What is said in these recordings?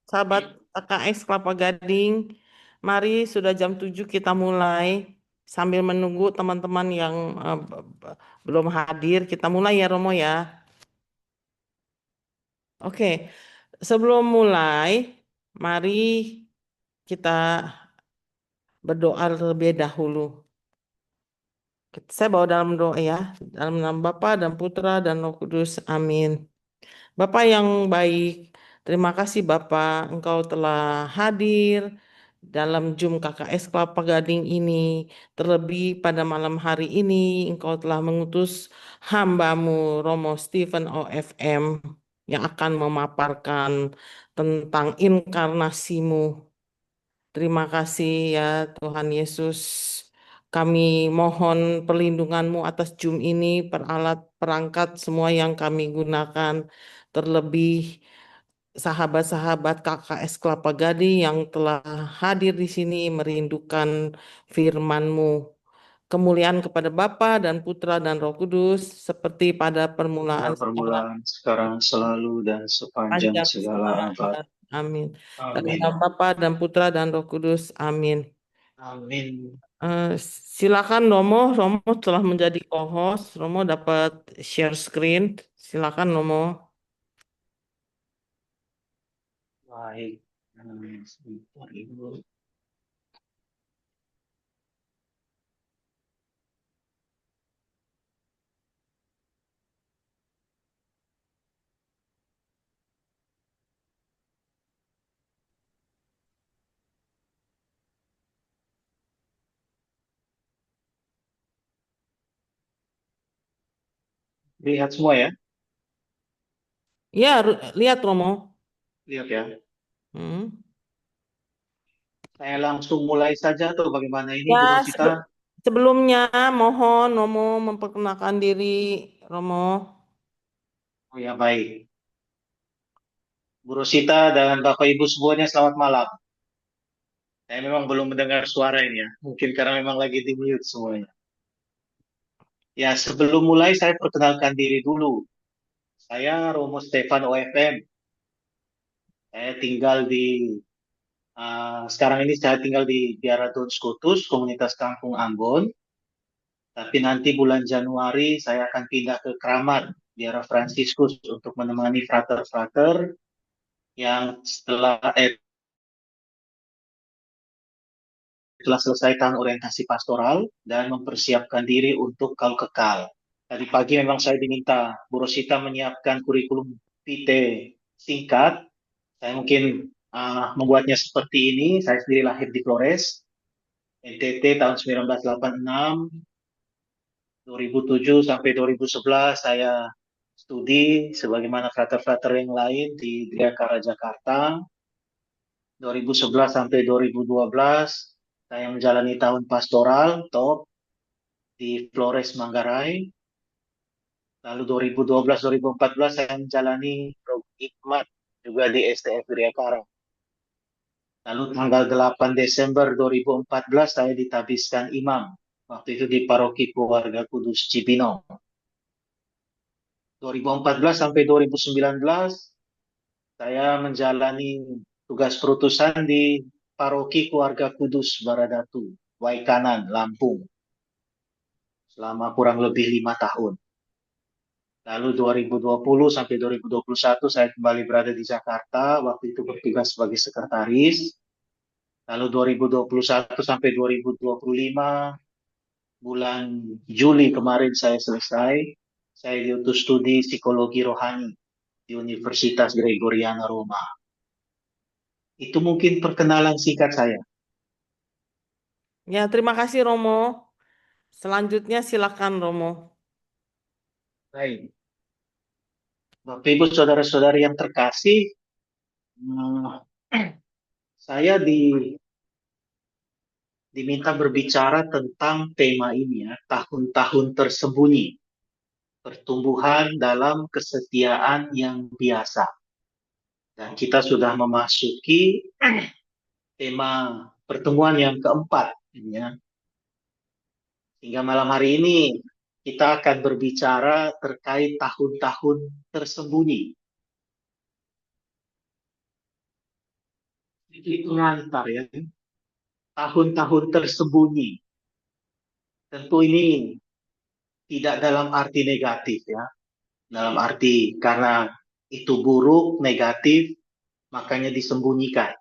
sahabat KKS Kelapa Gading. Mari sudah jam 7 kita mulai. Sambil menunggu teman-teman yang belum hadir, kita mulai ya Romo ya. Oke, sebelum mulai, mari kita berdoa terlebih dahulu. Saya bawa dalam doa ya, dalam nama Bapa dan Putra dan Roh Kudus. Amin. Bapak yang baik, terima kasih Bapak, Engkau telah hadir dalam Zoom KKS Kelapa Gading ini. Terlebih pada malam hari ini, Engkau telah mengutus hambamu Romo Stephen OFM yang akan memaparkan tentang inkarnasimu. Terima kasih ya Tuhan Yesus. Kami mohon perlindungan-Mu atas Zoom ini, peralat, perangkat semua yang kami gunakan, terlebih sahabat-sahabat KKS Kelapa Gading yang telah hadir di sini merindukan firman-Mu. Kemuliaan kepada Bapa dan Putra dan Roh Kudus, seperti pada Pada permulaan, sekarang, permulaan, sekarang, selalu, dan sepanjang panjang segala segala abad. abad. Amin. Dalam Amin. nama Bapa dan Putra dan Roh Kudus. Amin. Amin. Eh, Silakan Romo, Romo telah menjadi co-host. Romo dapat share screen. Silakan Romo. Baik. Sebentar, Ibu. Lihat semua ya. Ya, lihat Romo. Lihat ya. Hmm. Saya langsung mulai saja atau bagaimana ini, Ya, Bu Rosita? sebelumnya mohon Romo memperkenalkan diri Romo. Oh ya, baik. Bu Rosita dan Bapak Ibu semuanya, selamat malam. Saya memang belum mendengar suara ini ya. Mungkin karena memang lagi di mute semuanya. Ya, sebelum mulai saya perkenalkan diri dulu. Saya Romo Stefan OFM. Saya tinggal di sekarang ini saya tinggal di Biara Don Scotus, komunitas Kampung Ambon. Tapi nanti bulan Januari saya akan pindah ke Kramat, Biara Fransiskus untuk menemani frater-frater yang telah selesaikan orientasi pastoral dan mempersiapkan diri untuk kau kekal. Tadi pagi memang saya diminta Bu Rosita menyiapkan kurikulum vitae singkat. Saya mungkin membuatnya seperti ini. Saya sendiri lahir di Flores, NTT tahun 1986, 2007 sampai 2011 saya studi sebagaimana frater-frater yang lain di Gria Jakarta. 2011 sampai 2012 saya menjalani tahun pastoral top di Flores Manggarai. Lalu 2012-2014 saya menjalani program Hikmat juga di STF Gria. Lalu tanggal 8 Desember 2014 saya ditabiskan imam. Waktu itu di Paroki Keluarga Kudus Cibinong. 2014 sampai 2019 saya menjalani tugas perutusan di Paroki Keluarga Kudus Baradatu, Waikanan, Lampung, selama kurang lebih 5 tahun. Lalu 2020 sampai 2021 saya kembali berada di Jakarta, waktu itu bertugas sebagai sekretaris. Lalu 2021 sampai 2025, bulan Juli kemarin saya selesai. Saya diutus studi psikologi rohani di Universitas Gregoriana Roma. Itu mungkin perkenalan singkat saya. Ya, terima kasih Romo. Selanjutnya silakan Romo. Baik. Bapak Ibu saudara-saudari yang terkasih, hmm, saya diminta berbicara tentang tema ini ya, tahun-tahun tersembunyi, pertumbuhan dalam kesetiaan yang biasa. Dan kita sudah memasuki tema pertemuan yang keempat ya. Hingga malam hari ini kita akan berbicara terkait tahun-tahun tersembunyi. Itu pengantar ya, tahun-tahun tersembunyi. Tentu ini tidak dalam arti negatif ya, dalam arti karena itu buruk, negatif, makanya disembunyikan.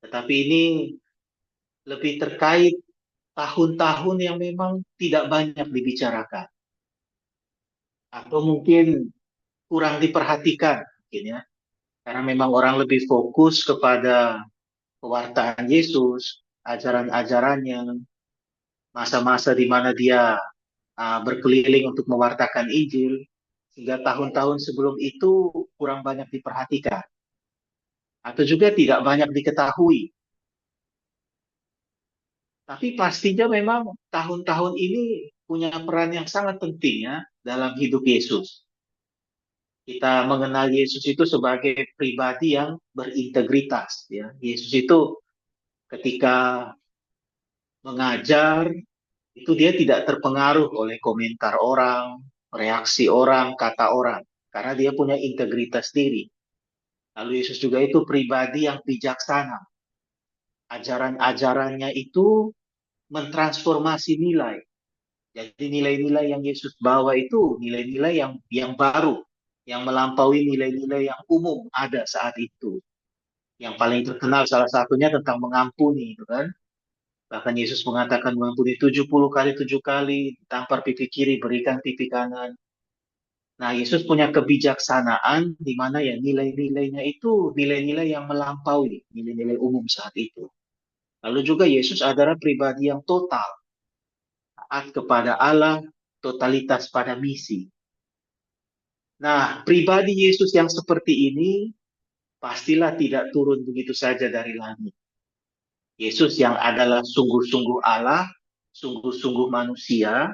Tetapi ini lebih terkait tahun-tahun yang memang tidak banyak dibicarakan atau mungkin kurang diperhatikan mungkin ya. Karena memang orang lebih fokus kepada pewartaan Yesus, ajaran-ajarannya, masa-masa di mana dia berkeliling untuk mewartakan Injil, sehingga tahun-tahun sebelum itu kurang banyak diperhatikan atau juga tidak banyak diketahui. Tapi pastinya memang tahun-tahun ini punya peran yang sangat penting ya dalam hidup Yesus. Kita mengenal Yesus itu sebagai pribadi yang berintegritas ya. Yesus itu ketika mengajar itu dia tidak terpengaruh oleh komentar orang, reaksi orang, kata orang karena dia punya integritas diri. Lalu Yesus juga itu pribadi yang bijaksana. Ajaran-ajarannya itu mentransformasi nilai. Jadi nilai-nilai yang Yesus bawa itu nilai-nilai yang baru, yang melampaui nilai-nilai yang umum ada saat itu. Yang paling terkenal salah satunya tentang mengampuni, itu kan? Bahkan Yesus mengatakan mengampuni 70 kali 7 kali, tampar pipi kiri, berikan pipi kanan. Nah, Yesus punya kebijaksanaan di mana ya nilai-nilainya itu nilai-nilai yang melampaui nilai-nilai umum saat itu. Lalu juga Yesus adalah pribadi yang total, taat kepada Allah, totalitas pada misi. Nah, pribadi Yesus yang seperti ini pastilah tidak turun begitu saja dari langit. Yesus yang adalah sungguh-sungguh Allah, sungguh-sungguh manusia,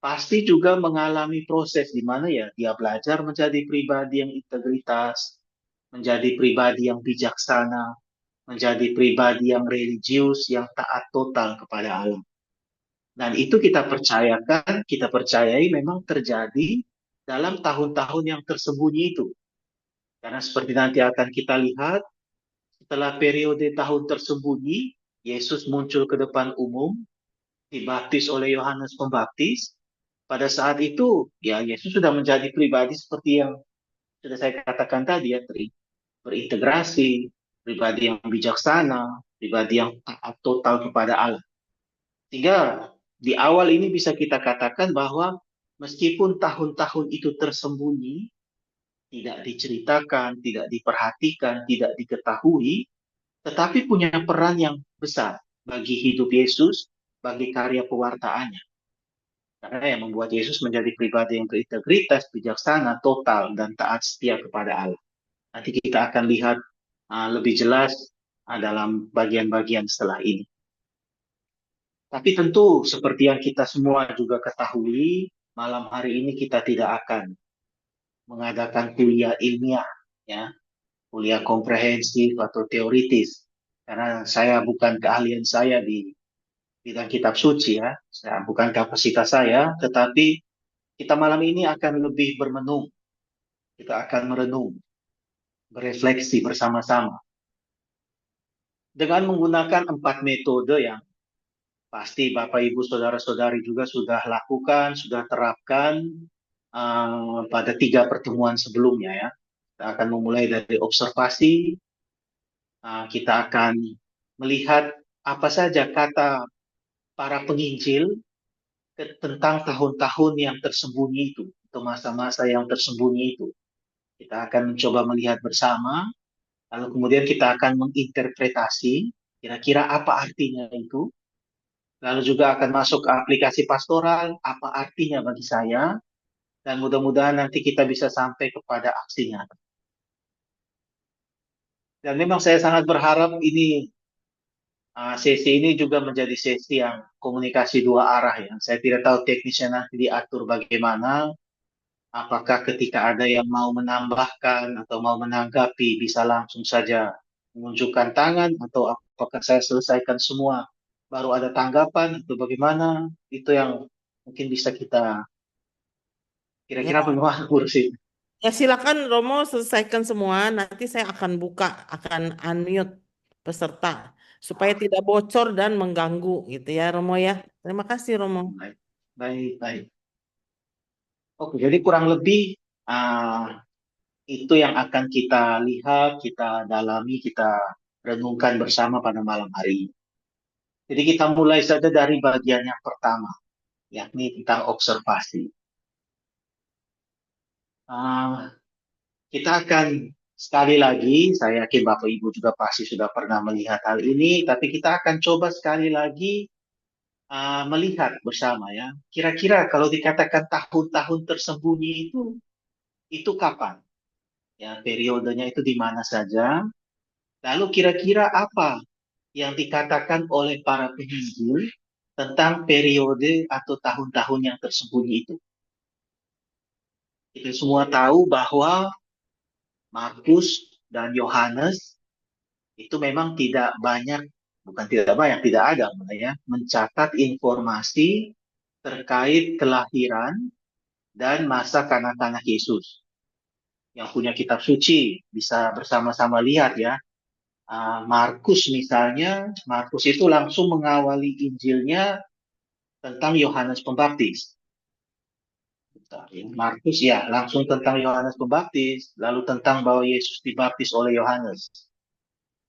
pasti juga mengalami proses di mana ya dia belajar menjadi pribadi yang integritas, menjadi pribadi yang bijaksana, menjadi pribadi yang religius, yang taat total kepada Allah. Dan itu kita percayakan, kita percayai memang terjadi dalam tahun-tahun yang tersembunyi itu. Karena seperti nanti akan kita lihat, setelah periode tahun tersembunyi, Yesus muncul ke depan umum, dibaptis oleh Yohanes Pembaptis. Pada saat itu, ya Yesus sudah menjadi pribadi seperti yang sudah saya katakan tadi ya, berintegrasi, pribadi yang bijaksana, pribadi yang taat total kepada Allah. Sehingga di awal ini bisa kita katakan bahwa meskipun tahun-tahun itu tersembunyi, tidak diceritakan, tidak diperhatikan, tidak diketahui, tetapi punya peran yang besar bagi hidup Yesus, bagi karya pewartaannya. Karena yang membuat Yesus menjadi pribadi yang berintegritas, bijaksana, total, dan taat setia kepada Allah. Nanti kita akan lihat lebih jelas dalam bagian-bagian setelah ini. Tapi tentu seperti yang kita semua juga ketahui, malam hari ini kita tidak akan mengadakan kuliah ilmiah, ya, kuliah komprehensif atau teoritis. Karena saya bukan keahlian saya di bidang kitab suci ya, saya bukan kapasitas saya, tetapi kita malam ini akan lebih bermenung, kita akan merenung, berefleksi bersama-sama dengan menggunakan 4 metode yang pasti Bapak Ibu Saudara-saudari juga sudah lakukan, sudah terapkan pada 3 pertemuan sebelumnya ya. Kita akan memulai dari observasi, kita akan melihat apa saja kata para penginjil tentang tahun-tahun yang tersembunyi itu, atau masa-masa yang tersembunyi itu. Kita akan mencoba melihat bersama, lalu kemudian kita akan menginterpretasi kira-kira apa artinya itu, lalu juga akan masuk ke aplikasi pastoral, apa artinya bagi saya, dan mudah-mudahan nanti kita bisa sampai kepada aksinya. Dan memang saya sangat berharap ini sesi ini juga menjadi sesi yang komunikasi dua arah ya. Saya tidak tahu teknisnya nanti diatur bagaimana, apakah ketika ada yang mau menambahkan atau mau menanggapi bisa langsung saja menunjukkan tangan atau apakah saya selesaikan semua baru ada tanggapan atau bagaimana, itu yang mungkin bisa kita Ya, kira-kira bagaimana kursi. ya silakan Romo selesaikan semua. Nanti saya akan buka, akan unmute. peserta supaya Ah, tidak bocor dan mengganggu gitu ya Romo ya. Terima kasih Romo. baik, baik, baik. Oke, jadi kurang lebih ah, itu yang akan kita lihat, kita dalami, kita renungkan bersama pada malam hari ini. Jadi kita mulai saja dari bagian yang pertama, yakni tentang observasi. Ah, kita akan sekali lagi, saya yakin Bapak Ibu juga pasti sudah pernah melihat hal ini, tapi kita akan coba sekali lagi melihat bersama ya. Kira-kira kalau dikatakan tahun-tahun tersembunyi itu kapan? Ya, periodenya itu di mana saja? Lalu kira-kira apa yang dikatakan oleh para penginjil tentang periode atau tahun-tahun yang tersembunyi itu? Kita semua tahu bahwa Markus dan Yohanes itu memang tidak banyak, bukan tidak banyak, tidak ada malah ya, mencatat informasi terkait kelahiran dan masa kanak-kanak Yesus. Yang punya kitab suci bisa bersama-sama lihat ya. Markus misalnya, Markus itu langsung mengawali Injilnya tentang Yohanes Pembaptis. Markus ya langsung tentang Yohanes Pembaptis, lalu tentang bahwa Yesus dibaptis oleh Yohanes.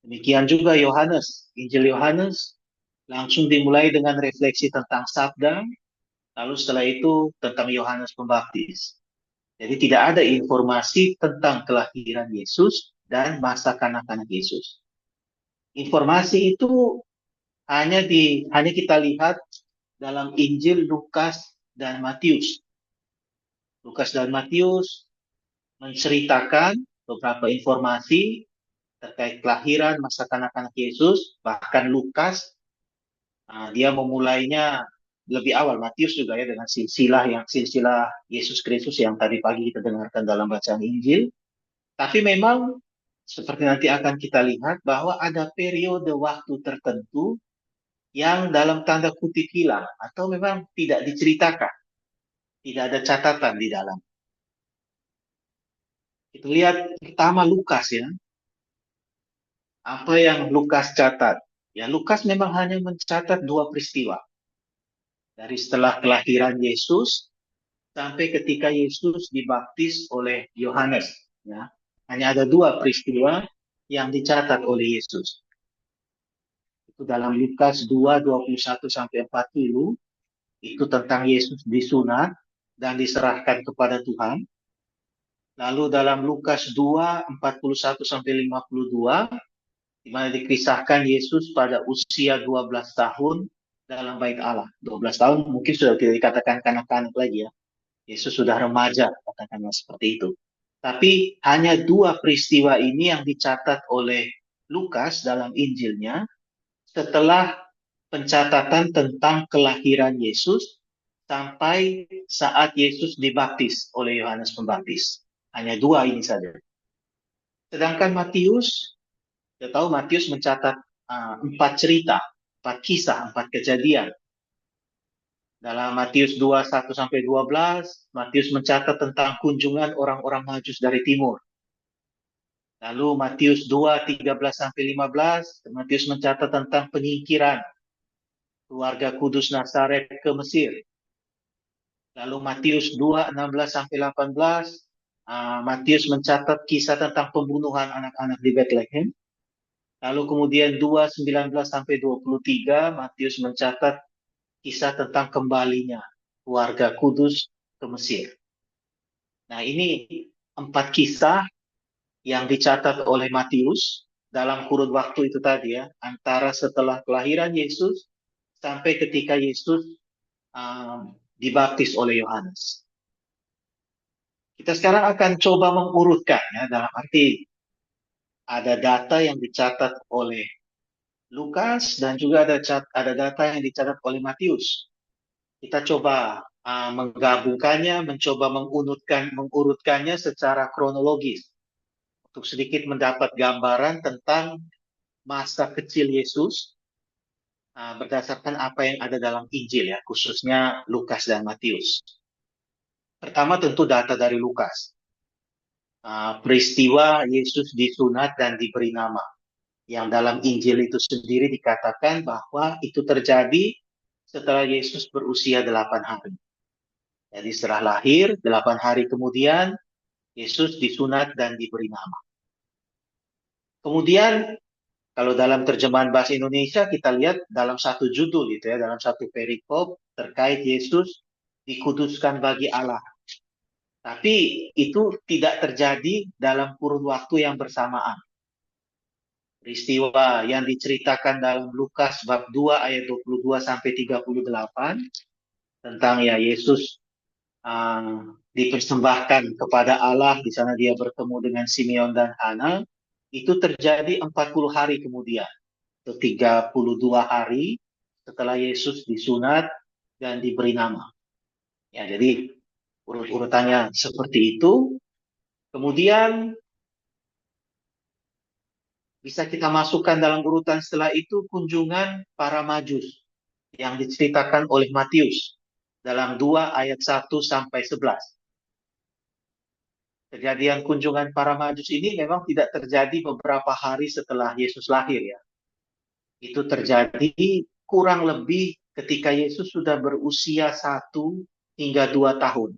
Demikian juga Yohanes, Injil Yohanes langsung dimulai dengan refleksi tentang sabda, lalu setelah itu tentang Yohanes Pembaptis. Jadi tidak ada informasi tentang kelahiran Yesus dan masa kanak-kanak Yesus. Informasi itu hanya kita lihat dalam Injil Lukas dan Matius. Lukas dan Matius menceritakan beberapa informasi terkait kelahiran masa kanak-kanak Yesus. Bahkan Lukas dia memulainya lebih awal. Matius juga ya dengan silsilah Yesus Kristus yang tadi pagi kita dengarkan dalam bacaan Injil. Tapi memang seperti nanti akan kita lihat bahwa ada periode waktu tertentu yang dalam tanda kutip hilang atau memang tidak diceritakan, tidak ada catatan di dalam. Kita lihat pertama Lukas ya, apa yang Lukas catat. Ya Lukas memang hanya mencatat dua peristiwa. Dari setelah kelahiran Yesus sampai ketika Yesus dibaptis oleh Yohanes. Ya. Hanya ada dua peristiwa yang dicatat oleh Yesus. Itu dalam Lukas 2:21 sampai 40, itu tentang Yesus disunat dan diserahkan kepada Tuhan. Lalu dalam Lukas 2:41 sampai 52, di mana dikisahkan Yesus pada usia 12 tahun dalam bait Allah. 12 tahun mungkin sudah tidak dikatakan kanak-kanak lagi ya. Yesus sudah remaja, katakanlah seperti itu. Tapi hanya dua peristiwa ini yang dicatat oleh Lukas dalam Injilnya setelah pencatatan tentang kelahiran Yesus sampai saat Yesus dibaptis oleh Yohanes Pembaptis. Hanya dua ini saja. Sedangkan Matius, kita tahu Matius mencatat empat cerita, empat kisah, empat kejadian. Dalam Matius 2:1 sampai 12, Matius mencatat tentang kunjungan orang-orang Majus dari timur. Lalu Matius 2:13 sampai 15, Matius mencatat tentang penyingkiran keluarga Kudus Nazaret ke Mesir. Lalu Matius 2:16 sampai 18, Matius mencatat kisah tentang pembunuhan anak-anak di Bethlehem. Lalu kemudian 2:19 sampai 23, Matius mencatat kisah tentang kembalinya keluarga Kudus ke Mesir. Nah, ini empat kisah yang dicatat oleh Matius dalam kurun waktu itu tadi ya, antara setelah kelahiran Yesus sampai ketika Yesus dibaptis oleh Yohanes. Kita sekarang akan coba mengurutkan ya, dalam arti ada data yang dicatat oleh Lukas dan juga ada data yang dicatat oleh Matius. Kita coba menggabungkannya, mencoba mengurutkannya secara kronologis untuk sedikit mendapat gambaran tentang masa kecil Yesus berdasarkan apa yang ada dalam Injil ya, khususnya Lukas dan Matius. Pertama tentu data dari Lukas. Peristiwa Yesus disunat dan diberi nama. Yang dalam Injil itu sendiri dikatakan bahwa itu terjadi setelah Yesus berusia 8 hari. Jadi setelah lahir, 8 hari kemudian Yesus disunat dan diberi nama. Kemudian kalau dalam terjemahan bahasa Indonesia kita lihat dalam satu judul gitu ya, dalam satu perikop terkait Yesus dikuduskan bagi Allah. Tapi itu tidak terjadi dalam kurun waktu yang bersamaan. Peristiwa yang diceritakan dalam Lukas bab 2 ayat 22 sampai 38 tentang ya Yesus dipersembahkan kepada Allah, di sana dia bertemu dengan Simeon dan Hana, itu terjadi 40 hari kemudian, atau 32 hari setelah Yesus disunat dan diberi nama. Ya, jadi urut-urutannya seperti itu. Kemudian bisa kita masukkan dalam urutan setelah itu kunjungan para Majus yang diceritakan oleh Matius dalam 2 ayat 1 sampai 11. Kejadian kunjungan para Majus ini memang tidak terjadi beberapa hari setelah Yesus lahir ya. Itu terjadi kurang lebih ketika Yesus sudah berusia 1 hingga 2 tahun.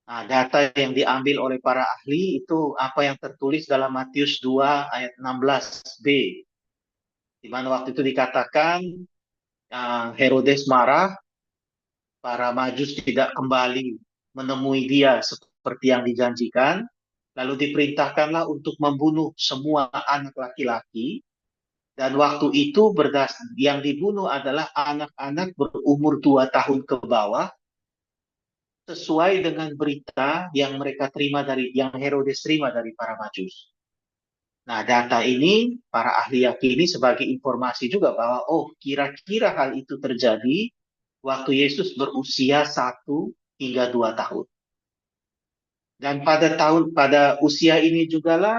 Nah, data yang diambil oleh para ahli itu apa yang tertulis dalam Matius 2 ayat 16b. Di mana waktu itu dikatakan Herodes marah, para Majus tidak kembali menemui dia seperti yang dijanjikan, lalu diperintahkanlah untuk membunuh semua anak laki-laki, dan waktu itu yang dibunuh adalah anak-anak berumur 2 tahun ke bawah, sesuai dengan berita yang yang Herodes terima dari para Majus. Nah, data ini para ahli yakini sebagai informasi juga bahwa kira-kira hal itu terjadi waktu Yesus berusia 1 hingga 2 tahun. Dan pada usia ini jugalah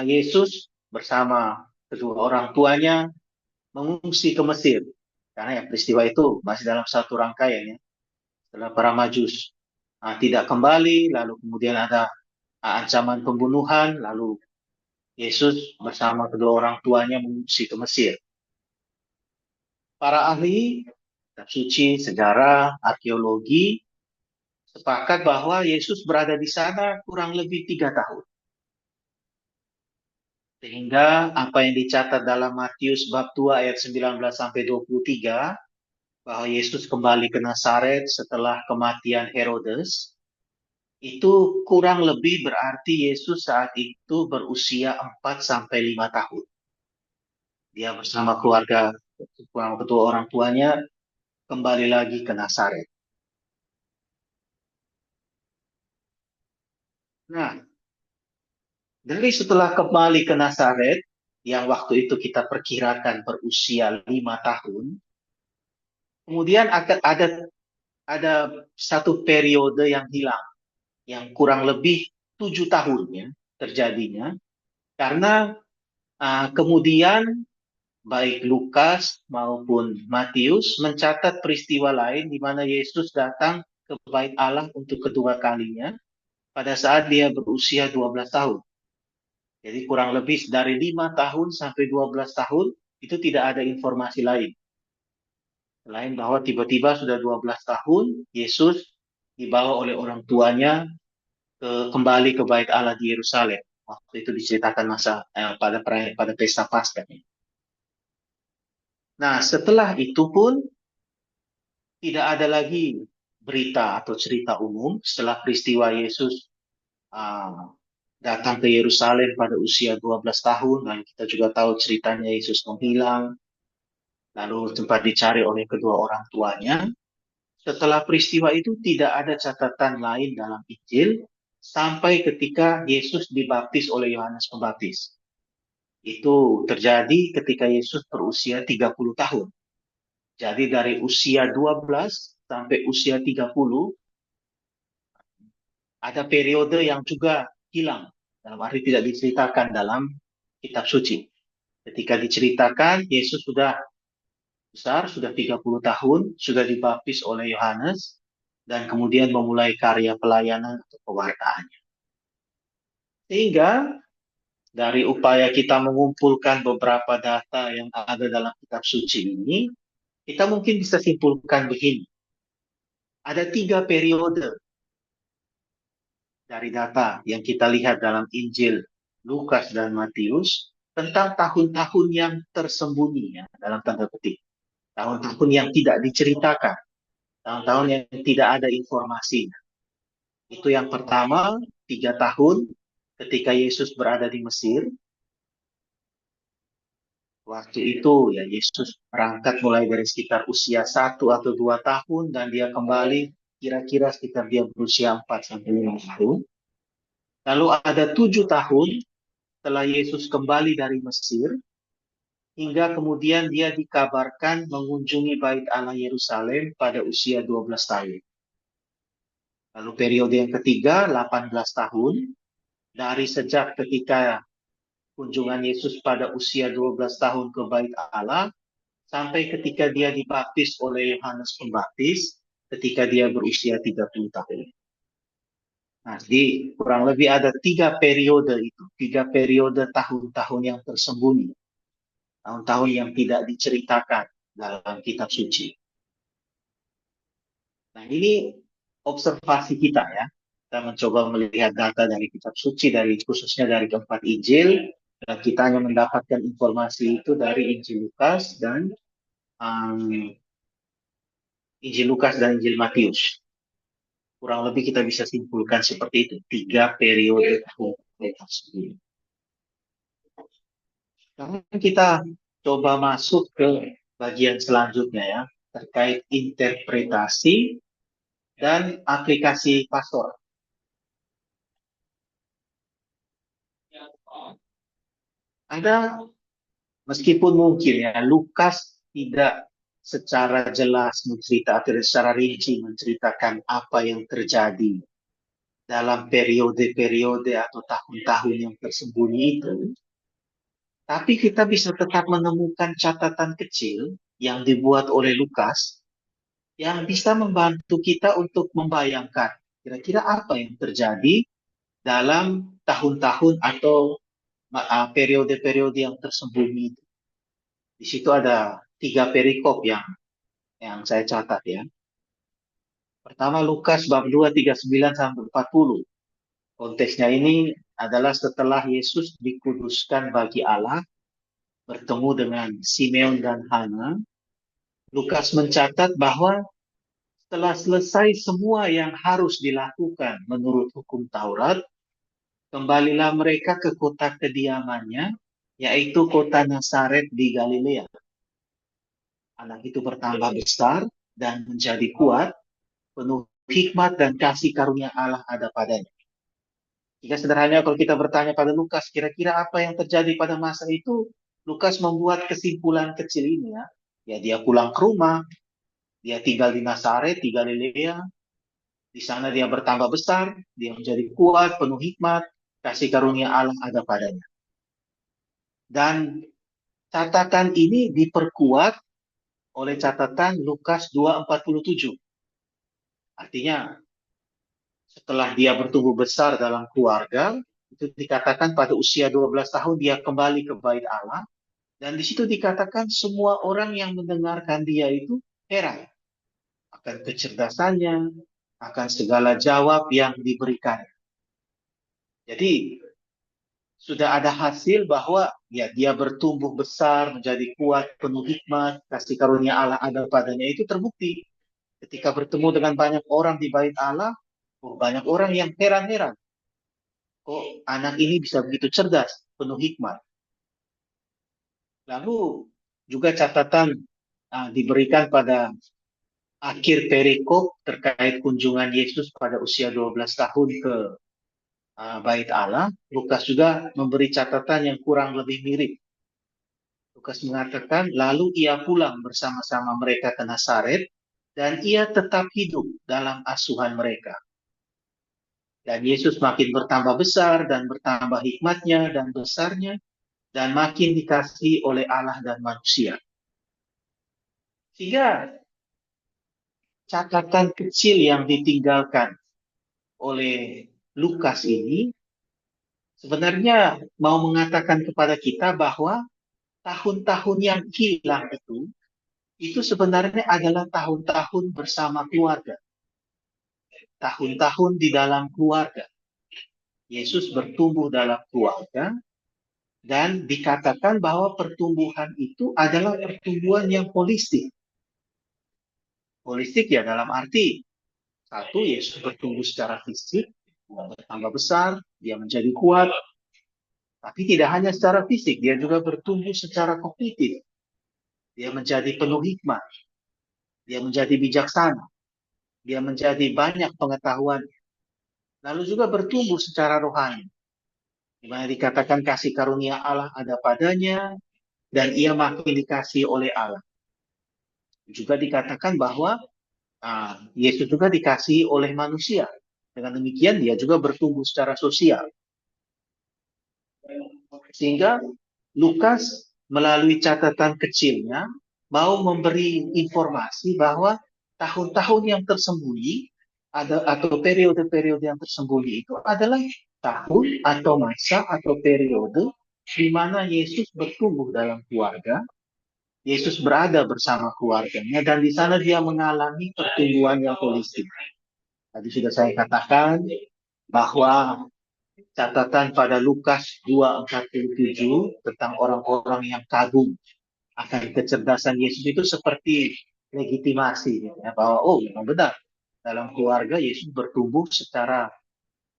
Yesus bersama kedua orang tuanya mengungsi ke Mesir. Karena ya peristiwa itu masih dalam satu rangkaian ya. Setelah para Majus tidak kembali, lalu kemudian ada ancaman pembunuhan, lalu Yesus bersama kedua orang tuanya mengungsi ke Mesir. Para ahli kitab suci, sejarah, arkeologi sepakat bahwa Yesus berada di sana kurang lebih 3 tahun. Sehingga apa yang dicatat dalam Matius bab 2 ayat 19 sampai 23 bahwa Yesus kembali ke Nazaret setelah kematian Herodes, itu kurang lebih berarti Yesus saat itu berusia 4 sampai 5 tahun. Dia bersama keluarga, kedua orang tuanya kembali lagi ke Nazaret. Nah, dari setelah kembali ke Nazaret, yang waktu itu kita perkirakan berusia 5 tahun, kemudian akan ada satu periode yang hilang, yang kurang lebih 7 tahunnya terjadinya, karena kemudian baik Lukas maupun Matius mencatat peristiwa lain di mana Yesus datang ke bait Allah untuk kedua kalinya pada saat dia berusia 12 tahun. Jadi kurang lebih dari 5 tahun sampai 12 tahun itu tidak ada informasi lain. Selain bahwa tiba-tiba sudah 12 tahun, Yesus dibawa oleh orang tuanya kembali ke bait Allah di Yerusalem. Waktu itu diceritakan pada pesta Paskah. Nah, setelah itu pun tidak ada lagi berita atau cerita umum setelah peristiwa Yesus datang ke Yerusalem pada usia 12 tahun. Dan kita juga tahu ceritanya Yesus menghilang, lalu sempat dicari oleh kedua orang tuanya. Setelah peristiwa itu tidak ada catatan lain dalam Injil sampai ketika Yesus dibaptis oleh Yohanes Pembaptis. Itu terjadi ketika Yesus berusia 30 tahun. Jadi dari usia 12 sampai usia 30 ada periode yang juga hilang. Dalam arti tidak diceritakan dalam kitab suci. Ketika diceritakan, Yesus sudah besar, sudah 30 tahun, sudah dibaptis oleh Yohanes, dan kemudian memulai karya pelayanan atau pewartaannya. Sehingga Dari upaya kita mengumpulkan beberapa data yang ada dalam kitab suci ini, kita mungkin bisa simpulkan begini. Ada 3 periode dari data yang kita lihat dalam Injil Lukas dan Matius tentang tahun-tahun yang tersembunyi, ya, dalam tanda petik. Tahun-tahun yang tidak diceritakan, tahun-tahun yang tidak ada informasi. Itu yang pertama, 3 tahun ketika Yesus berada di Mesir. Waktu itu ya Yesus berangkat mulai dari sekitar usia 1 atau 2 tahun dan dia kembali kira-kira sekitar dia berusia 4 sampai 5 tahun. Lalu ada 7 tahun setelah Yesus kembali dari Mesir hingga kemudian dia dikabarkan mengunjungi Bait Allah Yerusalem pada usia 12 tahun. Lalu periode yang ketiga 18 tahun dari sejak ketika kunjungan Yesus pada usia 12 tahun ke Bait Allah sampai ketika dia dibaptis oleh Yohanes Pembaptis ketika dia berusia 30 tahun. Nah, jadi kurang lebih ada 3 periode itu, 3 periode tahun-tahun yang tersembunyi, tahun-tahun yang tidak diceritakan dalam kitab suci. Nah, ini observasi kita ya. Kita mencoba melihat data dari kitab suci, dari khususnya dari keempat Injil, dan kita hanya mendapatkan informasi itu dari Injil Lukas dan um, Injil Lukas dan Injil Matius. Kurang lebih kita bisa simpulkan seperti itu. 3 periode tahun tersebut. Sekarang kita coba masuk ke bagian selanjutnya ya. Terkait interpretasi dan aplikasi pastor. Ada, meskipun mungkin ya, Lukas tidak secara jelas menceritakan, secara rinci menceritakan apa yang terjadi dalam periode-periode atau tahun-tahun yang tersembunyi itu. Tapi kita bisa tetap menemukan catatan kecil yang dibuat oleh Lukas yang bisa membantu kita untuk membayangkan kira-kira apa yang terjadi dalam tahun-tahun atau periode-periode yang tersembunyi. Di situ ada 3 perikop yang saya catat ya. Pertama Lukas bab 2, 39 sampai 40. Konteksnya ini adalah setelah Yesus dikuduskan bagi Allah, bertemu dengan Simeon dan Hana. Lukas mencatat bahwa setelah selesai semua yang harus dilakukan menurut hukum Taurat, kembalilah mereka ke kota kediamannya, yaitu kota Nazaret di Galilea. Anak itu bertambah besar dan menjadi kuat, penuh hikmat dan kasih karunia Allah ada padanya. Jika sederhana kalau kita bertanya pada Lukas, kira-kira apa yang terjadi pada masa itu, Lukas membuat kesimpulan kecil ini ya. Ya dia pulang ke rumah, dia tinggal di Nazaret, di Galilea, di sana dia bertambah besar, dia menjadi kuat, penuh hikmat, kasih karunia Allah ada padanya. Dan catatan ini diperkuat oleh catatan Lukas 2:47. Artinya setelah dia bertumbuh besar dalam keluarga, itu dikatakan pada usia 12 tahun dia kembali ke Bait Allah. Dan di situ dikatakan semua orang yang mendengarkan dia itu heran akan kecerdasannya, akan segala jawab yang diberikan. Jadi sudah ada hasil bahwa ya dia bertumbuh besar, menjadi kuat, penuh hikmat, kasih karunia Allah ada padanya itu terbukti ketika bertemu dengan banyak orang di Bait Allah. Banyak orang yang heran-heran, kok anak ini bisa begitu cerdas, penuh hikmat. Lalu juga catatan diberikan pada akhir perikop terkait kunjungan Yesus pada usia 12 tahun ke Bait Allah. Lukas juga memberi catatan yang kurang lebih mirip. Lukas mengatakan, lalu ia pulang bersama-sama mereka ke Nazaret, dan ia tetap hidup dalam asuhan mereka. Dan Yesus makin bertambah besar dan bertambah hikmatnya dan besarnya, dan makin dikasihi oleh Allah dan manusia. Sehingga catatan kecil yang ditinggalkan oleh Lukas ini sebenarnya mau mengatakan kepada kita bahwa tahun-tahun yang hilang itu sebenarnya adalah tahun-tahun bersama keluarga, tahun-tahun di dalam keluarga. Yesus bertumbuh dalam keluarga dan dikatakan bahwa pertumbuhan itu adalah pertumbuhan yang holistik. Holistik ya dalam arti satu, Yesus bertumbuh secara fisik, bertambah besar, dia menjadi kuat, tapi tidak hanya secara fisik, dia juga bertumbuh secara kognitif. Dia menjadi penuh hikmah, dia menjadi bijaksana, dia menjadi banyak pengetahuan, lalu juga bertumbuh secara rohani. Di mana dikatakan kasih karunia Allah ada padanya, dan ia makin dikasihi oleh Allah. Juga dikatakan bahwa Yesus juga dikasihi oleh manusia. Dengan demikian dia juga bertumbuh secara sosial. Sehingga Lukas melalui catatan kecilnya mau memberi informasi bahwa tahun-tahun yang tersembunyi atau periode-periode yang tersembunyi itu adalah tahun atau masa atau periode di mana Yesus bertumbuh dalam keluarga, Yesus berada bersama keluarganya, dan di sana dia mengalami pertumbuhan yang holistik. Tadi sudah saya katakan bahwa catatan pada Lukas 2:47 tentang orang-orang yang kagum akan kecerdasan Yesus itu seperti legitimasi ya, bahwa oh memang benar dalam keluarga Yesus bertumbuh secara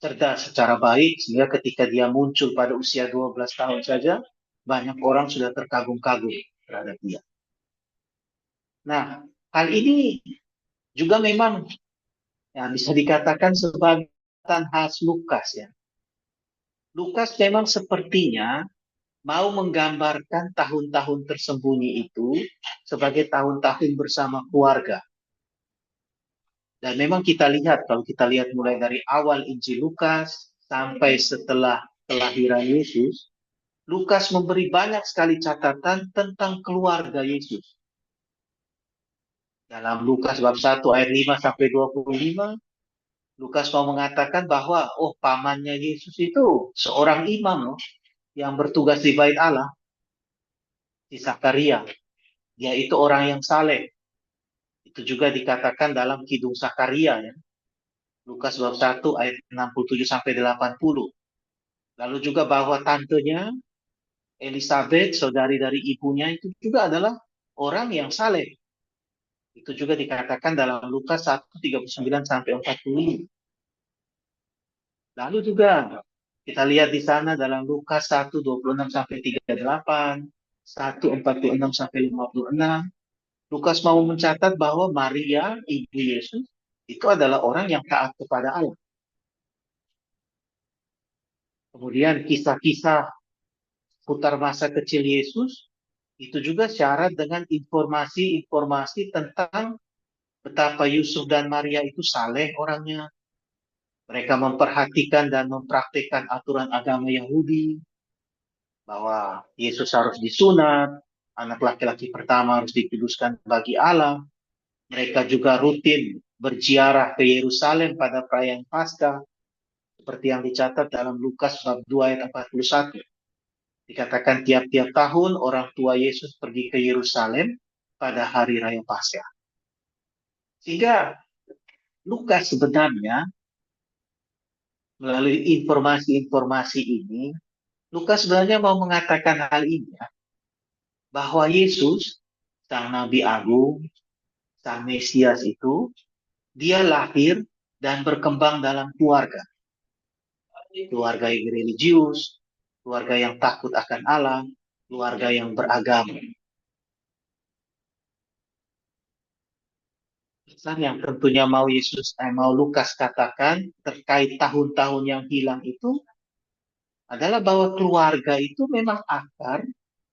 cerdas, secara baik, sehingga ketika dia muncul pada usia 12 tahun saja banyak orang sudah terkagum-kagum terhadap dia. Nah, hal ini juga memang ya, bisa dikatakan sebagai khas Lukas ya. Lukas memang sepertinya mau menggambarkan tahun-tahun tersembunyi itu sebagai tahun-tahun bersama keluarga. Dan memang kita lihat, kalau kita lihat mulai dari awal Injil Lukas sampai setelah kelahiran Yesus, Lukas memberi banyak sekali catatan tentang keluarga Yesus. Dalam Lukas bab 1 ayat 5 sampai 25, Lukas mau mengatakan bahwa pamannya Yesus itu seorang imam loh, yang bertugas di bait Allah, di Zakaria. Dia itu orang yang saleh. Itu juga dikatakan dalam Kidung Zakaria ya. Lukas bab 1 ayat 67 sampai 80. Lalu juga bahwa tantenya Elizabeth, saudari dari ibunya itu juga adalah orang yang saleh. Itu juga dikatakan dalam Lukas 1:39 sampai 40. Lalu juga kita lihat di sana dalam Lukas 1:26 sampai 38, 1:46 sampai 56. Lukas mau mencatat bahwa Maria, ibu Yesus, itu adalah orang yang taat kepada Allah. Kemudian kisah-kisah putar masa kecil Yesus, itu juga syarat dengan informasi-informasi tentang betapa Yusuf dan Maria itu saleh orangnya. Mereka memperhatikan dan mempraktikkan aturan agama Yahudi, bahwa Yesus harus disunat, anak laki-laki pertama harus dikuduskan bagi Allah. Mereka juga rutin berziarah ke Yerusalem pada perayaan Paskah, seperti yang dicatat dalam Lukas bab 2 ayat 41. Dikatakan tiap-tiap tahun orang tua Yesus pergi ke Yerusalem pada hari raya Paskah. Sehingga Lukas sebenarnya melalui informasi-informasi ini, Lukas sebenarnya mau mengatakan hal ini ya, bahwa Yesus, Sang Nabi Agung, Sang Mesias itu, dia lahir dan berkembang dalam keluarga. Keluarga yang religius, keluarga yang takut akan Allah, keluarga yang beragama. Pesan yang tentunya mau Lukas katakan terkait tahun-tahun yang hilang itu adalah bahwa keluarga itu memang akar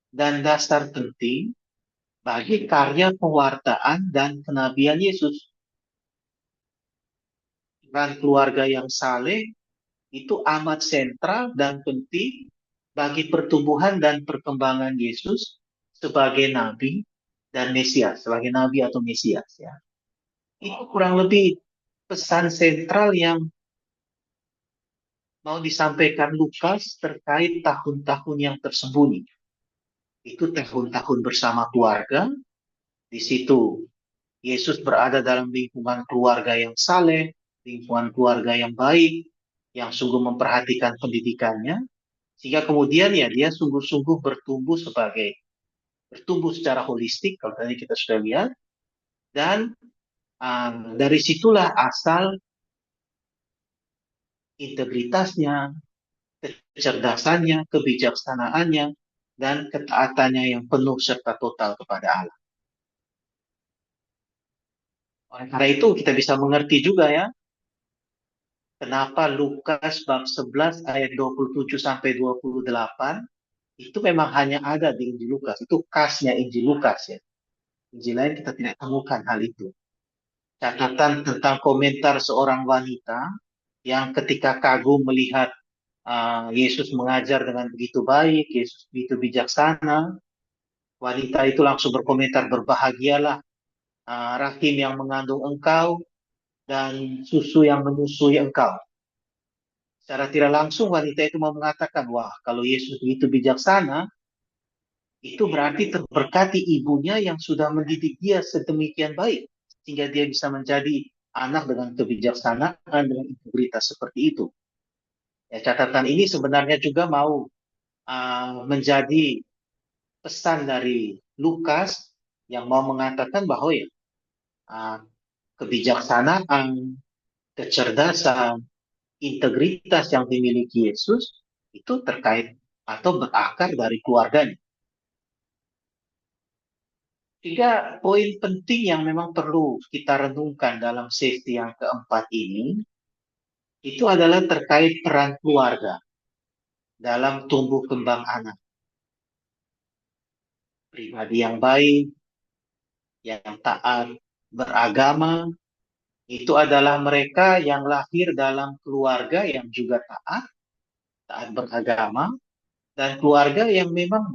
dan dasar penting bagi karya pewartaan dan kenabian Yesus. Dan keluarga yang saleh itu amat sentral dan penting bagi pertumbuhan dan perkembangan Yesus sebagai nabi dan Mesias, sebagai nabi atau Mesias ya. Itu kurang lebih pesan sentral yang mau disampaikan Lukas terkait tahun-tahun yang tersembunyi. Itu tahun-tahun bersama keluarga. Di situ Yesus berada dalam lingkungan keluarga yang saleh, lingkungan keluarga yang baik, yang sungguh memperhatikan pendidikannya, sehingga kemudian ya dia sungguh-sungguh bertumbuh secara holistik kalau tadi kita sudah lihat, dan dari situlah asal integritasnya, kecerdasannya, kebijaksanaannya, dan ketaatannya yang penuh serta total kepada Allah. Oleh karena itu kita bisa mengerti juga ya, kenapa Lukas bab 11 ayat 27 sampai 28 itu memang hanya ada di Injil Lukas. Itu khasnya Injil Lukas ya. Injil lain kita tidak temukan hal itu. Catatan tentang komentar seorang wanita yang ketika kagum melihat Yesus mengajar dengan begitu baik, Yesus begitu bijaksana, wanita itu langsung berkomentar, berbahagialah rahim yang mengandung engkau dan susu yang menyusui engkau. Secara tidak langsung wanita itu mau mengatakan, wah kalau Yesus begitu bijaksana, itu berarti terberkati ibunya yang sudah mendidik dia sedemikian baik, sehingga dia bisa menjadi anak dengan kebijaksanaan, dengan integritas seperti itu. Ya, catatan ini sebenarnya juga mau menjadi pesan dari Lukas yang mau mengatakan bahwa ya uh, kebijaksanaan, kecerdasan, integritas yang dimiliki Yesus itu terkait atau berakar dari keluarganya. Tiga poin penting yang memang perlu kita renungkan dalam sesi yang keempat ini, itu adalah terkait peran keluarga dalam tumbuh kembang anak. Pribadi yang baik, yang taat, beragama, itu adalah mereka yang lahir dalam keluarga yang juga taat, taat beragama, dan keluarga yang memang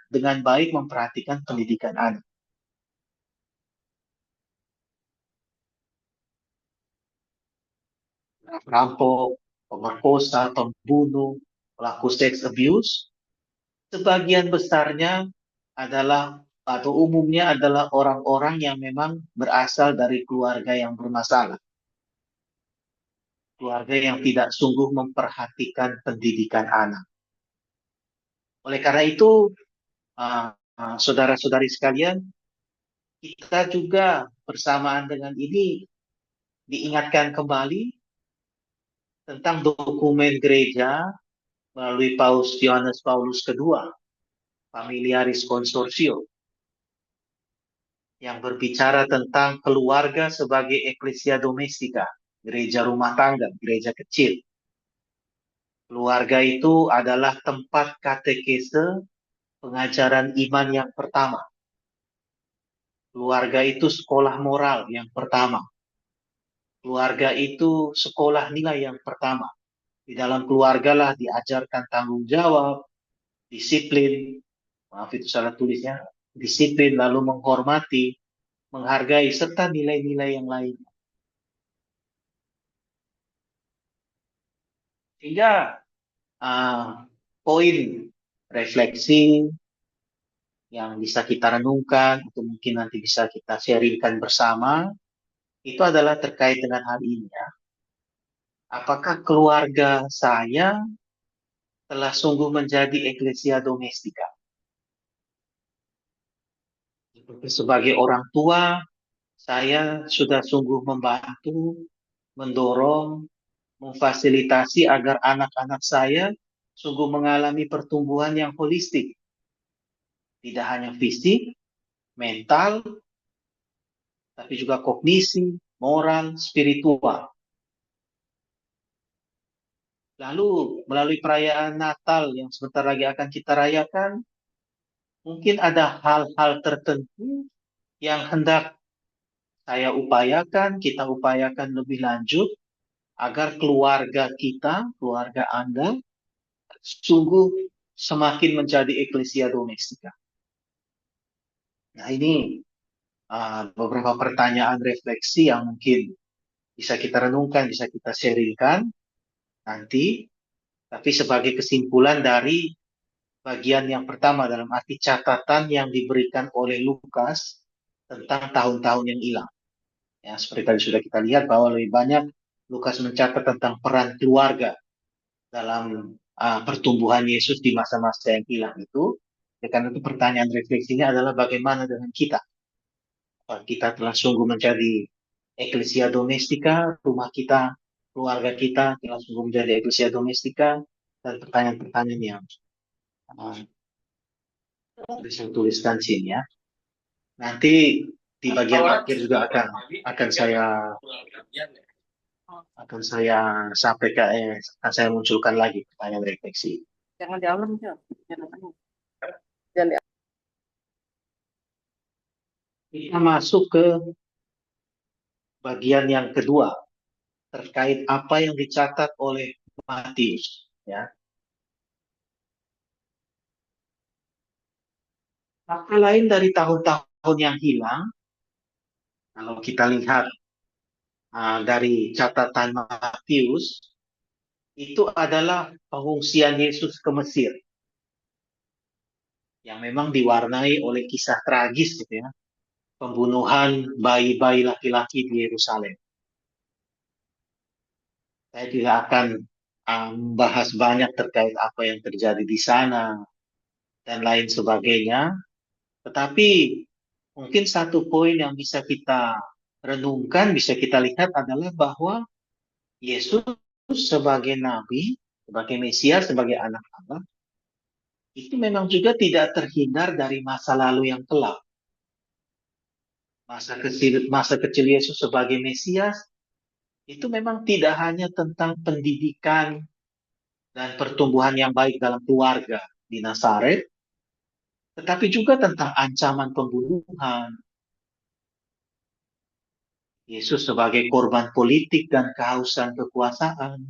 dengan baik memperhatikan pendidikan anak. Perampok, pemerkosa, pembunuh, pelaku seks abuse, sebagian besarnya adalah atau umumnya adalah orang-orang yang memang berasal dari keluarga yang bermasalah. Keluarga yang tidak sungguh memperhatikan pendidikan anak. Oleh karena itu, saudara-saudari sekalian, kita juga bersamaan dengan ini diingatkan kembali tentang dokumen gereja melalui Paus Yohanes Paulus II, Familiaris Consortio, yang berbicara tentang keluarga sebagai eklesia domestika, gereja rumah tangga, gereja kecil. Keluarga itu adalah tempat katekese pengajaran iman yang pertama. Keluarga itu sekolah moral yang pertama. Keluarga itu sekolah nilai yang pertama. Di dalam keluarga lah diajarkan tanggung jawab, disiplin, maaf itu salah tulisnya, disiplin lalu menghormati, menghargai, serta nilai-nilai yang lain. Sehingga poin refleksi yang bisa kita renungkan, atau mungkin nanti bisa kita sharingkan bersama, itu adalah terkait dengan hal ini ya. Apakah keluarga saya telah sungguh menjadi eklesia domestika? Sebagai orang tua, saya sudah sungguh membantu, mendorong, memfasilitasi agar anak-anak saya sungguh mengalami pertumbuhan yang holistik. Tidak hanya fisik, mental, tapi juga kognisi, moral, spiritual. Lalu melalui perayaan Natal yang sebentar lagi akan kita rayakan, mungkin ada hal-hal tertentu yang hendak kita upayakan lebih lanjut agar keluarga kita, keluarga Anda, sungguh semakin menjadi eklesia domestika. Nah ini beberapa pertanyaan refleksi yang mungkin bisa kita renungkan, bisa kita sharingkan. nanti, tapi sebagai kesimpulan dari bagian yang pertama dalam arti catatan yang diberikan oleh Lukas tentang tahun-tahun yang hilang. Ya, seperti tadi sudah kita lihat bahwa lebih banyak Lukas mencatat tentang peran keluarga dalam pertumbuhan Yesus di masa-masa yang hilang itu. Karena itu pertanyaan refleksinya adalah bagaimana dengan kita? Apakah kita telah sungguh menjadi eklesia domestika, rumah kita, keluarga kita telah sungguh menjadi eklesia domestika, dan pertanyaan-pertanyaan yang uh, saya tuliskan sini ya. Nanti di bagian akhir juga akan saya sampaikan, akan saya munculkan lagi pertanyaan refleksi. Jangan di alam, jangan di Kita masuk ke bagian yang kedua terkait apa yang dicatat oleh Matius. Ya, kata lain dari tahun-tahun yang hilang, kalau kita lihat dari catatan Matius, itu adalah pengungsian Yesus ke Mesir, yang memang diwarnai oleh kisah tragis gitu ya, pembunuhan bayi-bayi laki-laki di Yerusalem. Saya tidak akan membahas banyak terkait apa yang terjadi di sana dan lain sebagainya, tetapi mungkin satu poin yang bisa kita renungkan, bisa kita lihat adalah bahwa Yesus sebagai nabi, sebagai Mesias, sebagai anak Allah, itu memang juga tidak terhindar dari masa lalu yang kelam. Masa kecil Yesus sebagai Mesias itu memang tidak hanya tentang pendidikan dan pertumbuhan yang baik dalam keluarga di Nazaret, tetapi juga tentang ancaman pembunuhan. Yesus sebagai korban politik dan kehausan kekuasaan.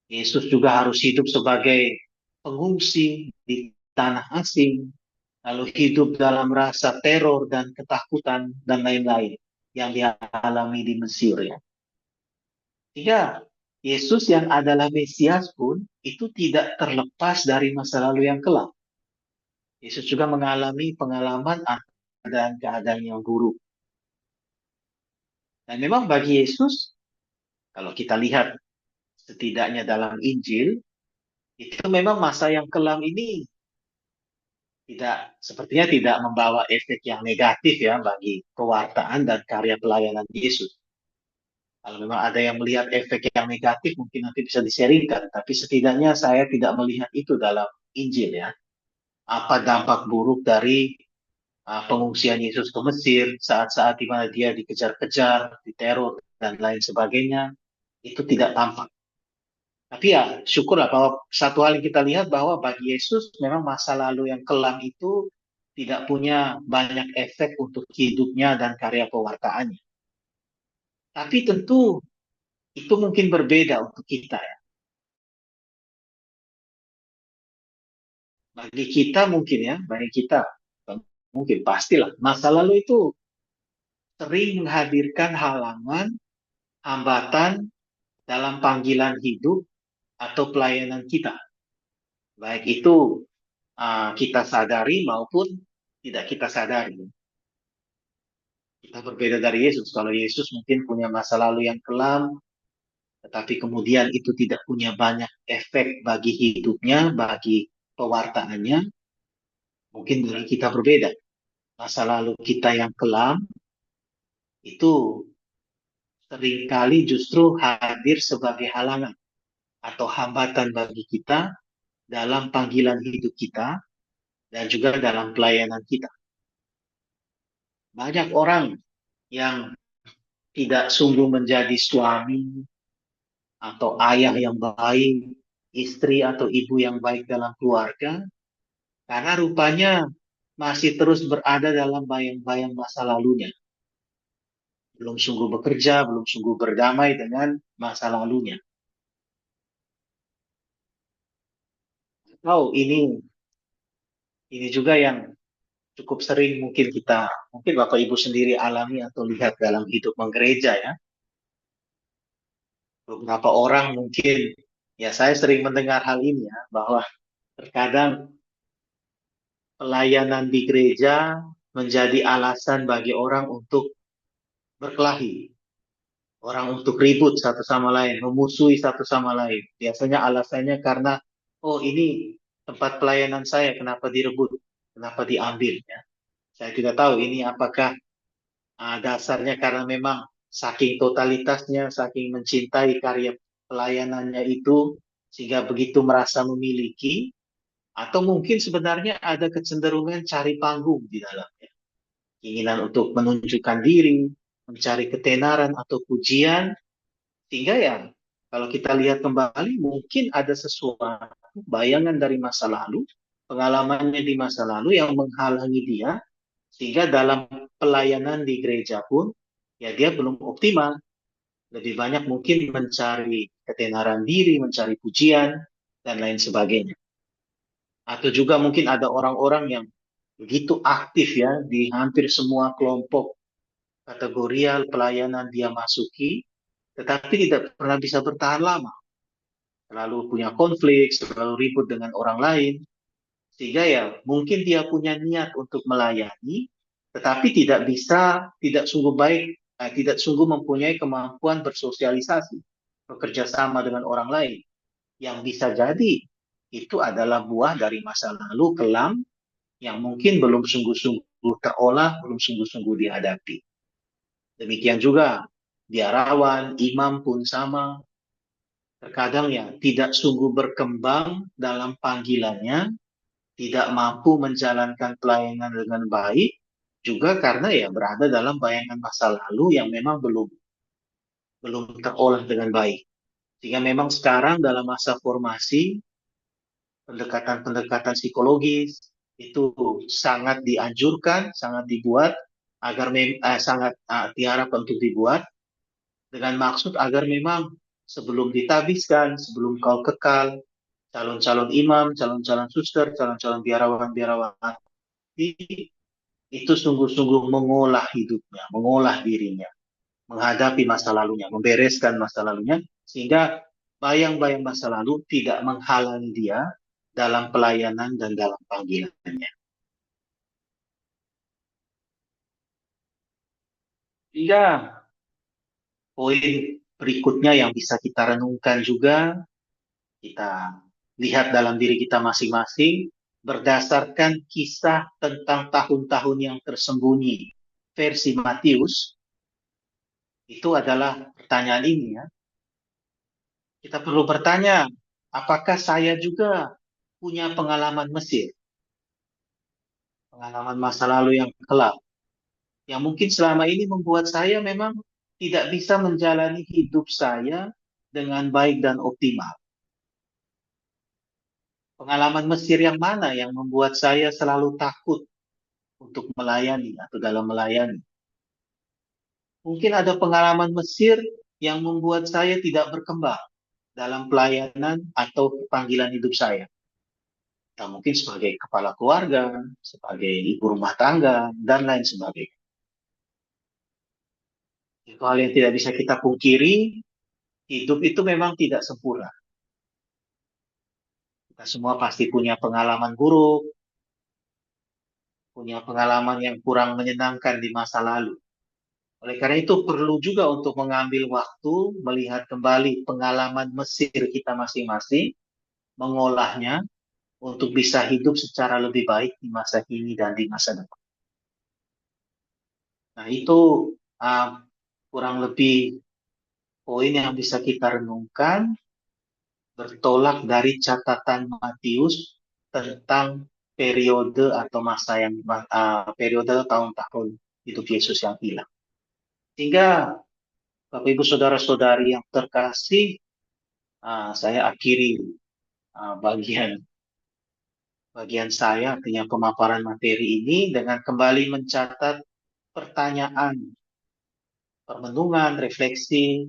Yesus juga harus hidup sebagai pengungsi di tanah asing, lalu hidup dalam rasa teror dan ketakutan dan lain-lain yang dialami di Mesir ya. Sehingga Yesus yang adalah Mesias pun itu tidak terlepas dari masa lalu yang kelam. Yesus juga mengalami pengalaman keadaan-keadaan yang buruk. Dan memang bagi Yesus, kalau kita lihat setidaknya dalam Injil, itu memang masa yang kelam ini sepertinya tidak membawa efek yang negatif ya bagi pewartaan dan karya pelayanan Yesus. Kalau memang ada yang melihat efek yang negatif, mungkin nanti bisa diseringkan. Tapi setidaknya saya tidak melihat itu dalam Injil ya. Apa dampak buruk dari pengungsian Yesus ke Mesir, saat-saat di mana dia dikejar-kejar, diteror, dan lain sebagainya, itu tidak tampak. Tapi ya syukurlah bahwa satu hal yang kita lihat bahwa bagi Yesus memang masa lalu yang kelam itu tidak punya banyak efek untuk hidupnya dan karya pewartaannya. Tapi tentu itu mungkin berbeda untuk kita ya. Bagi kita mungkin ya, bagi kita mungkin pastilah masa lalu itu sering menghadirkan halangan, hambatan dalam panggilan hidup atau pelayanan kita. Baik itu kita sadari maupun tidak kita sadari. Kita berbeda dari Yesus. Kalau Yesus mungkin punya masa lalu yang kelam, tetapi kemudian itu tidak punya banyak efek bagi hidupnya, bagi pewartaannya, mungkin dari kita berbeda. Masa lalu kita yang kelam itu seringkali justru hadir sebagai halangan atau hambatan bagi kita dalam panggilan hidup kita dan juga dalam pelayanan kita. Banyak orang yang tidak sungguh menjadi suami atau ayah yang baik, istri atau ibu yang baik dalam keluarga, karena rupanya masih terus berada dalam bayang-bayang masa lalunya. Belum sungguh bekerja, belum sungguh berdamai dengan masa lalunya. Oh, ini juga yang cukup sering mungkin Bapak Ibu sendiri alami atau lihat dalam hidup menggereja ya. Beberapa orang mungkin, ya saya sering mendengar hal ini ya, bahwa terkadang pelayanan di gereja menjadi alasan bagi orang untuk berkelahi, orang untuk ribut satu sama lain, memusuhi satu sama lain. Biasanya alasannya karena, oh ini tempat pelayanan saya, kenapa direbut, kenapa diambil ya. Saya tidak tahu ini apakah dasarnya karena memang saking totalitasnya, saking mencintai karya pelayanannya itu, sehingga begitu merasa memiliki, atau mungkin sebenarnya ada kecenderungan cari panggung di dalamnya. Keinginan untuk menunjukkan diri, mencari ketenaran atau pujian, sehingga ya kalau kita lihat kembali mungkin ada sesuatu bayangan dari masa lalu, pengalamannya di masa lalu yang menghalangi dia, sehingga dalam pelayanan di gereja pun ya dia belum optimal. Lebih banyak mungkin mencari ketenaran diri, mencari pujian, dan lain sebagainya. Atau juga mungkin ada orang-orang yang begitu aktif ya di hampir semua kelompok kategorial pelayanan dia masuki, tetapi tidak pernah bisa bertahan lama. Selalu punya konflik, selalu ribut dengan orang lain, sehingga ya mungkin dia punya niat untuk melayani, tetapi tidak bisa, tidak sungguh baik, tidak sungguh mempunyai kemampuan bersosialisasi, bekerja sama dengan orang lain. Yang bisa jadi itu adalah buah dari masa lalu kelam yang mungkin belum sungguh-sungguh terolah, belum sungguh-sungguh dihadapi. Demikian juga biarawan, imam pun sama. Terkadang ya tidak sungguh berkembang dalam panggilannya, tidak mampu menjalankan pelayanan dengan baik, juga karena ya berada dalam bayangan masa lalu yang memang belum terolah dengan baik. Sehingga memang sekarang dalam masa formasi, pendekatan-pendekatan psikologis itu sangat dianjurkan, sangat dibuat agar sangat diharapkan untuk dibuat dengan maksud agar memang sebelum ditabiskan, sebelum kau kekal, calon-calon imam, calon-calon suster, calon-calon biarawan-biarawan itu sungguh-sungguh mengolah hidupnya, mengolah dirinya, menghadapi masa lalunya, membereskan masa lalunya, sehingga bayang-bayang masa lalu tidak menghalangi dia dalam pelayanan dan dalam panggilannya. Sehingga poin berikutnya yang bisa kita renungkan juga, kita lihat dalam diri kita masing-masing, berdasarkan kisah tentang tahun-tahun yang tersembunyi versi Matius, itu adalah pertanyaan ini ya. Kita perlu bertanya, apakah saya juga punya pengalaman Mesir, pengalaman masa lalu yang kelam, yang mungkin selama ini membuat saya memang tidak bisa menjalani hidup saya dengan baik dan optimal. Pengalaman Mesir yang mana yang membuat saya selalu takut untuk melayani atau dalam melayani? Mungkin ada pengalaman Mesir yang membuat saya tidak berkembang dalam pelayanan atau panggilan hidup saya. Ya, mungkin sebagai kepala keluarga, sebagai ibu rumah tangga, dan lain sebagainya. Itu hal yang tidak bisa kita pungkiri, hidup itu memang tidak sempurna. Kita semua pasti punya pengalaman buruk, punya pengalaman yang kurang menyenangkan di masa lalu. Oleh karena itu perlu juga untuk mengambil waktu, melihat kembali pengalaman Mesir kita masing-masing, mengolahnya, untuk bisa hidup secara lebih baik di masa kini dan di masa depan. Nah itu uh, kurang lebih poin yang bisa kita renungkan bertolak dari catatan Matius tentang periode atau masa yang periode tahun-tahun hidup Yesus yang hilang. Sehingga Bapak Ibu Saudara-saudari yang terkasih, saya akhiri bagian bagian saya artinya pemaparan materi ini dengan kembali mencatat pertanyaan, permenungan, refleksi,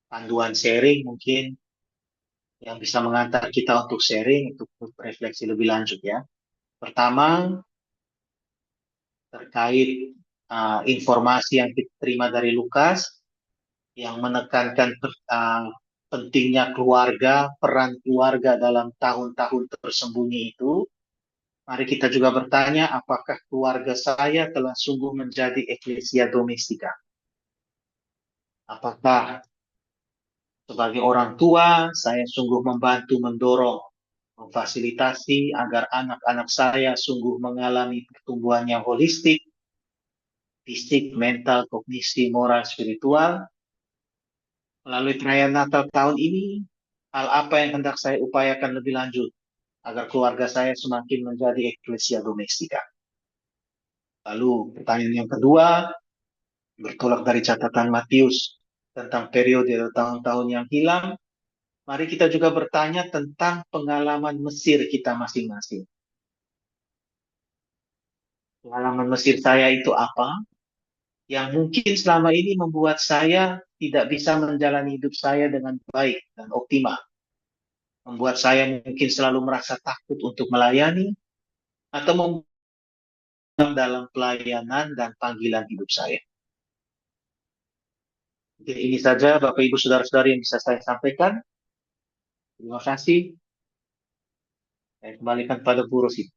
panduan sharing mungkin yang bisa mengantar kita untuk sharing, untuk refleksi lebih lanjut ya. Pertama, terkait informasi yang kita terima dari Lukas, yang menekankan pentingnya keluarga, peran keluarga dalam tahun-tahun tersembunyi itu, mari kita juga bertanya, apakah keluarga saya telah sungguh menjadi eklesia domestika? Apakah sebagai orang tua, saya sungguh membantu mendorong, memfasilitasi agar anak-anak saya sungguh mengalami pertumbuhan yang holistik, fisik, mental, kognisi, moral, spiritual. Melalui perayaan Natal tahun ini, hal apa yang hendak saya upayakan lebih lanjut agar keluarga saya semakin menjadi eklesia domestika? Lalu pertanyaan yang kedua, bertolak dari catatan Matius tentang periode tahun-tahun yang hilang, mari kita juga bertanya tentang pengalaman Mesir kita masing-masing. Pengalaman Mesir saya itu apa? Yang mungkin selama ini membuat saya tidak bisa menjalani hidup saya dengan baik dan optimal. Membuat saya mungkin selalu merasa takut untuk melayani atau dalam pelayanan dan panggilan hidup saya. Mungkin ini saja Bapak Ibu Saudara-saudari yang bisa saya sampaikan. Terima kasih. Saya kembalikan pada Bu Rosi.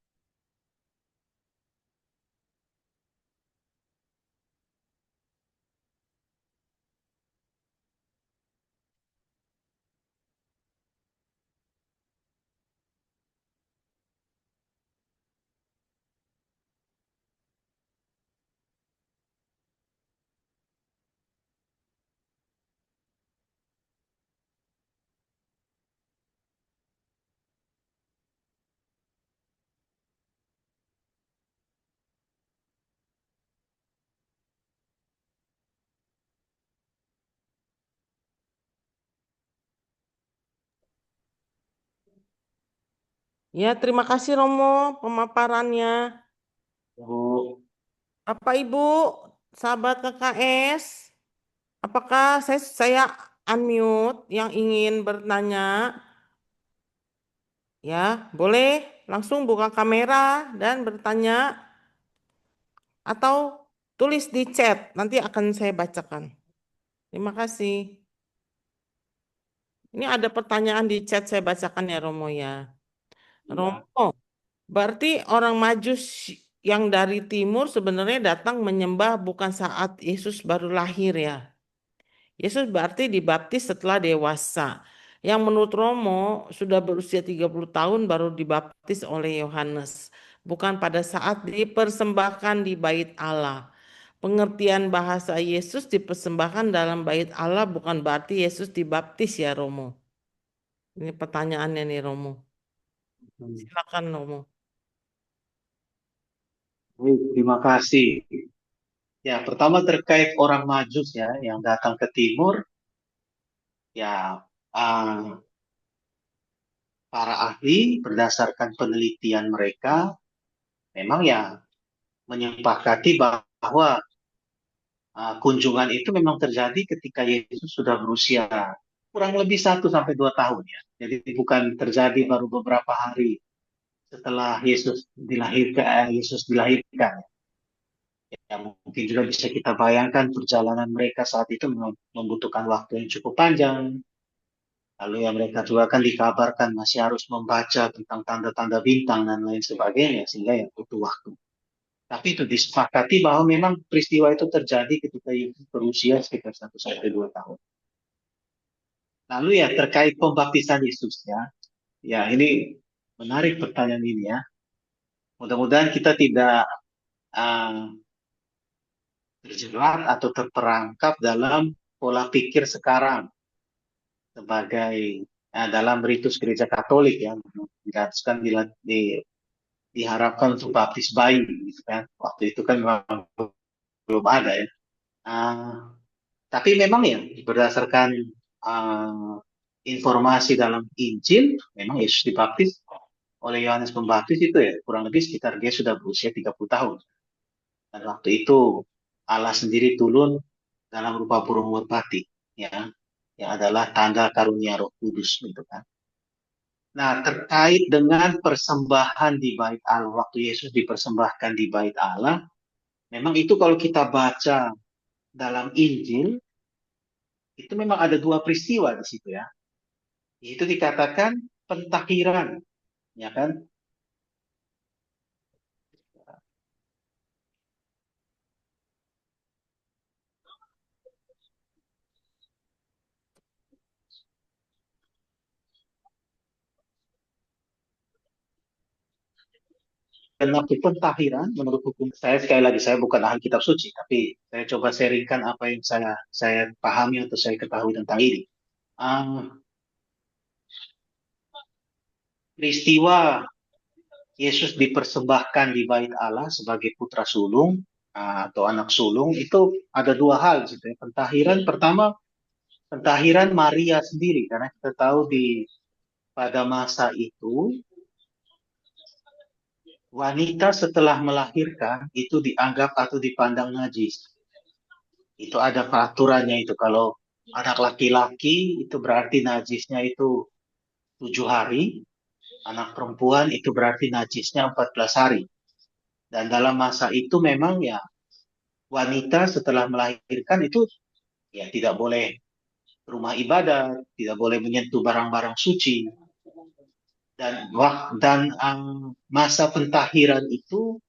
Ya, terima kasih Romo pemaparannya. Bu, Bapak Ibu, sahabat KKS, apakah saya unmute yang ingin bertanya? Ya, boleh langsung buka kamera dan bertanya atau tulis di chat, nanti akan saya bacakan. Terima kasih. Ini ada pertanyaan di chat, saya bacakan ya Romo ya. ya, Romo, berarti orang Majus yang dari timur sebenarnya datang menyembah bukan saat Yesus baru lahir ya. Yesus berarti dibaptis setelah dewasa. Yang menurut Romo sudah berusia 30 tahun baru dibaptis oleh Yohanes. Bukan pada saat dipersembahkan di bait Allah. Pengertian bahasa Yesus dipersembahkan dalam bait Allah bukan berarti Yesus dibaptis ya Romo. Ini pertanyaannya nih Romo. Silakan Romo. baik, terima kasih. Ya, pertama terkait orang Majus ya yang datang ke timur, ya para ahli berdasarkan penelitian mereka memang ya menyepakati bahwa kunjungan itu memang terjadi ketika Yesus sudah berusia kurang lebih 1 sampai 2 tahun ya. Jadi bukan terjadi baru beberapa hari setelah Yesus dilahirkan. Ya, mungkin juga bisa kita bayangkan perjalanan mereka saat itu membutuhkan waktu yang cukup panjang. Lalu ya mereka juga kan dikabarkan masih harus membaca tentang tanda-tanda bintang dan lain sebagainya sehingga ya butuh waktu. Tapi itu disepakati bahwa memang peristiwa itu terjadi ketika Yesus berusia sekitar 1 sampai 2 tahun. Lalu ya terkait pembaptisan Yesus ya, ya ini menarik pertanyaan ini ya. Mudah-mudahan kita tidak uh, terjerat atau terperangkap dalam pola pikir sekarang sebagai dalam ritus gereja Katolik ya, diharuskan diharapkan untuk baptis bayi gitu kan. Waktu itu kan memang belum ada ya. Uh, tapi memang ya berdasarkan uh, informasi dalam Injil, memang Yesus dibaptis oleh Yohanes Pembaptis itu ya kurang lebih sekitar dia sudah berusia 30 tahun. Dan waktu itu Allah sendiri turun dalam rupa burung merpati ya, yang adalah tanda karunia Roh Kudus gitu kan. Nah, terkait dengan persembahan di bait Allah, waktu Yesus dipersembahkan di bait Allah, memang itu kalau kita baca dalam Injil, itu memang ada dua peristiwa di situ ya. Itu dikatakan pentahiran, ya kan? Dan waktu pentahiran, menurut hukum saya sekali lagi saya bukan ahli kitab suci, tapi saya coba sharingkan apa yang saya pahami atau saya ketahui tentang ini. Ah, peristiwa Yesus dipersembahkan di bait Allah sebagai putra sulung atau anak sulung itu ada dua hal gitu ya. Pentahiran pertama, pentahiran Maria sendiri karena kita tahu di pada masa itu wanita setelah melahirkan itu dianggap atau dipandang najis. Itu ada peraturannya itu kalau anak laki-laki itu berarti najisnya itu 7 hari, anak perempuan itu berarti najisnya 14 hari. Dan dalam masa itu memang ya wanita setelah melahirkan itu ya tidak boleh rumah ibadah, tidak boleh menyentuh barang-barang suci. Dan masa pentahiran itu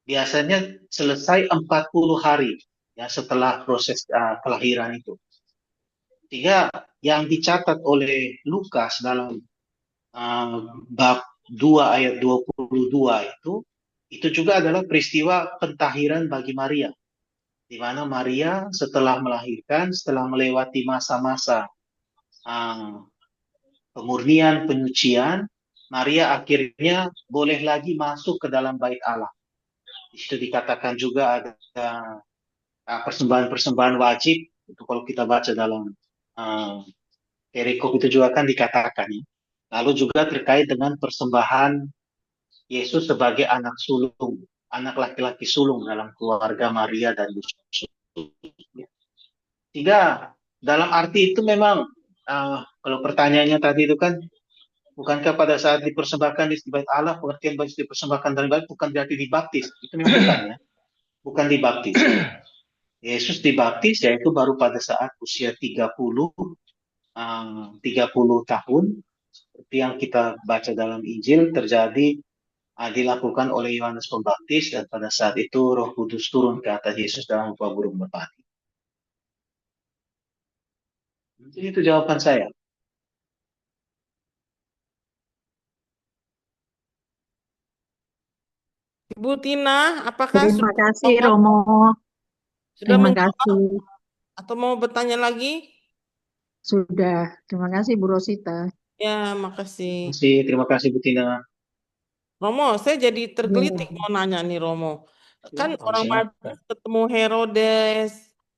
biasanya selesai 40 hari ya setelah proses kelahiran itu. Sehingga yang dicatat oleh Lukas dalam bab 2 ayat 22 itu juga adalah peristiwa pentahiran bagi Maria, di mana Maria setelah melahirkan, setelah melewati masa-masa uh, pemurnian, penyucian, Maria akhirnya boleh lagi masuk ke dalam bait Allah. Di situ dikatakan juga ada persembahan-persembahan wajib, itu kalau kita baca dalam uh, perikop itu juga kan dikatakan ya. Lalu juga terkait dengan persembahan Yesus sebagai anak sulung, anak laki-laki sulung dalam keluarga Maria dan Yusuf. Sehingga dalam arti itu memang kalau pertanyaannya tadi itu kan bukankah pada saat dipersembahkan di bait Allah, pengertian bait dipersembahkan dalam bait bukan berarti dibaptis. Itu memang bukan ya. Bukan dibaptis. Yesus dibaptis yaitu baru pada saat usia 30 tahun seperti yang kita baca dalam Injil terjadi dilakukan oleh Yohanes Pembaptis dan pada saat itu Roh Kudus turun ke atas Yesus dalam rupa burung merpati. Mungkin itu jawaban saya. Ibu Tina, apakah Terima sudah kasih jawab, Romo. sudah Terima menjawab kasih. atau mau bertanya lagi? Sudah. Terima kasih Bu Rosita. Ya, makasih. Terima kasih Bu Tina. Romo, saya jadi tergelitik Ya. mau nanya nih Romo. Kan Silakan, orang silakan. Matius ketemu Herodes,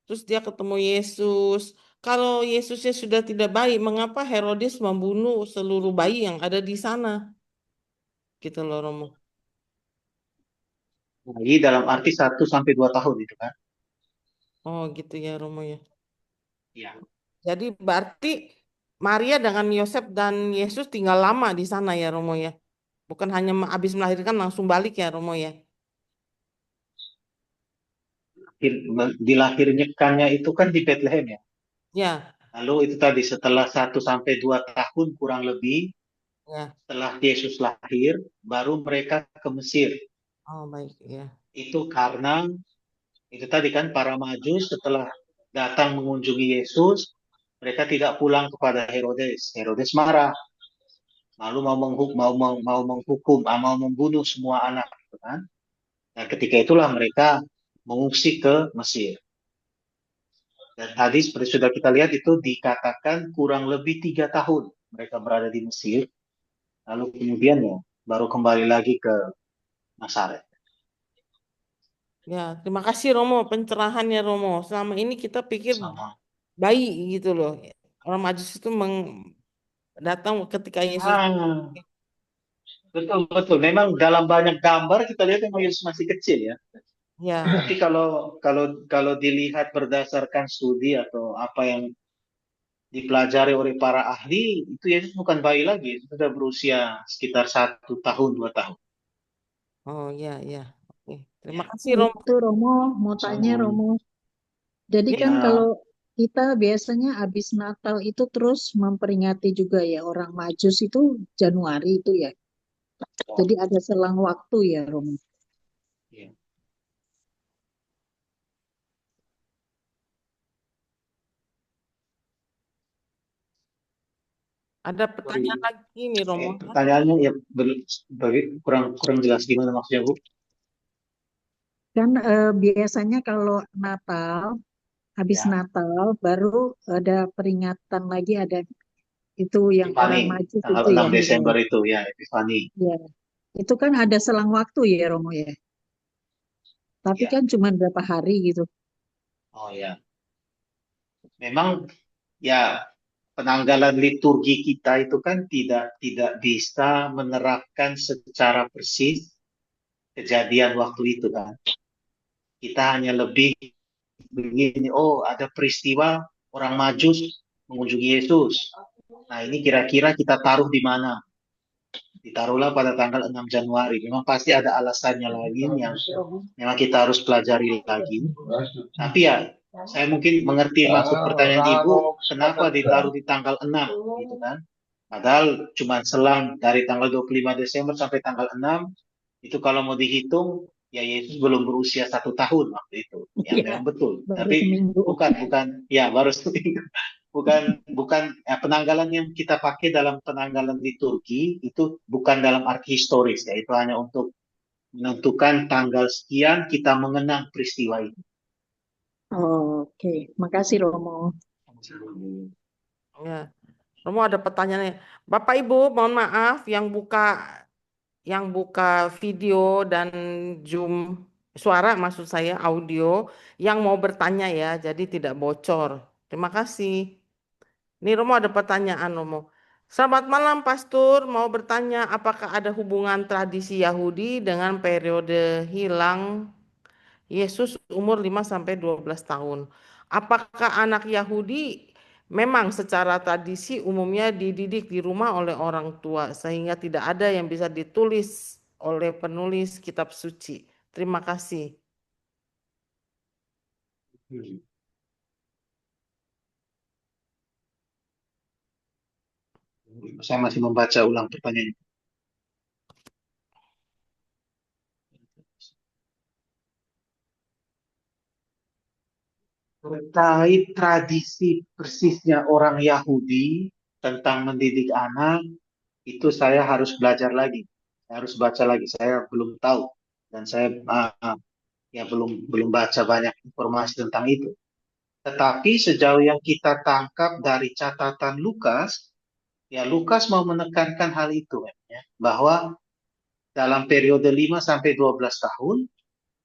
terus dia ketemu Yesus. Kalau Yesusnya sudah tidak baik, mengapa Herodes membunuh seluruh bayi yang ada di sana? Gitu loh Romo. Lagi dalam arti 1 sampai 2 tahun itu kan. Oh gitu ya Romo ya. Ya. Jadi berarti Maria dengan Yosef dan Yesus tinggal lama di sana ya Romo ya. Bukan hanya habis melahirkan langsung balik ya Romo ya. Dilahirkannya itu kan di Bethlehem ya. Ya, Lalu itu tadi setelah 1 sampai 2 tahun kurang lebih ya. setelah Yesus lahir, baru mereka ke Mesir. Oh baik ya. Itu karena itu tadi kan para Majus setelah datang mengunjungi Yesus, mereka tidak pulang kepada Herodes. Herodes marah, lalu mau menghukum, mau membunuh semua anak, gitu kan? Dan ketika itulah mereka mengungsi ke Mesir. Dan tadi seperti sudah kita lihat itu dikatakan kurang lebih 3 tahun mereka berada di Mesir. Lalu kemudian ya baru kembali lagi ke Nazaret. Ya, terima kasih Romo pencerahannya Romo. Selama ini kita pikir Sama. bayi gitu loh. Orang Majus itu datang ketika Yesus. Ah, betul betul. Memang dalam banyak gambar kita lihat memang Yesus masih kecil ya. Ya, Tapi kalau dilihat berdasarkan studi atau apa yang dipelajari oleh para ahli, itu Yesus bukan bayi lagi, sudah berusia sekitar 1 tahun 2 tahun. oh ya ya. Oke, terima Ya, kasih Romo. Itu Romo, mau tanya sama. Romo. Jadi kan Ya, kalau Ya, kita biasanya habis Natal itu terus memperingati juga ya orang Majus itu Januari itu ya. Jadi ada selang waktu ya, Romo. Ya. Ada pertanyaan lagi nih Romo. Pertanyaannya ya kurang kurang jelas gimana maksudnya Bu? Kan biasanya kalau Natal, habis Ya, Natal baru ada peringatan lagi, ada itu yang Epifani orang Majus tanggal itu 6 yang ya, Desember itu ya Epifani. ya. Itu kan ada selang waktu ya, Romo ya. Tapi Ya. kan cuma berapa hari gitu. Oh ya. Memang ya penanggalan liturgi kita itu kan tidak bisa menerapkan secara persis kejadian waktu itu kan. Kita hanya lebih begini, oh ada peristiwa orang Majus mengunjungi Yesus. Nah ini kira-kira kita taruh di mana? Ditaruhlah pada tanggal 6 Januari. Memang pasti ada alasannya lagi yang memang kita harus pelajari lagi. Tapi ya saya mungkin mengerti maksud pertanyaan Ibu, kenapa ditaruh di tanggal 6 gitu kan? Padahal cuma selang dari tanggal 25 Desember sampai tanggal 6, itu kalau mau dihitung, ya Yesus belum berusia 1 tahun waktu itu. Ya Iya, memang betul. baru Tapi seminggu. bukan, ya baru seminggu. Bukan penanggalan yang kita pakai dalam penanggalan liturgi itu bukan dalam arti historis ya. Itu hanya untuk menentukan tanggal sekian kita mengenang peristiwa itu. Oke, makasih Romo. Ya, Romo ada pertanyaannya. Bapak Ibu, mohon maaf yang buka video dan Zoom suara maksud saya audio yang mau bertanya ya, jadi tidak bocor. Terima kasih. Ini Romo ada pertanyaan Romo. Selamat malam Pastor, mau bertanya apakah ada hubungan tradisi Yahudi dengan periode hilang Yesus umur 5 sampai 12 tahun. Apakah anak Yahudi memang secara tradisi umumnya dididik di rumah oleh orang tua sehingga tidak ada yang bisa ditulis oleh penulis kitab suci? Terima kasih. Saya masih membaca ulang pertanyaan. Terkait tradisi persisnya orang Yahudi tentang mendidik anak, itu saya harus belajar lagi. Saya harus baca lagi. Saya belum tahu dan saya ya belum baca banyak informasi tentang itu. Tetapi sejauh yang kita tangkap dari catatan Lukas, ya Lukas mau menekankan hal itu ya, bahwa dalam periode 5 sampai 12 tahun,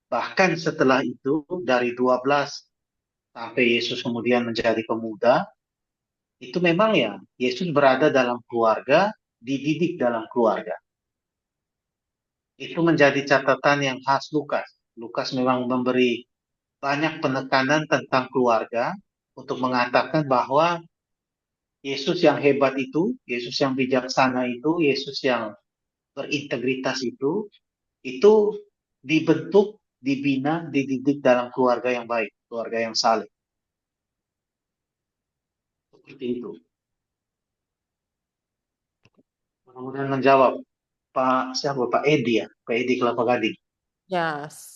bahkan setelah itu dari 12 sampai Yesus kemudian menjadi pemuda, itu memang ya Yesus berada dalam keluarga, dididik dalam keluarga. Itu menjadi catatan yang khas Lukas. Lukas memang memberi banyak penekanan tentang keluarga untuk mengatakan bahwa Yesus yang hebat itu, Yesus yang bijaksana itu, Yesus yang berintegritas itu dibentuk, dibina, dididik dalam keluarga yang baik, keluarga yang saleh. Seperti itu. Mudah-mudahan menjawab Pak Edi ya, Pak Edi Kelapa Gading. Yes.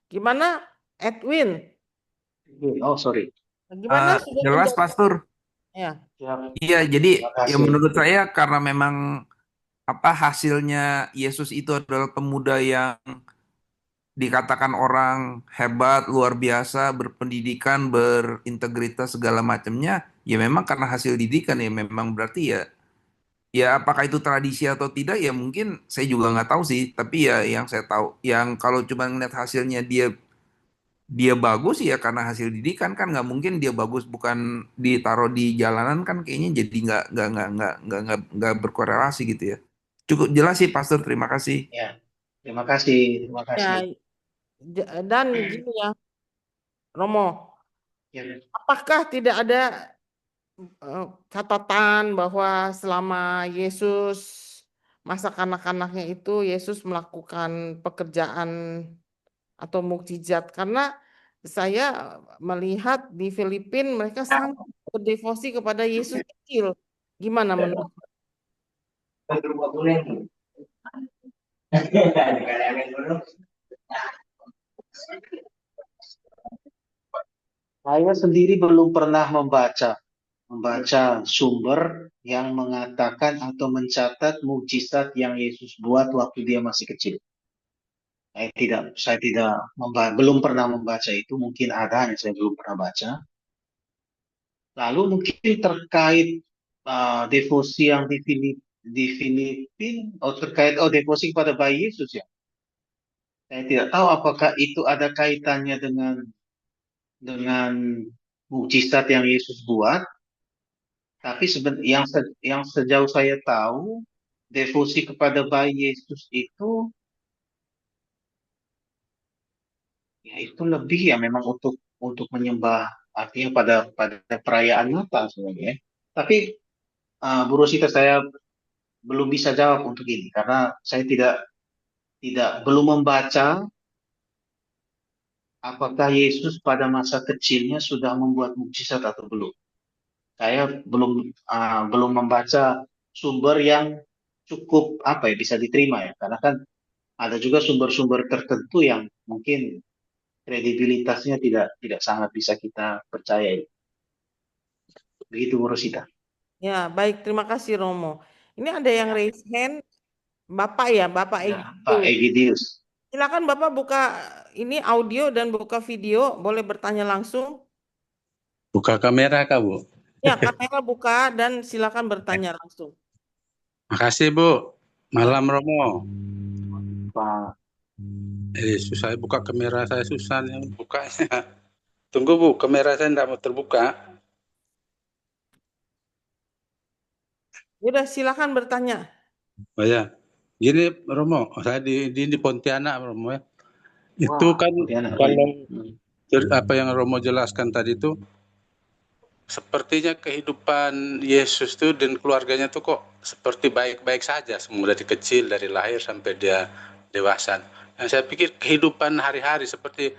Gimana Edwin? Oh sorry. Gimana sudah Jelas, menjawab? Pastor. Ya. Siap. Iya, jadi Terima ya kasih. menurut saya karena memang apa hasilnya Yesus itu adalah pemuda yang dikatakan orang hebat, luar biasa, berpendidikan, berintegritas segala macamnya, ya memang karena hasil didikan ya memang berarti ya apakah itu tradisi atau tidak ya mungkin saya juga nggak tahu sih, tapi ya yang saya tahu yang kalau cuma ngeliat hasilnya dia bagus ya karena hasil didikan kan nggak mungkin dia bagus bukan ditaruh di jalanan kan kayaknya jadi nggak berkorelasi gitu ya. Cukup jelas sih Pastor, terima kasih. Ya, terima kasih, terima kasih. Ya, dan gini ya, Romo, Ya, apakah tidak ada catatan bahwa selama Yesus masa kanak-kanaknya itu Yesus melakukan pekerjaan atau mukjizat karena saya melihat di Filipina mereka sangat berdevosi kepada Yesus kecil. Gimana menurut? Saya sendiri belum pernah membaca sumber yang mengatakan atau mencatat mukjizat yang Yesus buat waktu dia masih kecil. Belum pernah membaca itu. Mungkin ada yang saya belum pernah baca. Lalu mungkin terkait devosi yang di Filipina, terkait devosi kepada bayi Yesus ya. Saya tidak tahu apakah itu ada kaitannya dengan mukjizat yang Yesus buat. Tapi yang sejauh saya tahu, devosi kepada bayi Yesus itu ya itu lebih ya memang untuk menyembah, artinya pada perayaan Natal sebenarnya, ya. Tapi Bu Rosita, saya belum bisa jawab untuk ini karena saya belum membaca apakah Yesus pada masa kecilnya sudah membuat mukjizat atau belum. Saya belum membaca sumber yang cukup apa ya bisa diterima ya, karena kan ada juga sumber-sumber tertentu yang mungkin kredibilitasnya tidak sangat bisa kita percaya. Begitu Bu Rosita. Ya, baik. Terima kasih Romo. Ini ada yang raise hand. Bapak ya, Bapak Ya, Pak Egidius. Egidius. Silakan Bapak buka ini audio dan buka video. Boleh bertanya langsung. Buka kamera Kak, Bu. Ya, kamera buka dan silakan bertanya langsung. Makasih, Bu. Malam, Romo. Pak. Susah buka kamera saya, susah nih bukanya. Tunggu, Bu. Kamera saya tidak mau terbuka. Udah, silakan bertanya. Oh ya. Gini, Romo. Saya di Pontianak, Romo ya. Itu Wah, kan Pontianak. kalau apa yang Romo jelaskan tadi itu sepertinya kehidupan Yesus tuh dan keluarganya tuh kok seperti baik-baik saja semua dari kecil, dari lahir sampai dia dewasa. Nah, saya pikir kehidupan hari-hari seperti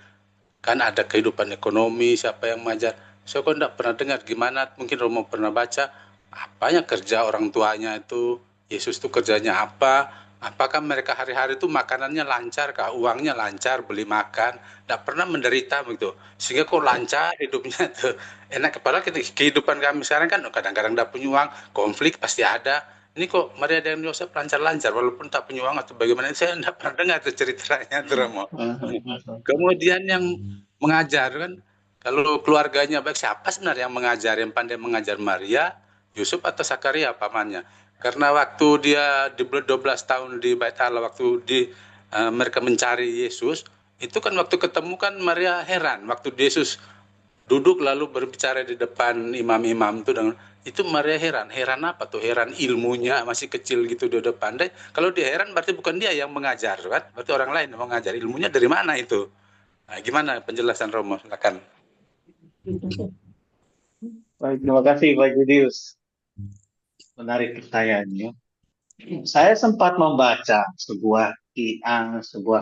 kan ada kehidupan ekonomi, siapa yang mengajar. Saya kok enggak pernah dengar gimana, mungkin Romo pernah baca apanya kerja orang tuanya itu, Yesus tuh kerjanya apa, apakah mereka hari-hari itu makanannya lancar kah, uangnya lancar, beli makan, enggak pernah menderita begitu. Sehingga kok lancar hidupnya tuh. Enak, padahal kehidupan kami sekarang kan kadang-kadang enggak punya uang, konflik pasti ada. Ini kok Maria dan Yosef lancar-lancar walaupun tak punya uang atau bagaimana, saya enggak pernah dengar tuh ceritanya tuh Romo. Kemudian yang mengajar kan, kalau keluarganya baik, siapa sebenarnya yang mengajar, yang pandai mengajar, Maria, Yusuf atau Zakaria pamannya? Karena waktu dia di 12 tahun di Bait Allah, waktu mereka mencari Yesus, itu kan waktu ketemu kan Maria heran, waktu Yesus duduk lalu berbicara di depan imam-imam itu Maria heran apa tuh? Heran ilmunya, masih kecil gitu, dia udah pandai. Kalau dia heran berarti bukan dia yang mengajar kan, berarti orang lain yang mengajar. Ilmunya dari mana itu? Nah, gimana penjelasan Romo? Silakan. Baik, terima kasih Pak Egidius. Menarik pertanyaannya. Saya sempat membaca sebuah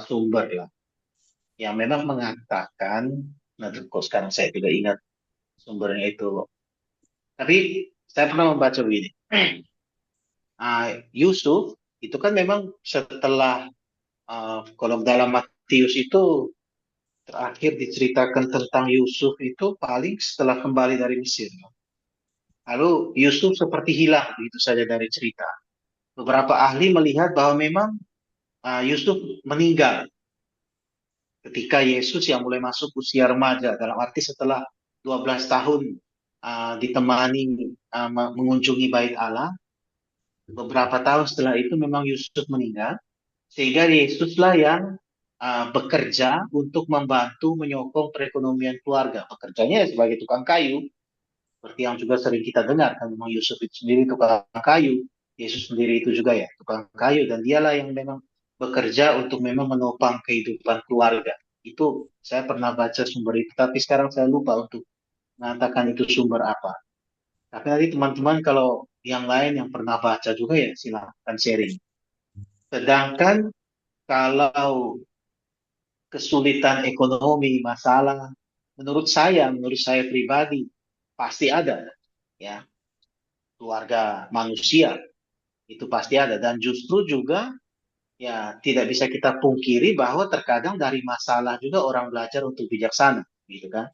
sumber lah yang memang mengatakan, nah kok sekarang saya tidak ingat sumbernya itu. Tapi saya pernah membaca begini. Yusuf itu kan memang setelah kalau dalam Matius itu terakhir diceritakan tentang Yusuf itu paling setelah kembali dari Mesir. Lalu Yusuf seperti hilang begitu saja dari cerita. Beberapa ahli melihat bahwa memang Yusuf meninggal ketika Yesus yang mulai masuk usia remaja, dalam arti setelah 12 tahun ditemani mengunjungi Bait Allah. Beberapa tahun setelah itu memang Yusuf meninggal, sehingga Yesuslah yang bekerja untuk membantu menyokong perekonomian keluarga. Pekerjanya sebagai tukang kayu, seperti yang juga sering kita dengar, kan memang Yusuf itu sendiri tukang kayu, Yesus sendiri itu juga ya tukang kayu, dan dialah yang memang bekerja untuk memang menopang kehidupan keluarga. Itu saya pernah baca sumber itu, tapi sekarang saya lupa untuk mengatakan itu sumber apa. Tapi nanti teman-teman kalau yang lain yang pernah baca juga ya silakan sharing. Sedangkan kalau kesulitan ekonomi, masalah menurut saya pribadi pasti ada, ya, keluarga manusia itu pasti ada, dan justru juga ya tidak bisa kita pungkiri bahwa terkadang dari masalah juga orang belajar untuk bijaksana, gitu kan.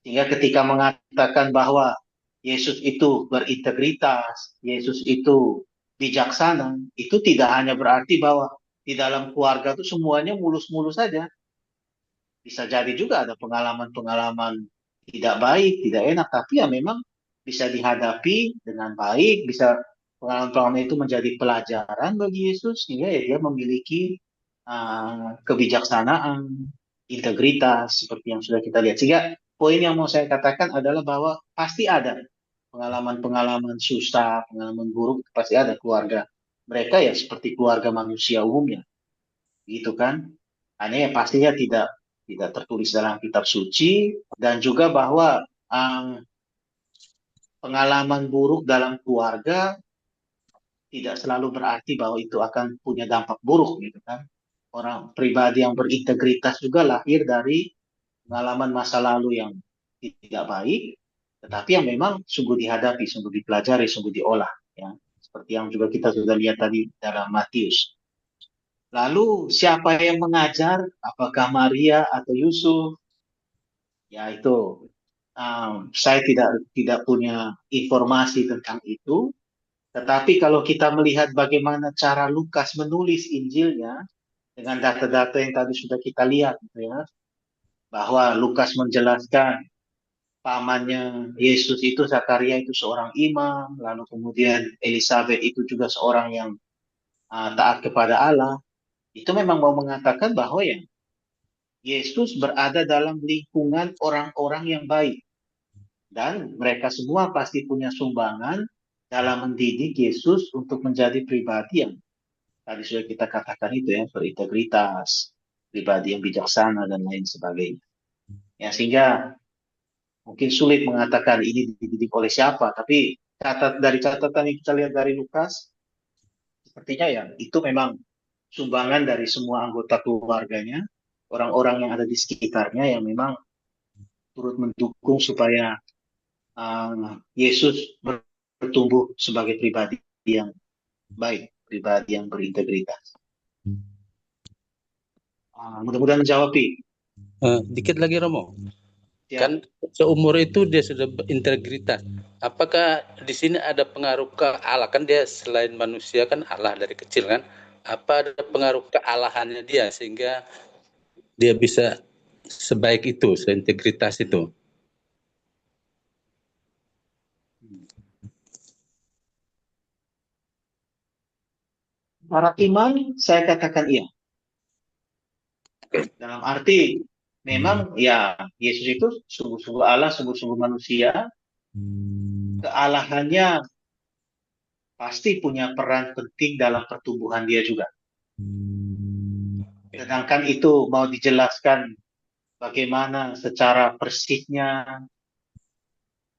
Sehingga ketika mengatakan bahwa Yesus itu berintegritas, Yesus itu bijaksana, itu tidak hanya berarti bahwa di dalam keluarga itu semuanya mulus-mulus saja. Bisa jadi juga ada pengalaman-pengalaman tidak baik, tidak enak, tapi ya memang bisa dihadapi dengan baik, bisa pengalaman-pengalaman itu menjadi pelajaran bagi Yesus, sehingga ya dia memiliki kebijaksanaan, integritas, seperti yang sudah kita lihat. Sehingga poin yang mau saya katakan adalah bahwa pasti ada pengalaman-pengalaman susah, pengalaman buruk, pasti ada keluarga. Mereka ya seperti keluarga manusia umumnya, gitu kan. Hanya ya pastinya tidak tertulis dalam kitab suci, dan juga bahwa pengalaman buruk dalam keluarga tidak selalu berarti bahwa itu akan punya dampak buruk, gitu kan. Orang pribadi yang berintegritas juga lahir dari pengalaman masa lalu yang tidak baik, tetapi yang memang sungguh dihadapi, sungguh dipelajari, sungguh diolah, ya. Seperti yang juga kita sudah lihat tadi dalam Matius. Lalu siapa yang mengajar? Apakah Maria atau Yusuf? Ya itu saya tidak punya informasi tentang itu. Tetapi kalau kita melihat bagaimana cara Lukas menulis Injilnya dengan data-data yang tadi sudah kita lihat, gitu ya, bahwa Lukas menjelaskan pamannya Yesus itu Zakaria itu seorang imam, lalu kemudian Elizabeth itu juga seorang yang taat kepada Allah. Itu memang mau mengatakan bahwa ya Yesus berada dalam lingkungan orang-orang yang baik. Dan mereka semua pasti punya sumbangan dalam mendidik Yesus untuk menjadi pribadi yang tadi sudah kita katakan itu ya, berintegritas, pribadi yang bijaksana dan lain sebagainya. Ya, sehingga mungkin sulit mengatakan ini dididik oleh siapa, tapi dari catatan yang kita lihat dari Lukas, sepertinya ya itu memang sumbangan dari semua anggota keluarganya, orang-orang yang ada di sekitarnya yang memang turut mendukung supaya Yesus bertumbuh sebagai pribadi yang baik, pribadi yang berintegritas. Mudah-mudahan menjawab, Pi. Dikit lagi Romo. Ya. Kan seumur itu dia sudah berintegritas. Apakah di sini ada pengaruh ke Allah? Kan dia selain manusia kan Allah dari kecil kan. Apa ada pengaruh kealahannya dia sehingga dia bisa sebaik itu, seintegritas itu? Para iman, saya katakan iya. Dalam arti, memang ya Yesus itu sungguh-sungguh Allah, sungguh-sungguh manusia. Kealahannya pasti punya peran penting dalam pertumbuhan dia juga. Sedangkan itu mau dijelaskan bagaimana secara persisnya,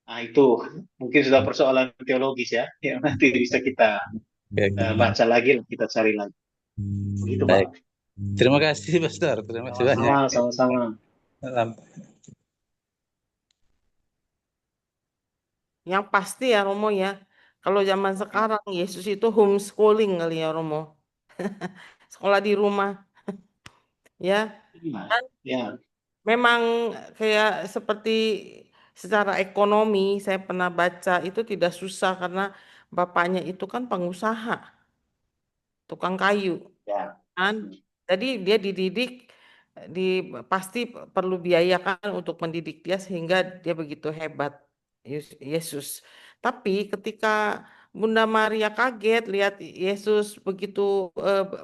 nah itu mungkin sudah persoalan teologis ya, yang nanti bisa kita baca lagi, kita cari lagi. Begitu, Pak. Baik. Terima kasih, Pastor. Terima kasih banyak. Sama-sama. Yang pasti ya Romo ya, kalau zaman sekarang Yesus itu homeschooling kali ya Romo. Sekolah di rumah ya. Dan Ya. memang kayak seperti secara ekonomi saya pernah baca itu tidak susah karena bapaknya itu kan pengusaha, tukang kayu Ya. kan. Jadi dia dididik di pasti perlu biaya kan untuk mendidik dia sehingga dia begitu hebat Yesus. Tapi ketika Bunda Maria kaget lihat Yesus begitu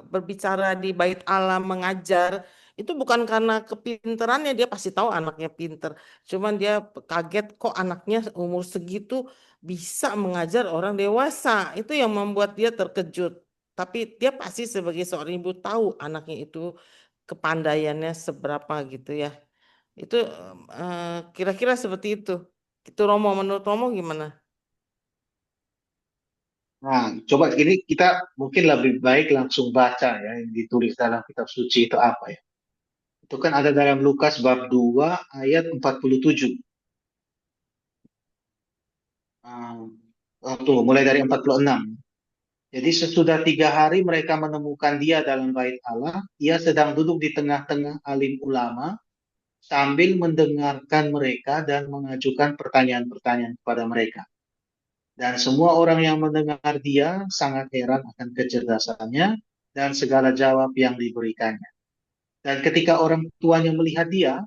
berbicara di bait Allah mengajar, itu bukan karena kepinterannya, dia pasti tahu anaknya pinter. Cuman dia kaget kok anaknya umur segitu bisa mengajar orang dewasa. Itu yang membuat dia terkejut. Tapi dia pasti sebagai seorang ibu tahu anaknya itu kepandaiannya seberapa gitu ya. Itu kira-kira seperti itu. Itu Romo, menurut Romo gimana? Nah, coba ini kita mungkin lebih baik langsung baca ya yang ditulis dalam kitab suci itu apa ya. Itu kan ada dalam Lukas bab 2 ayat 47. Mulai dari 46. Jadi sesudah 3 hari mereka menemukan dia dalam bait Allah, ia sedang duduk di tengah-tengah alim ulama sambil mendengarkan mereka dan mengajukan pertanyaan-pertanyaan kepada mereka. Dan semua orang yang mendengar dia sangat heran akan kecerdasannya dan segala jawab yang diberikannya. Dan ketika orang tuanya melihat dia,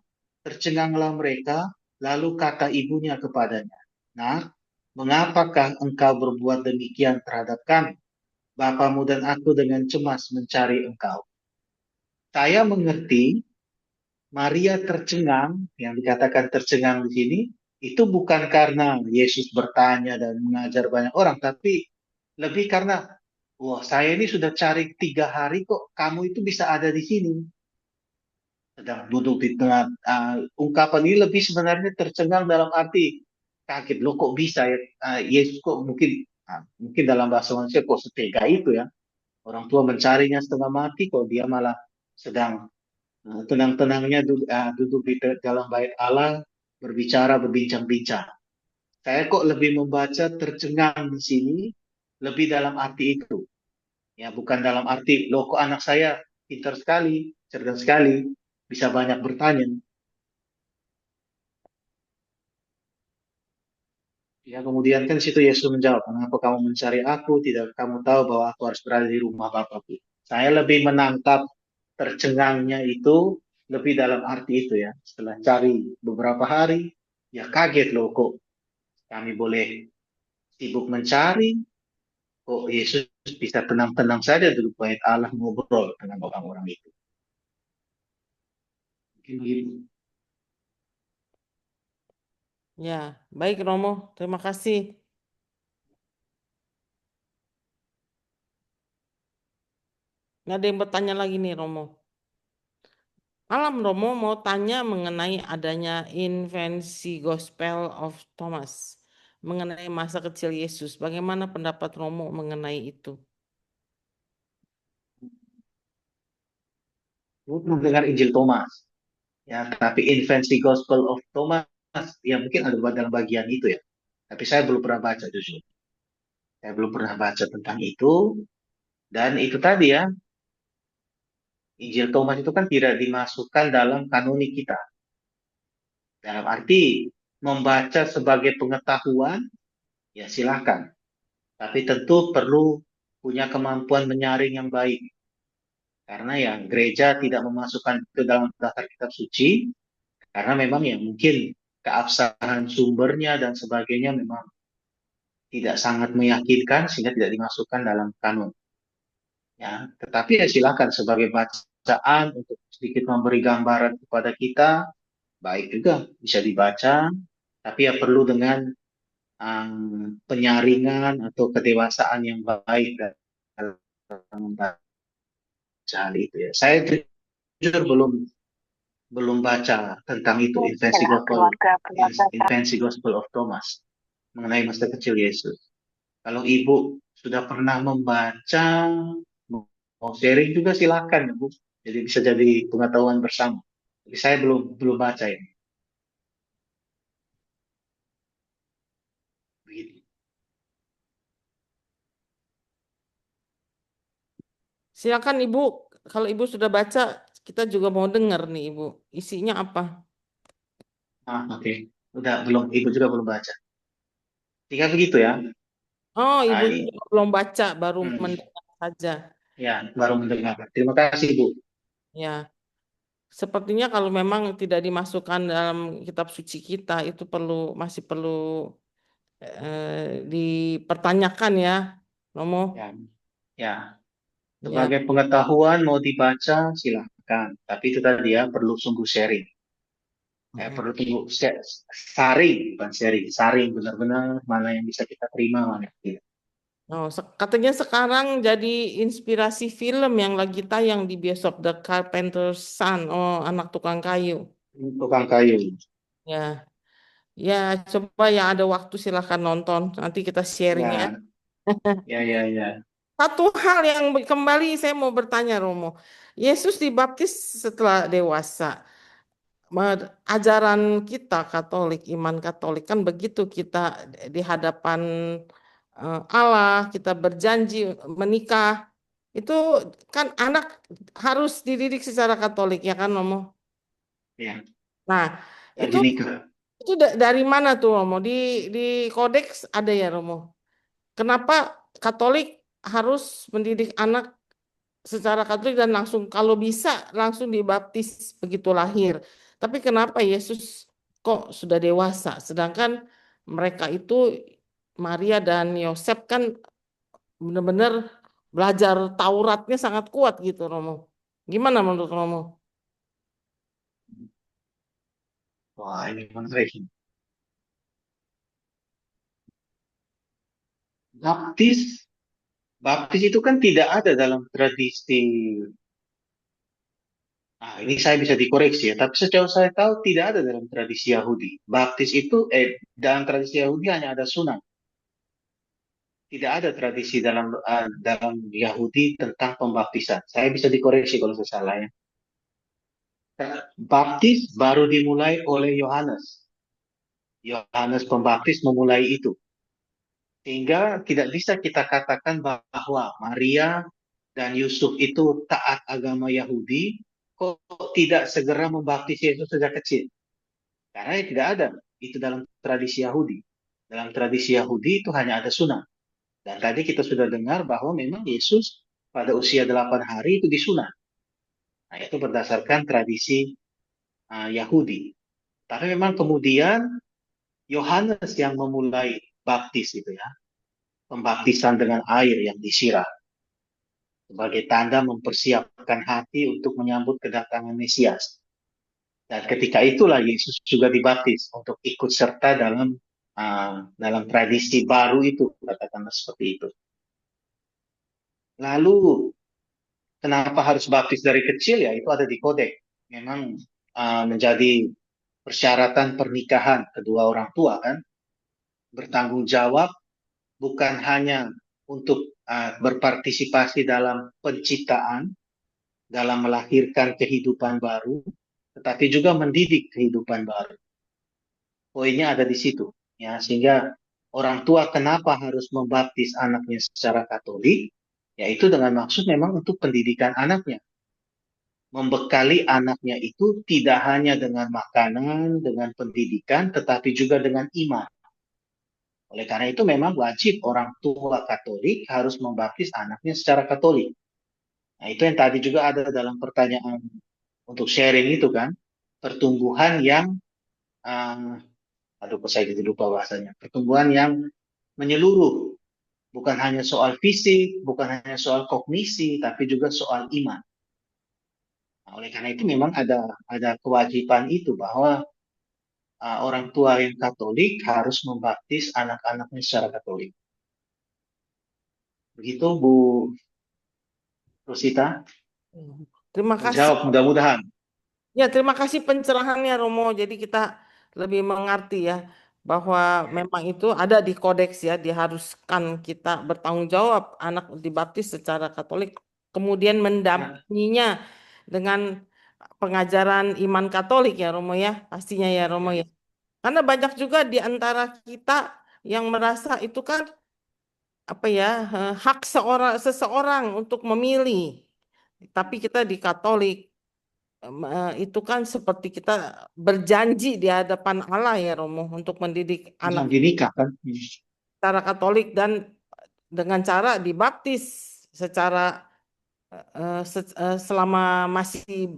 tercenganglah mereka, lalu kata ibunya kepadanya, "Nak, mengapakah engkau berbuat demikian terhadap kami? Bapamu dan aku dengan cemas mencari engkau." Saya mengerti Maria tercengang, yang dikatakan tercengang di sini, itu bukan karena Yesus bertanya dan mengajar banyak orang, tapi lebih karena, wah, saya ini sudah cari 3 hari kok kamu itu bisa ada di sini. Sedang duduk di tengah. Ungkapan ini lebih sebenarnya tercengang dalam arti kaget. Loh kok bisa ya? Yesus kok mungkin dalam bahasa manusia kok setega itu ya. Orang tua mencarinya setengah mati, kok dia malah sedang tenang-tenangnya duduk di dalam bait Allah, berbicara, berbincang-bincang. Saya kok lebih membaca tercengang di sini, lebih dalam arti itu. Ya, bukan dalam arti, loh kok anak saya pintar sekali, cerdas sekali, bisa banyak bertanya. Ya, kemudian kan situ Yesus menjawab, "Mengapa kamu mencari aku? Tidak kamu tahu bahwa aku harus berada di rumah Bapakku?" Saya lebih menangkap tercengangnya itu lebih dalam arti itu ya. Setelah cari beberapa hari, ya kaget loh kok kami boleh sibuk mencari, kok Yesus bisa tenang-tenang saja duduk bait Allah ngobrol dengan orang-orang itu. Mungkin begitu. Ya, baik Romo, terima kasih. Nggak ada yang bertanya lagi nih Romo. Malam Romo mau tanya mengenai adanya invensi Gospel of Thomas, mengenai masa kecil Yesus. Bagaimana pendapat Romo mengenai itu? Gue pernah dengar Injil Thomas, ya, tapi invensi Gospel of Thomas, ya mungkin ada dalam bagian itu ya. Tapi saya belum pernah baca justru. Saya belum pernah baca tentang itu. Dan itu tadi ya, Injil Thomas itu kan tidak dimasukkan dalam kanoni kita. Dalam arti membaca sebagai pengetahuan, ya silakan. Tapi tentu perlu punya kemampuan menyaring yang baik. Karena ya gereja tidak memasukkan itu dalam daftar kitab suci, karena memang ya mungkin keabsahan sumbernya dan sebagainya memang tidak sangat meyakinkan sehingga tidak dimasukkan dalam kanon. Ya, tetapi ya silakan sebagai bacaan untuk sedikit memberi gambaran kepada kita, baik juga bisa dibaca, tapi ya perlu dengan penyaringan atau kedewasaan yang baik dalam membaca hal itu ya. Saya jujur belum baca tentang itu invensi gospel of Thomas mengenai masa kecil Yesus. Kalau ibu sudah pernah membaca, mau sharing juga silakan ya Bu. Jadi bisa jadi pengetahuan bersama. Tapi saya belum baca ini. Begitu. Silakan Ibu, kalau Ibu sudah baca, kita juga mau dengar nih Ibu. Isinya apa? Oke. Udah ibu juga belum baca. Jika begitu ya. Oh, Ibu Ini, juga belum baca, baru hmm, mendengar saja. ya baru mendengar. Terima kasih Bu. Ya, sepertinya kalau memang tidak dimasukkan dalam kitab suci kita, itu masih perlu dipertanyakan ya, Romo. Ya, ya. Ya, Sebagai pengetahuan mau dibaca silakan. Tapi itu tadi ya perlu sungguh sharing. Perlu tunggu saring, bukan sharing, saring benar-benar mana yang bisa kita terima, mana yang tidak. Oh, katanya sekarang jadi inspirasi film yang lagi tayang di bioskop The Carpenter's Son, oh anak tukang kayu. Tukang kayu. Ya, ya coba yang ada waktu silahkan nonton. Nanti kita sharing ya. Ya, ya, ya, ya. Satu hal yang kembali saya mau bertanya, Romo. Yesus dibaptis setelah dewasa. Ajaran kita Katolik, iman Katolik kan begitu, kita di hadapan Allah, kita berjanji menikah. Itu kan anak harus dididik secara Katolik ya kan, Romo? Ya, Nah, itu janji nikah. dari mana tuh, Romo? Di kodeks ada ya, Romo? Kenapa Katolik harus mendidik anak secara Katolik dan langsung kalau bisa langsung dibaptis begitu lahir. Tapi kenapa Yesus kok sudah dewasa, sedangkan mereka itu Maria dan Yosef kan benar-benar belajar Tauratnya sangat kuat gitu, Romo. Gimana menurut Romo? Wah, ini menarik. Baptis, baptis itu kan tidak ada dalam tradisi. Nah, ini saya bisa dikoreksi ya, tapi sejauh saya tahu tidak ada dalam tradisi Yahudi. Baptis itu, dalam tradisi Yahudi hanya ada sunat. Tidak ada tradisi dalam Yahudi tentang pembaptisan. Saya bisa dikoreksi kalau saya salah ya. Baptis baru dimulai oleh Yohanes. Yohanes Pembaptis memulai itu. Sehingga tidak bisa kita katakan bahwa Maria dan Yusuf itu taat agama Yahudi, kok tidak segera membaptis Yesus sejak kecil. Karena tidak ada itu dalam tradisi Yahudi. Dalam tradisi Yahudi itu hanya ada sunat. Dan tadi kita sudah dengar bahwa memang Yesus pada usia 8 hari itu disunat. Nah, itu berdasarkan tradisi Yahudi. Tapi memang kemudian Yohanes yang memulai baptis itu ya. Pembaptisan dengan air yang disiram. Sebagai tanda mempersiapkan hati untuk menyambut kedatangan Mesias. Dan ketika itulah Yesus juga dibaptis untuk ikut serta dalam tradisi baru itu, katakanlah seperti itu. Lalu kenapa harus baptis dari kecil ya? Itu ada di kodek. Memang menjadi persyaratan pernikahan kedua orang tua kan, bertanggung jawab bukan hanya untuk berpartisipasi dalam penciptaan, dalam melahirkan kehidupan baru, tetapi juga mendidik kehidupan baru. Poinnya ada di situ, ya. Sehingga orang tua kenapa harus membaptis anaknya secara Katolik, yaitu dengan maksud memang untuk pendidikan anaknya. Membekali anaknya itu tidak hanya dengan makanan, dengan pendidikan, tetapi juga dengan iman. Oleh karena itu memang wajib orang tua Katolik harus membaptis anaknya secara Katolik. Nah, itu yang tadi juga ada dalam pertanyaan untuk sharing itu kan, pertumbuhan yang, aduh saya jadi lupa bahasanya, pertumbuhan yang menyeluruh, bukan hanya soal fisik, bukan hanya soal kognisi, tapi juga soal iman. Nah, oleh karena itu memang ada kewajiban itu bahwa orang tua yang Katolik harus membaptis anak-anaknya secara Katolik. Begitu Bu Rosita, Terima kasih. menjawab mudah-mudahan. Ya, terima kasih pencerahannya Romo. Jadi kita lebih mengerti ya bahwa memang itu ada di kodeks ya, diharuskan kita bertanggung jawab anak dibaptis secara Katolik, kemudian mendampinginya dengan pengajaran iman Katolik ya Romo ya, pastinya ya Romo ya. Karena banyak juga di antara kita yang merasa itu kan apa ya, hak seseorang untuk memilih. Tapi kita di Katolik itu kan seperti kita berjanji di hadapan Allah ya Romo untuk mendidik anak Janji nikah kan. secara Katolik dan dengan cara dibaptis secara selama masih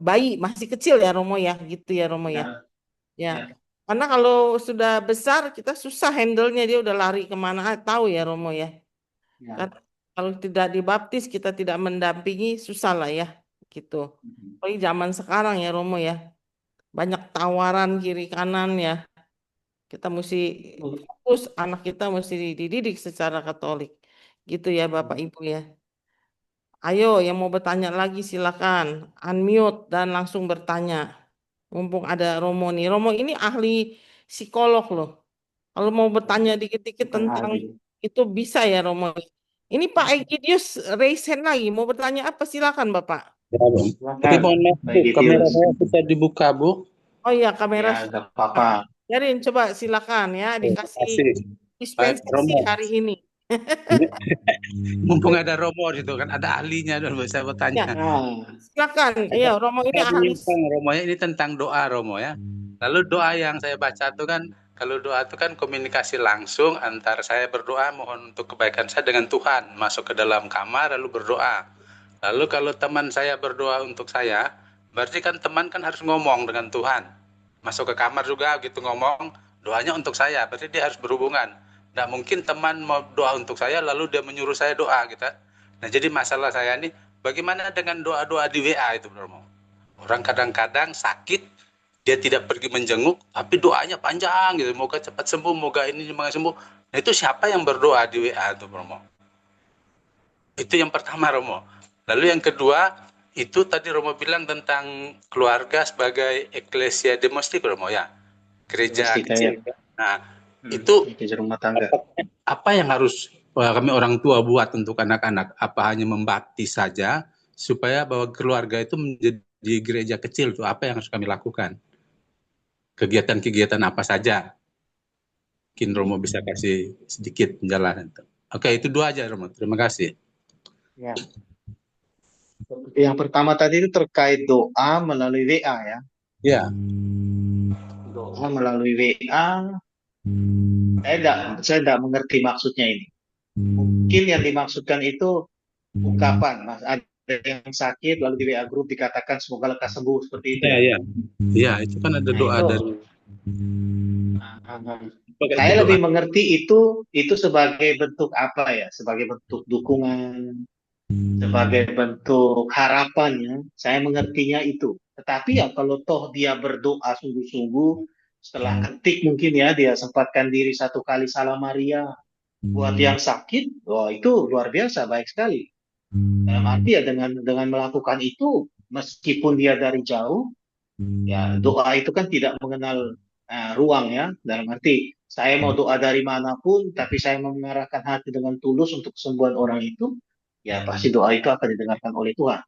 bayi, masih kecil ya Romo ya, gitu ya Romo ya. Ya. Ya. Karena kalau sudah besar kita susah handle-nya, dia udah lari kemana tahu ya Romo ya. Ya. Kan kalau tidak dibaptis kita tidak mendampingi susah lah ya gitu. Apalagi zaman sekarang ya Romo ya. Banyak tawaran kiri kanan ya. Kita mesti fokus, anak kita mesti dididik secara Katolik. Gitu ya Bapak Ibu ya. Ayo yang mau bertanya lagi silakan unmute dan langsung bertanya. Mumpung ada Romo nih. Romo ini ahli psikolog loh. Kalau mau bertanya dikit-dikit Bukan tentang ahli. itu bisa ya Romo. Ini Pak Egidius raise hand lagi. Mau bertanya apa? Silakan Bapak. Ya, Bu. Tapi Silakan, mohon maaf, Pak Bu, kamera Egitius. saya bisa dibuka, Bu. Oh iya, kamera Ya, nggak apa-apa. biarin, coba silakan ya, Terima dikasih kasih. Baik, dispensasi Romo. hari ini. Mumpung ada Romo gitu kan, ada ahlinya dulu saya mau Ya, tanya. Nah, silakan. Iya, Romo ini Saya ahli. bincang Romo ya, ini tentang doa Romo ya. Lalu doa yang saya baca itu kan, kalau doa itu kan komunikasi langsung antara saya berdoa mohon untuk kebaikan saya dengan Tuhan, masuk ke dalam kamar lalu berdoa. Lalu kalau teman saya berdoa untuk saya, berarti kan teman kan harus ngomong dengan Tuhan. Masuk ke kamar juga gitu ngomong, doanya untuk saya, berarti dia harus berhubungan. Nggak mungkin teman mau doa untuk saya lalu dia menyuruh saya doa gitu. Nah jadi masalah saya nih, bagaimana dengan doa-doa di WA itu Romo? Orang kadang-kadang sakit, dia tidak pergi menjenguk, tapi doanya panjang gitu, moga cepat sembuh, moga ini semoga sembuh. Nah itu siapa yang berdoa di WA itu Romo? Itu yang pertama Romo. Lalu yang kedua, itu tadi Romo bilang tentang keluarga sebagai eklesia domestik Romo ya, gereja domestika ya. kecil. Nah itu Gereja rumah tangga. apa yang harus kami orang tua buat untuk anak-anak? Apa hanya membaptis saja supaya bahwa keluarga itu menjadi gereja kecil tuh? Apa yang harus kami lakukan? Kegiatan-kegiatan apa saja? Mungkin Romo bisa kasih sedikit penjelasan. Oke, itu dua aja Romo. Terima kasih. Ya. Yang pertama tadi itu terkait doa melalui WA ya. Ya, Doa melalui WA, saya tidak mengerti maksudnya ini. Mungkin yang dimaksudkan itu ungkapan, Mas. Ada yang sakit lalu di WA grup dikatakan semoga lekas sembuh seperti itu. ya. Ya, itu kan ada Nah, doa itu. dari. Saya lebih mengerti itu sebagai bentuk apa ya? Sebagai bentuk dukungan, sebagai bentuk harapan ya. Saya mengertinya itu. Tetapi ya kalau toh dia berdoa sungguh-sungguh, setelah ketik mungkin ya dia sempatkan diri 1 kali salam Maria buat yang sakit, wah itu luar biasa, baik sekali. Dalam arti ya dengan melakukan itu, meskipun dia dari jauh, ya doa itu kan tidak mengenal ruang ya. Dalam arti saya mau doa dari manapun, tapi saya mengarahkan hati dengan tulus untuk kesembuhan orang itu, ya pasti doa itu akan didengarkan oleh Tuhan.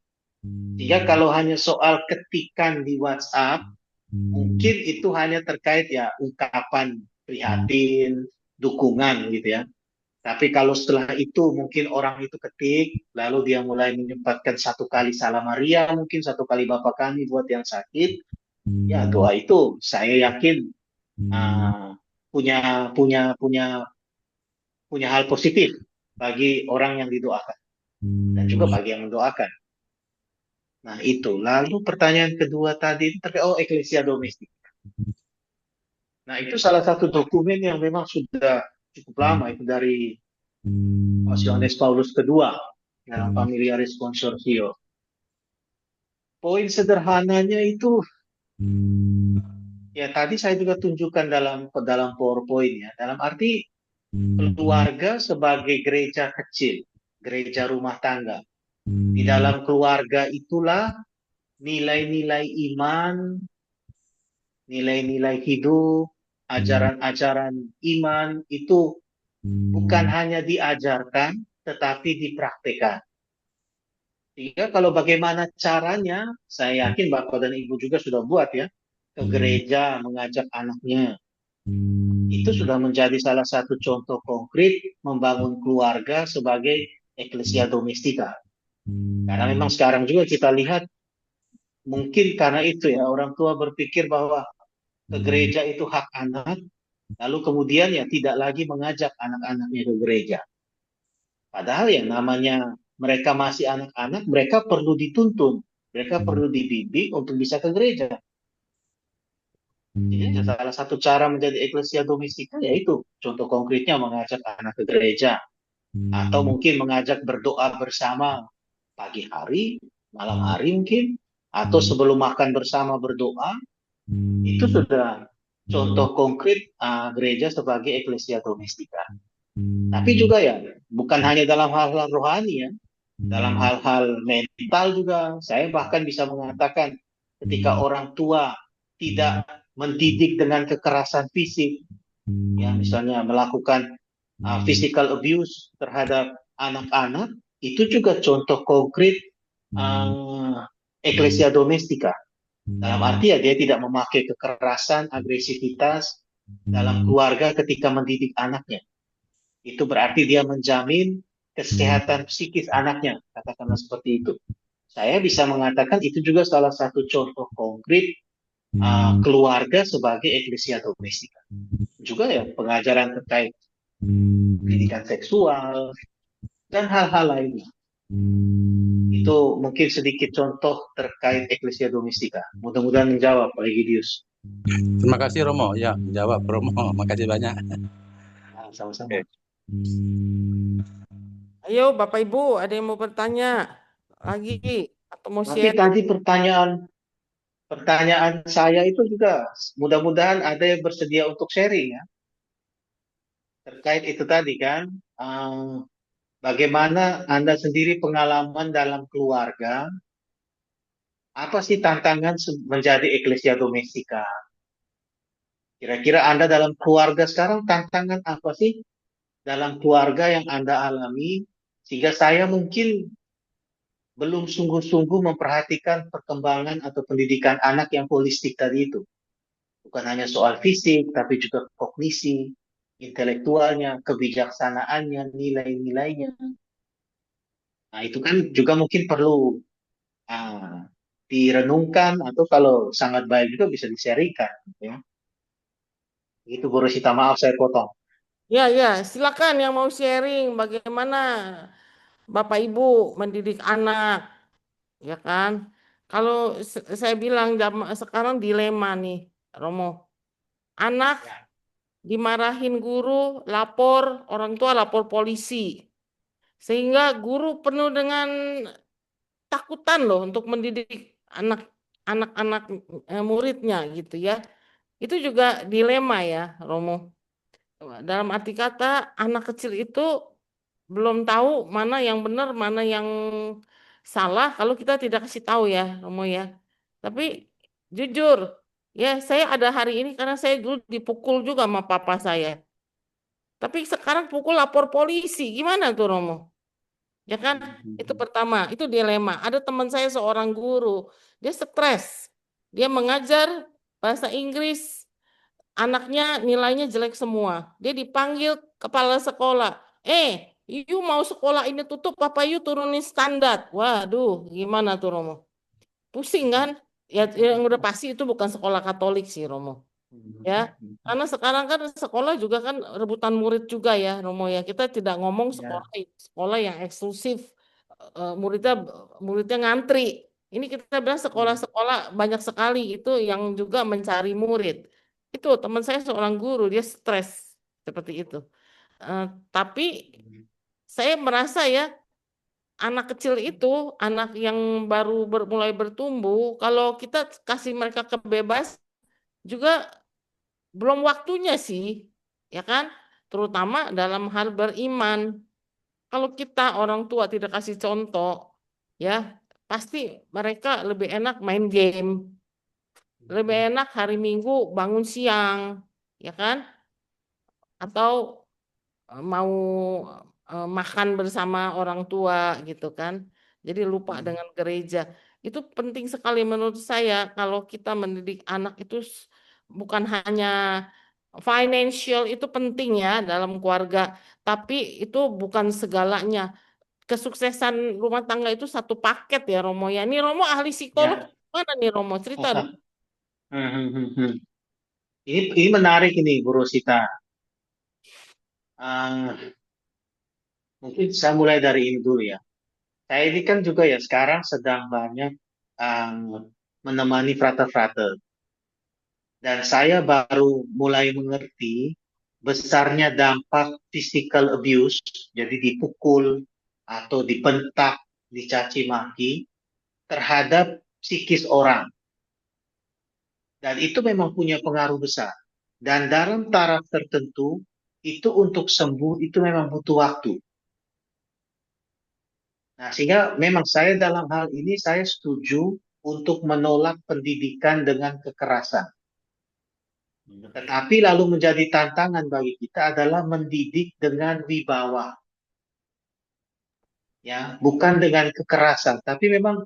Sehingga kalau hanya soal ketikan di WhatsApp, mungkin itu hanya terkait ya ungkapan prihatin, dukungan gitu ya. Tapi kalau setelah itu mungkin orang itu ketik, lalu dia mulai menyempatkan 1 kali salam Maria, mungkin 1 kali Bapa kami buat yang sakit, ya doa itu saya yakin punya hal positif bagi orang yang didoakan dan juga bagi yang mendoakan. Nah itu. Lalu pertanyaan kedua tadi itu terkait eklesia domestik. Nah itu salah satu dokumen yang memang sudah cukup lama itu dari Yohanes Paulus kedua dalam Familiaris Consortio. Poin sederhananya itu ya tadi saya juga tunjukkan dalam PowerPoint ya. Dalam arti keluarga sebagai gereja kecil, gereja rumah tangga. Di dalam keluarga itulah nilai-nilai iman, nilai-nilai hidup, ajaran-ajaran iman itu bukan hanya diajarkan, tetapi dipraktikkan. Sehingga kalau bagaimana caranya, saya yakin Bapak dan Ibu juga sudah buat ya, ke gereja mengajak anaknya. Itu sudah menjadi salah satu contoh konkret membangun keluarga sebagai eklesia domestika. Karena memang sekarang juga kita lihat, mungkin karena itu ya, orang tua berpikir bahwa ke gereja itu hak anak, lalu kemudian ya tidak lagi mengajak anak-anaknya ke gereja. Padahal ya namanya mereka masih anak-anak, mereka perlu dituntun, mereka perlu dibimbing untuk bisa ke gereja. Jadi salah satu cara menjadi eklesia domestika yaitu contoh konkretnya mengajak anak ke gereja, atau mungkin mengajak berdoa bersama pagi hari, malam hari mungkin, atau sebelum makan bersama berdoa. Itu sudah contoh konkret gereja sebagai eklesia domestika. Tapi juga ya, bukan hanya dalam hal-hal rohani ya, dalam hal-hal mental juga. Saya bahkan bisa mengatakan ketika orang tua tidak mendidik dengan kekerasan fisik, ya misalnya melakukan physical abuse terhadap anak-anak itu juga contoh konkret ecclesia domestika. Dalam arti ya dia tidak memakai kekerasan, agresivitas dalam keluarga ketika mendidik anaknya. Itu berarti dia menjamin kesehatan psikis anaknya, katakanlah seperti itu. Saya bisa mengatakan itu juga salah satu contoh konkret keluarga sebagai ecclesia domestika. Juga ya pengajaran terkait pendidikan seksual dan hal-hal lainnya. Itu mungkin sedikit contoh terkait ecclesia domestika. Mudah-mudahan menjawab Pak Egidius. Terima kasih Romo. Ya, menjawab Romo. Makasih banyak. Nah, sama-sama. Oke. Ayo Bapak Ibu, ada yang mau bertanya lagi atau mau Tapi share? tadi pertanyaan saya itu juga mudah-mudahan ada yang bersedia untuk sharing ya. Terkait itu tadi kan, bagaimana Anda sendiri pengalaman dalam keluarga, apa sih tantangan menjadi ecclesia domestika? Kira-kira Anda dalam keluarga sekarang tantangan apa sih dalam keluarga yang Anda alami, sehingga saya mungkin belum sungguh-sungguh memperhatikan perkembangan atau pendidikan anak yang holistik tadi itu. Bukan hanya soal fisik, tapi juga kognisi, intelektualnya, kebijaksanaannya, nilai-nilainya. Nah, itu kan juga mungkin perlu direnungkan atau kalau sangat baik juga bisa di-sharingkan. Ya. Itu Bu Rosita, maaf saya potong. Ya, ya, silakan yang mau sharing bagaimana Bapak Ibu mendidik anak, ya kan? Kalau saya bilang sekarang dilema nih, Romo. Anak dimarahin guru, lapor, orang tua lapor polisi. Sehingga guru penuh dengan takutan loh untuk mendidik anak-anak muridnya gitu ya. Itu juga dilema ya, Romo. Dalam arti kata anak kecil itu belum tahu mana yang benar, mana yang salah kalau kita tidak kasih tahu ya, Romo ya. Tapi jujur, ya saya ada hari ini karena saya dulu dipukul juga sama papa saya. Tapi sekarang pukul lapor polisi, gimana tuh Romo? Ya kan? Itu pertama, itu dilema. Ada teman saya seorang guru, dia stres. Dia mengajar bahasa Inggris, anaknya nilainya jelek semua. Dia dipanggil kepala sekolah. You mau sekolah ini tutup, apa you turunin standar? Waduh, gimana tuh Romo? Pusing kan? Ya, yang udah pasti itu bukan sekolah Katolik sih Romo. Ya, karena sekarang kan sekolah juga kan rebutan murid juga ya Romo ya. Kita tidak ngomong sekolah sekolah yang eksklusif, muridnya muridnya ngantri. Ini kita bilang sekolah-sekolah banyak sekali itu yang juga mencari murid. Itu teman saya seorang guru, dia stres seperti itu. Eh, tapi saya merasa ya anak kecil itu, anak yang baru mulai bertumbuh, kalau kita kasih mereka kebebasan juga belum waktunya sih, ya kan? Terutama dalam hal beriman. Kalau kita orang tua tidak kasih contoh, ya pasti mereka lebih enak main game, lebih enak hari Minggu bangun siang, ya kan? Atau mau makan bersama orang tua gitu kan. Jadi lupa dengan gereja. Itu penting sekali menurut saya kalau kita mendidik anak itu bukan hanya financial itu penting ya dalam keluarga, tapi itu bukan segalanya. Kesuksesan rumah tangga itu satu paket ya Romo ya. Ini Romo ahli psikolog Ya. mana nih Romo? Cerita dong. Ini menarik ini Bu Rosita. Mungkin saya mulai dari ini dulu ya. Saya ini kan juga ya sekarang sedang banyak menemani frater-frater. Dan saya baru mulai mengerti besarnya dampak physical abuse, jadi dipukul atau dipentak, dicaci maki terhadap psikis orang. Dan itu memang punya pengaruh besar. Dan dalam taraf tertentu, itu untuk sembuh itu memang butuh waktu. Nah, sehingga memang saya dalam hal ini saya setuju untuk menolak pendidikan dengan kekerasan. Tetapi lalu menjadi tantangan bagi kita adalah mendidik dengan wibawa. ya, bukan dengan kekerasan, tapi memang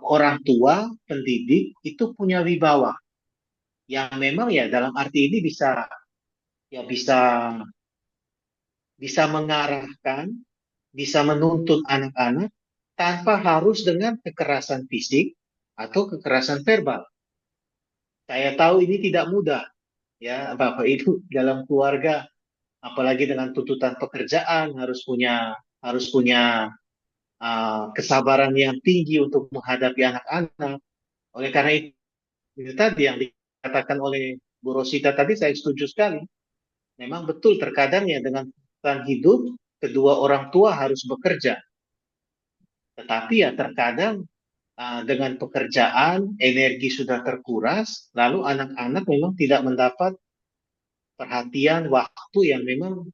orang tua, pendidik itu punya wibawa yang memang ya dalam arti ini bisa ya bisa mengarahkan, bisa menuntun anak-anak tanpa harus dengan kekerasan fisik atau kekerasan verbal. Saya tahu ini tidak mudah ya Bapak Ibu dalam keluarga, apalagi dengan tuntutan pekerjaan harus punya kesabaran yang tinggi untuk menghadapi anak-anak. Oleh karena itu tadi yang dikatakan oleh Bu Rosita tadi saya setuju sekali. Memang betul terkadang ya dengan tuntutan hidup kedua orang tua harus bekerja. Tetapi ya terkadang dengan pekerjaan energi sudah terkuras, lalu anak-anak memang tidak mendapat perhatian waktu yang memang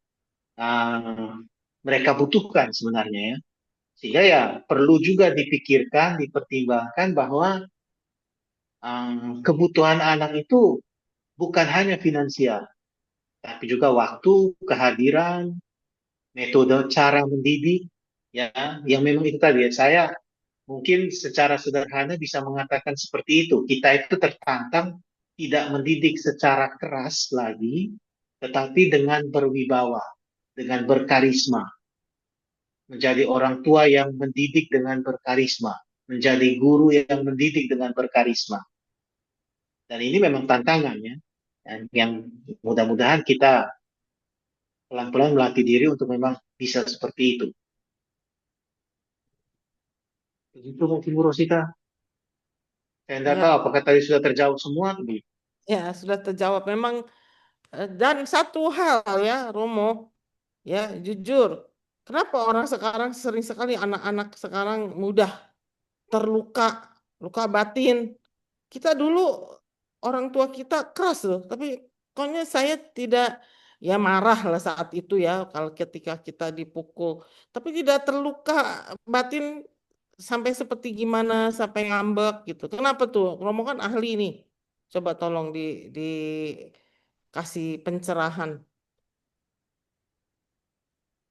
uh, mereka butuhkan sebenarnya ya. Sehingga ya perlu juga dipikirkan, dipertimbangkan bahwa kebutuhan anak itu bukan hanya finansial, tapi juga waktu, kehadiran, metode cara mendidik, ya, yang memang itu tadi ya, saya mungkin secara sederhana bisa mengatakan seperti itu. Kita itu tertantang tidak mendidik secara keras lagi, tetapi dengan berwibawa, dengan berkarisma, menjadi orang tua yang mendidik dengan berkarisma, menjadi guru yang mendidik dengan berkarisma. Dan ini memang tantangannya, dan yang mudah-mudahan kita pelan-pelan melatih diri untuk memang bisa seperti itu. Begitu mungkin Bu Rosita. Saya tidak tahu Ya, apakah tadi sudah terjawab semua. ya sudah terjawab. Memang dan satu hal ya, Romo, ya jujur, kenapa orang sekarang sering sekali anak-anak sekarang mudah terluka, luka batin. Kita dulu orang tua kita keras loh, tapi pokoknya saya tidak ya marah lah saat itu ya kalau ketika kita dipukul, tapi tidak terluka batin sampai seperti gimana, sampai ngambek gitu. Kenapa tuh? Romo kan ahli nih. Coba tolong dikasih pencerahan.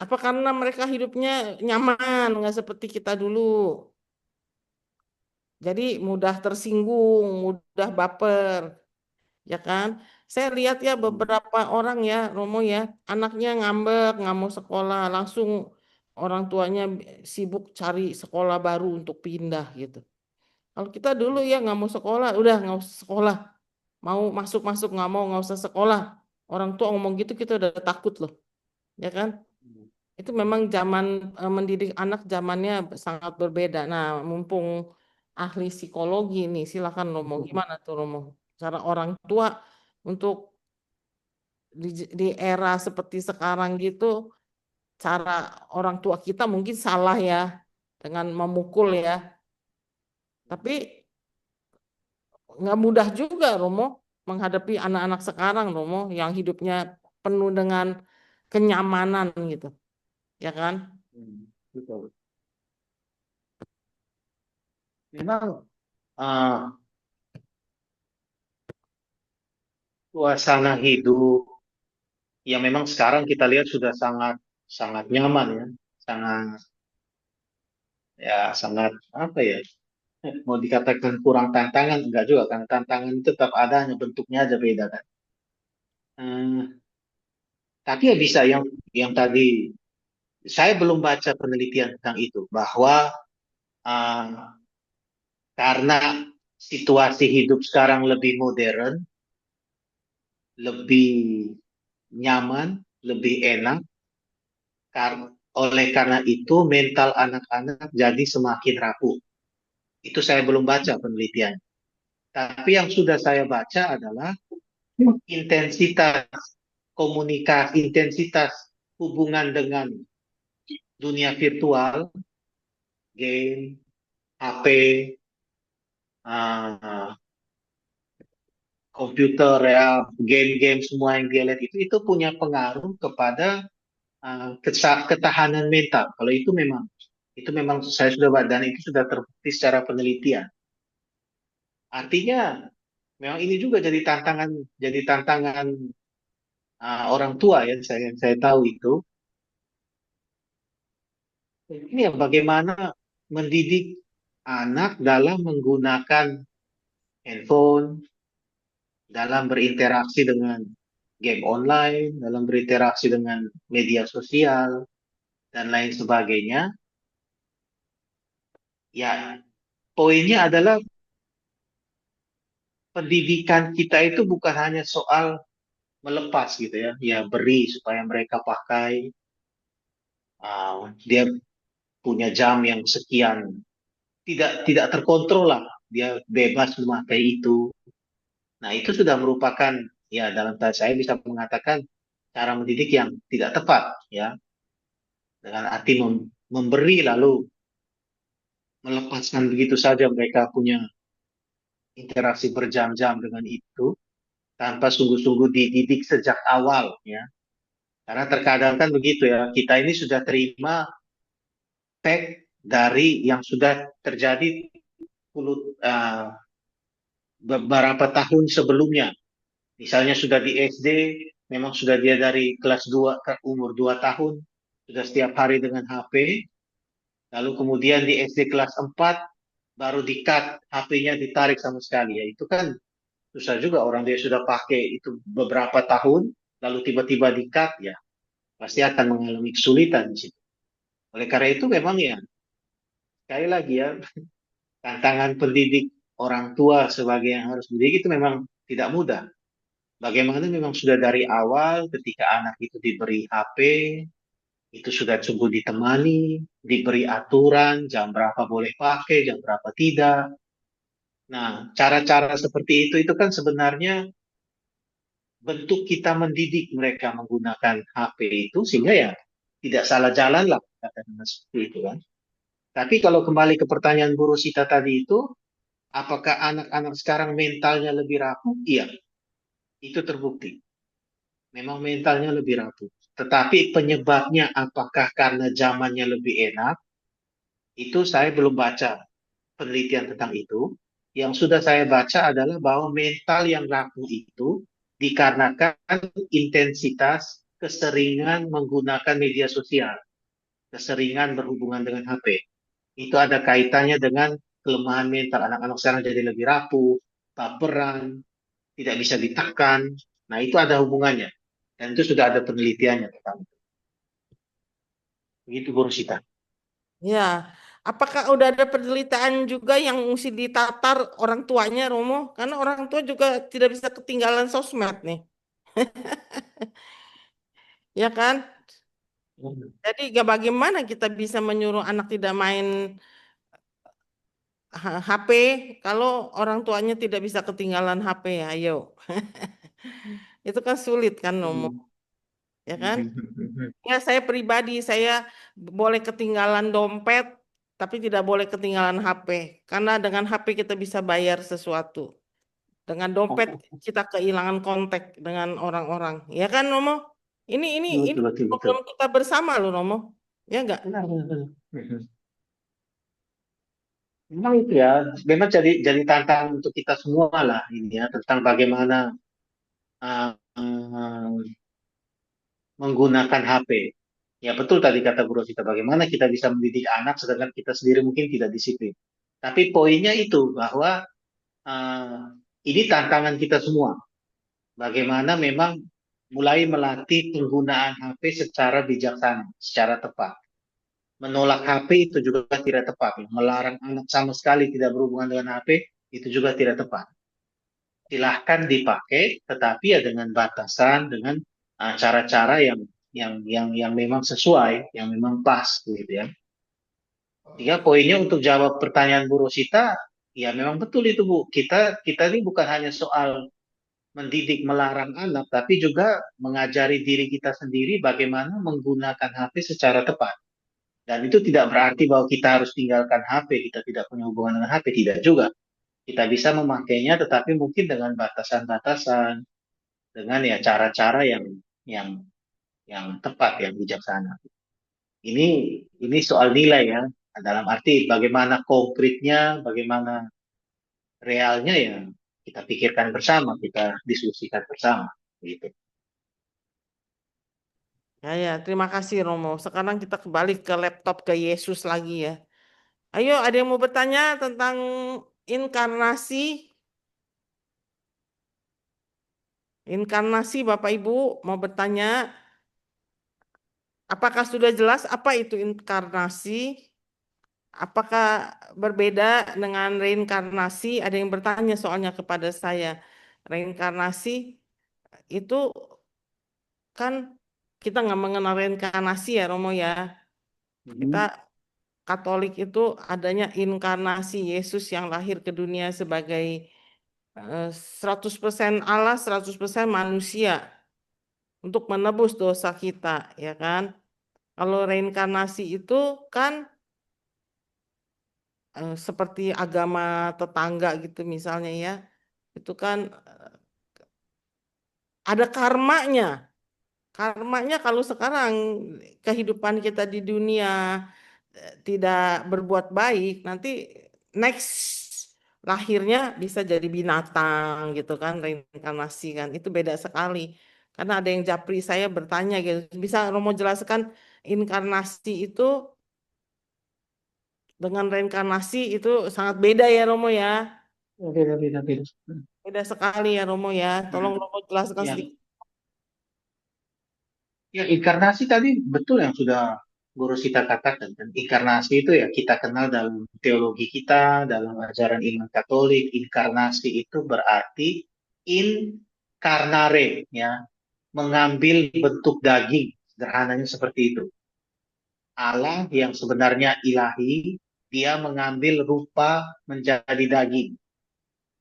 Apa karena mereka hidupnya nyaman, nggak seperti kita dulu? Jadi mudah tersinggung, mudah baper. Ya kan? Saya lihat ya beberapa orang ya, Romo ya, anaknya ngambek, nggak mau sekolah, langsung orang tuanya sibuk cari sekolah baru untuk pindah gitu. Kalau kita dulu ya nggak mau sekolah, udah nggak usah sekolah, mau masuk nggak usah sekolah. Orang tua ngomong gitu kita udah takut loh, ya kan? Itu memang zaman mendidik anak zamannya sangat berbeda. Nah, mumpung ahli psikologi nih, silakan Romo. Gimana tuh Romo? Cara orang tua untuk di era seperti sekarang gitu, cara orang tua kita mungkin salah ya dengan memukul ya. Tapi nggak mudah juga Romo menghadapi anak-anak sekarang Romo yang hidupnya penuh dengan kenyamanan gitu, ya kan? Betul. Memang uh, suasana hidup yang memang sekarang kita lihat sudah sangat sangat nyaman ya, sangat sangat apa ya? Mau dikatakan kurang tantangan enggak juga karena tantangan itu tetap ada hanya bentuknya aja beda kan. Hmm, tapi ya bisa yang tadi saya belum baca penelitian tentang itu bahwa uh, karena situasi hidup sekarang lebih modern, lebih nyaman, lebih enak. Oleh karena itu mental anak-anak jadi semakin rapuh. Itu saya belum baca penelitian. Tapi yang sudah saya baca adalah intensitas komunikasi, intensitas hubungan dengan dunia virtual, game, HP, uh, komputer ya, game-game semua yang dia lihat itu punya pengaruh kepada ketahanan mental. Kalau itu memang saya sudah baca dan itu sudah terbukti secara penelitian. Artinya memang ini juga jadi tantangan orang tua ya saya tahu itu Ini ya bagaimana mendidik anak dalam menggunakan handphone, dalam berinteraksi dengan game online, dalam berinteraksi dengan media sosial, dan lain sebagainya. Ya, poinnya adalah pendidikan kita itu bukan hanya soal melepas gitu ya, ya beri supaya mereka pakai, dia punya jam yang sekian, tidak terkontrol lah, dia bebas memakai itu. Nah itu sudah merupakan ya dalam tanda saya bisa mengatakan cara mendidik yang tidak tepat ya, dengan arti memberi lalu melepaskan begitu saja mereka punya interaksi berjam-jam dengan itu tanpa sungguh-sungguh dididik sejak awal ya. Karena terkadang kan begitu ya, kita ini sudah terima fact dari yang sudah terjadi beberapa tahun sebelumnya. Misalnya sudah di SD, memang sudah dia dari kelas 2 ke umur 2 tahun, sudah setiap hari dengan HP, lalu kemudian di SD kelas 4, baru di-cut, HP-nya ditarik sama sekali. Ya, itu kan susah juga orang dia sudah pakai itu beberapa tahun, lalu tiba-tiba di-cut, ya pasti akan mengalami kesulitan di situ. Oleh karena itu memang ya, sekali lagi ya, tantangan pendidik orang tua sebagai yang harus mendidik itu memang tidak mudah. Bagaimana memang sudah dari awal ketika anak itu diberi HP, itu sudah sungguh ditemani, diberi aturan, jam berapa boleh pakai, jam berapa tidak. Nah, cara-cara seperti itu kan sebenarnya bentuk kita mendidik mereka menggunakan HP itu sehingga ya tidak salah jalan lah katakanlah seperti itu kan. Tapi kalau kembali ke pertanyaan Bu Rosita tadi itu, apakah anak-anak sekarang mentalnya lebih rapuh? Iya, itu terbukti. Memang mentalnya lebih rapuh. Tetapi penyebabnya apakah karena zamannya lebih enak? Itu saya belum baca penelitian tentang itu. Yang sudah saya baca adalah bahwa mental yang rapuh itu dikarenakan intensitas keseringan menggunakan media sosial, keseringan berhubungan dengan HP. Itu ada kaitannya dengan kelemahan mental. Anak-anak sekarang jadi lebih rapuh, baperan, tidak bisa ditekan. Nah, itu ada hubungannya. Dan itu sudah ada penelitiannya tentang itu. Begitu, Bu Rosita. Ya, apakah udah ada penelitian juga yang mesti ditatar orang tuanya, Romo? Karena orang tua juga tidak bisa ketinggalan sosmed nih, ya kan? Jadi gak bagaimana kita bisa menyuruh anak tidak main HP kalau orang tuanya tidak bisa ketinggalan HP, ayo. Itu kan sulit kan, Romo, ya kan? Ya, saya pribadi, saya boleh ketinggalan dompet, tapi tidak boleh ketinggalan HP. Karena dengan HP kita bisa bayar sesuatu. Dengan dompet kita kehilangan kontak dengan orang-orang. Ya kan, Romo? Ini Betul, betul, betul. problem kita bersama loh, Romo. Ya enggak? Benar, benar, benar. Memang itu ya, memang jadi tantangan untuk kita semua lah ini ya tentang bagaimana uh, uh, menggunakan HP. Ya betul tadi kata Bu Rosita, bagaimana kita bisa mendidik anak sedangkan kita sendiri mungkin tidak disiplin. Tapi poinnya itu bahwa uh, ini tantangan kita semua. Bagaimana memang mulai melatih penggunaan HP secara bijaksana, secara tepat. Menolak HP itu juga tidak tepat. Melarang anak sama sekali tidak berhubungan dengan HP itu juga tidak tepat. Silahkan dipakai, tetapi ya dengan batasan, dengan cara-cara yang memang sesuai, yang memang pas, gitu ya. Sehingga poinnya untuk jawab pertanyaan Bu Rosita, ya memang betul itu Bu. Kita ini bukan hanya soal mendidik melarang anak, tapi juga mengajari diri kita sendiri bagaimana menggunakan HP secara tepat. Dan itu tidak berarti bahwa kita harus tinggalkan HP, kita tidak punya hubungan dengan HP, tidak juga. Kita bisa memakainya, tetapi mungkin dengan batasan-batasan, dengan ya cara-cara yang yang tepat, yang bijaksana. Ini ini soal nilai ya, dalam arti bagaimana konkretnya, bagaimana realnya ya kita pikirkan bersama, kita diskusikan bersama, gitu. Ya, terima kasih Romo. Sekarang kita kembali ke laptop ke Yesus lagi ya. Ayo, ada yang mau bertanya tentang inkarnasi? Inkarnasi, Bapak Ibu, mau bertanya, apakah sudah jelas apa itu inkarnasi? Apakah berbeda dengan reinkarnasi? Ada yang bertanya soalnya kepada saya. Reinkarnasi itu kan kita nggak mengenal reinkarnasi ya Romo ya. Kita Katolik itu adanya inkarnasi Yesus yang lahir ke dunia sebagai 100% Allah, 100% manusia untuk menebus dosa kita, ya kan? Kalau reinkarnasi itu kan seperti agama tetangga gitu misalnya ya. Itu kan ada karmanya. Karmanya kalau sekarang kehidupan kita di dunia tidak berbuat baik, nanti next lahirnya bisa jadi binatang gitu kan, reinkarnasi kan. Itu beda sekali. Karena ada yang japri saya bertanya gitu, bisa Romo jelaskan inkarnasi itu dengan reinkarnasi itu sangat beda ya Romo ya. Beda, beda, beda. Beda sekali ya Romo ya. Tolong Romo jelaskan Ya, sedikit. ya inkarnasi tadi betul yang sudah Guru Sita katakan. Dan inkarnasi itu ya kita kenal dalam teologi kita, dalam ajaran iman Katolik. Inkarnasi itu berarti incarnare, ya, mengambil bentuk daging. Sederhananya seperti itu. Allah yang sebenarnya ilahi, dia mengambil rupa menjadi daging.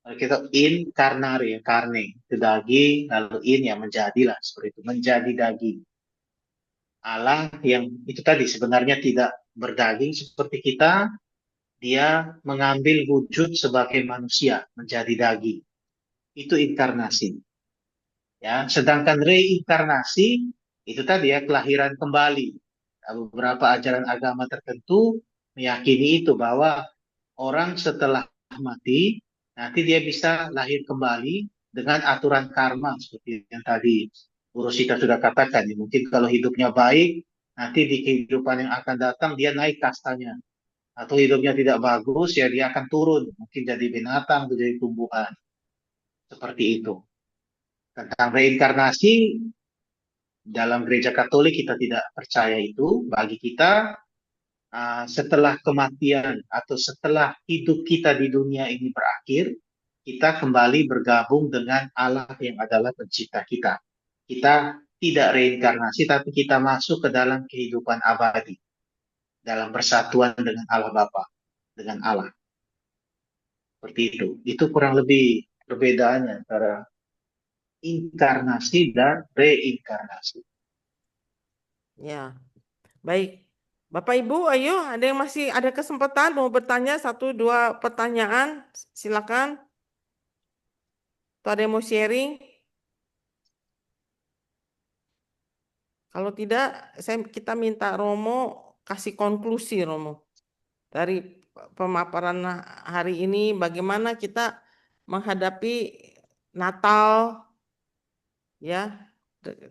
Kalau kita incarnare, ya, karne, itu daging, lalu in ya menjadilah seperti itu, menjadi daging. Allah yang itu tadi sebenarnya tidak berdaging seperti kita, dia mengambil wujud sebagai manusia, menjadi daging. Itu inkarnasi. Ya, sedangkan reinkarnasi itu tadi ya kelahiran kembali. Beberapa ajaran agama tertentu meyakini itu bahwa orang setelah mati nanti dia bisa lahir kembali dengan aturan karma seperti yang tadi Guru Sita sudah katakan. Ya, mungkin kalau hidupnya baik, nanti di kehidupan yang akan datang dia naik kastanya. Atau hidupnya tidak bagus, ya dia akan turun. Mungkin jadi binatang, jadi tumbuhan. Seperti itu. Tentang reinkarnasi, dalam gereja Katolik kita tidak percaya itu. Bagi kita, setelah kematian atau setelah hidup kita di dunia ini berakhir, kita kembali bergabung dengan Allah yang adalah pencipta kita. Kita tidak reinkarnasi, tapi kita masuk ke dalam kehidupan abadi, dalam persatuan dengan Allah Bapa, dengan Allah. Seperti itu. Itu kurang lebih perbedaannya antara inkarnasi dan reinkarnasi. Ya, baik. Bapak Ibu, ayo, ada yang masih ada kesempatan mau bertanya 1-2 pertanyaan? Silakan. Atau ada yang mau sharing? Kalau tidak, kita minta Romo kasih konklusi Romo dari pemaparan hari ini bagaimana kita menghadapi Natal ya.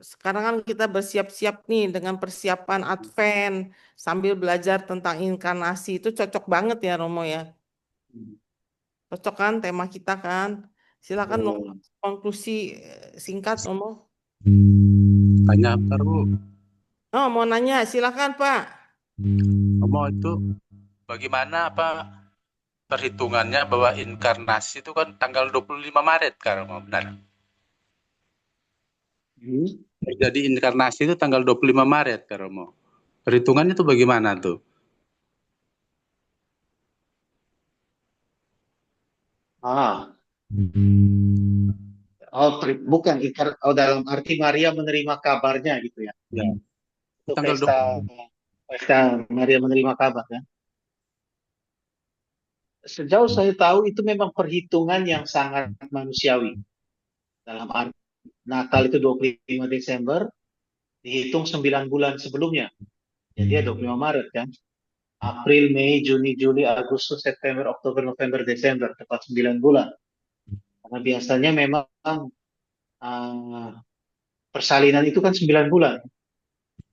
Sekarang kan kita bersiap-siap nih dengan persiapan Advent sambil belajar tentang inkarnasi itu cocok banget ya Romo ya. Cocok kan tema kita kan. Silakan Romo, konklusi singkat Romo. Tanya apa, Bu? Oh, mau nanya, silakan Pak. Kamu itu bagaimana apa perhitungannya bahwa inkarnasi itu kan tanggal 25 Maret kan, benar? Jadi inkarnasi itu tanggal 25 Maret kan, Romo. Perhitungannya itu bagaimana tuh? Ah, bukan dalam arti Maria menerima kabarnya gitu ya. Ya, Itu tanggal pesta Maria menerima kabar kan. Sejauh saya tahu itu memang perhitungan yang sangat manusiawi. Dalam arti Natal itu 25 Desember, dihitung 9 bulan sebelumnya. Jadi ya 25 Maret kan. April, Mei, Juni, Juli, Agustus, September, Oktober, November, Desember, tepat 9 bulan. Karena biasanya memang persalinan itu kan 9 bulan.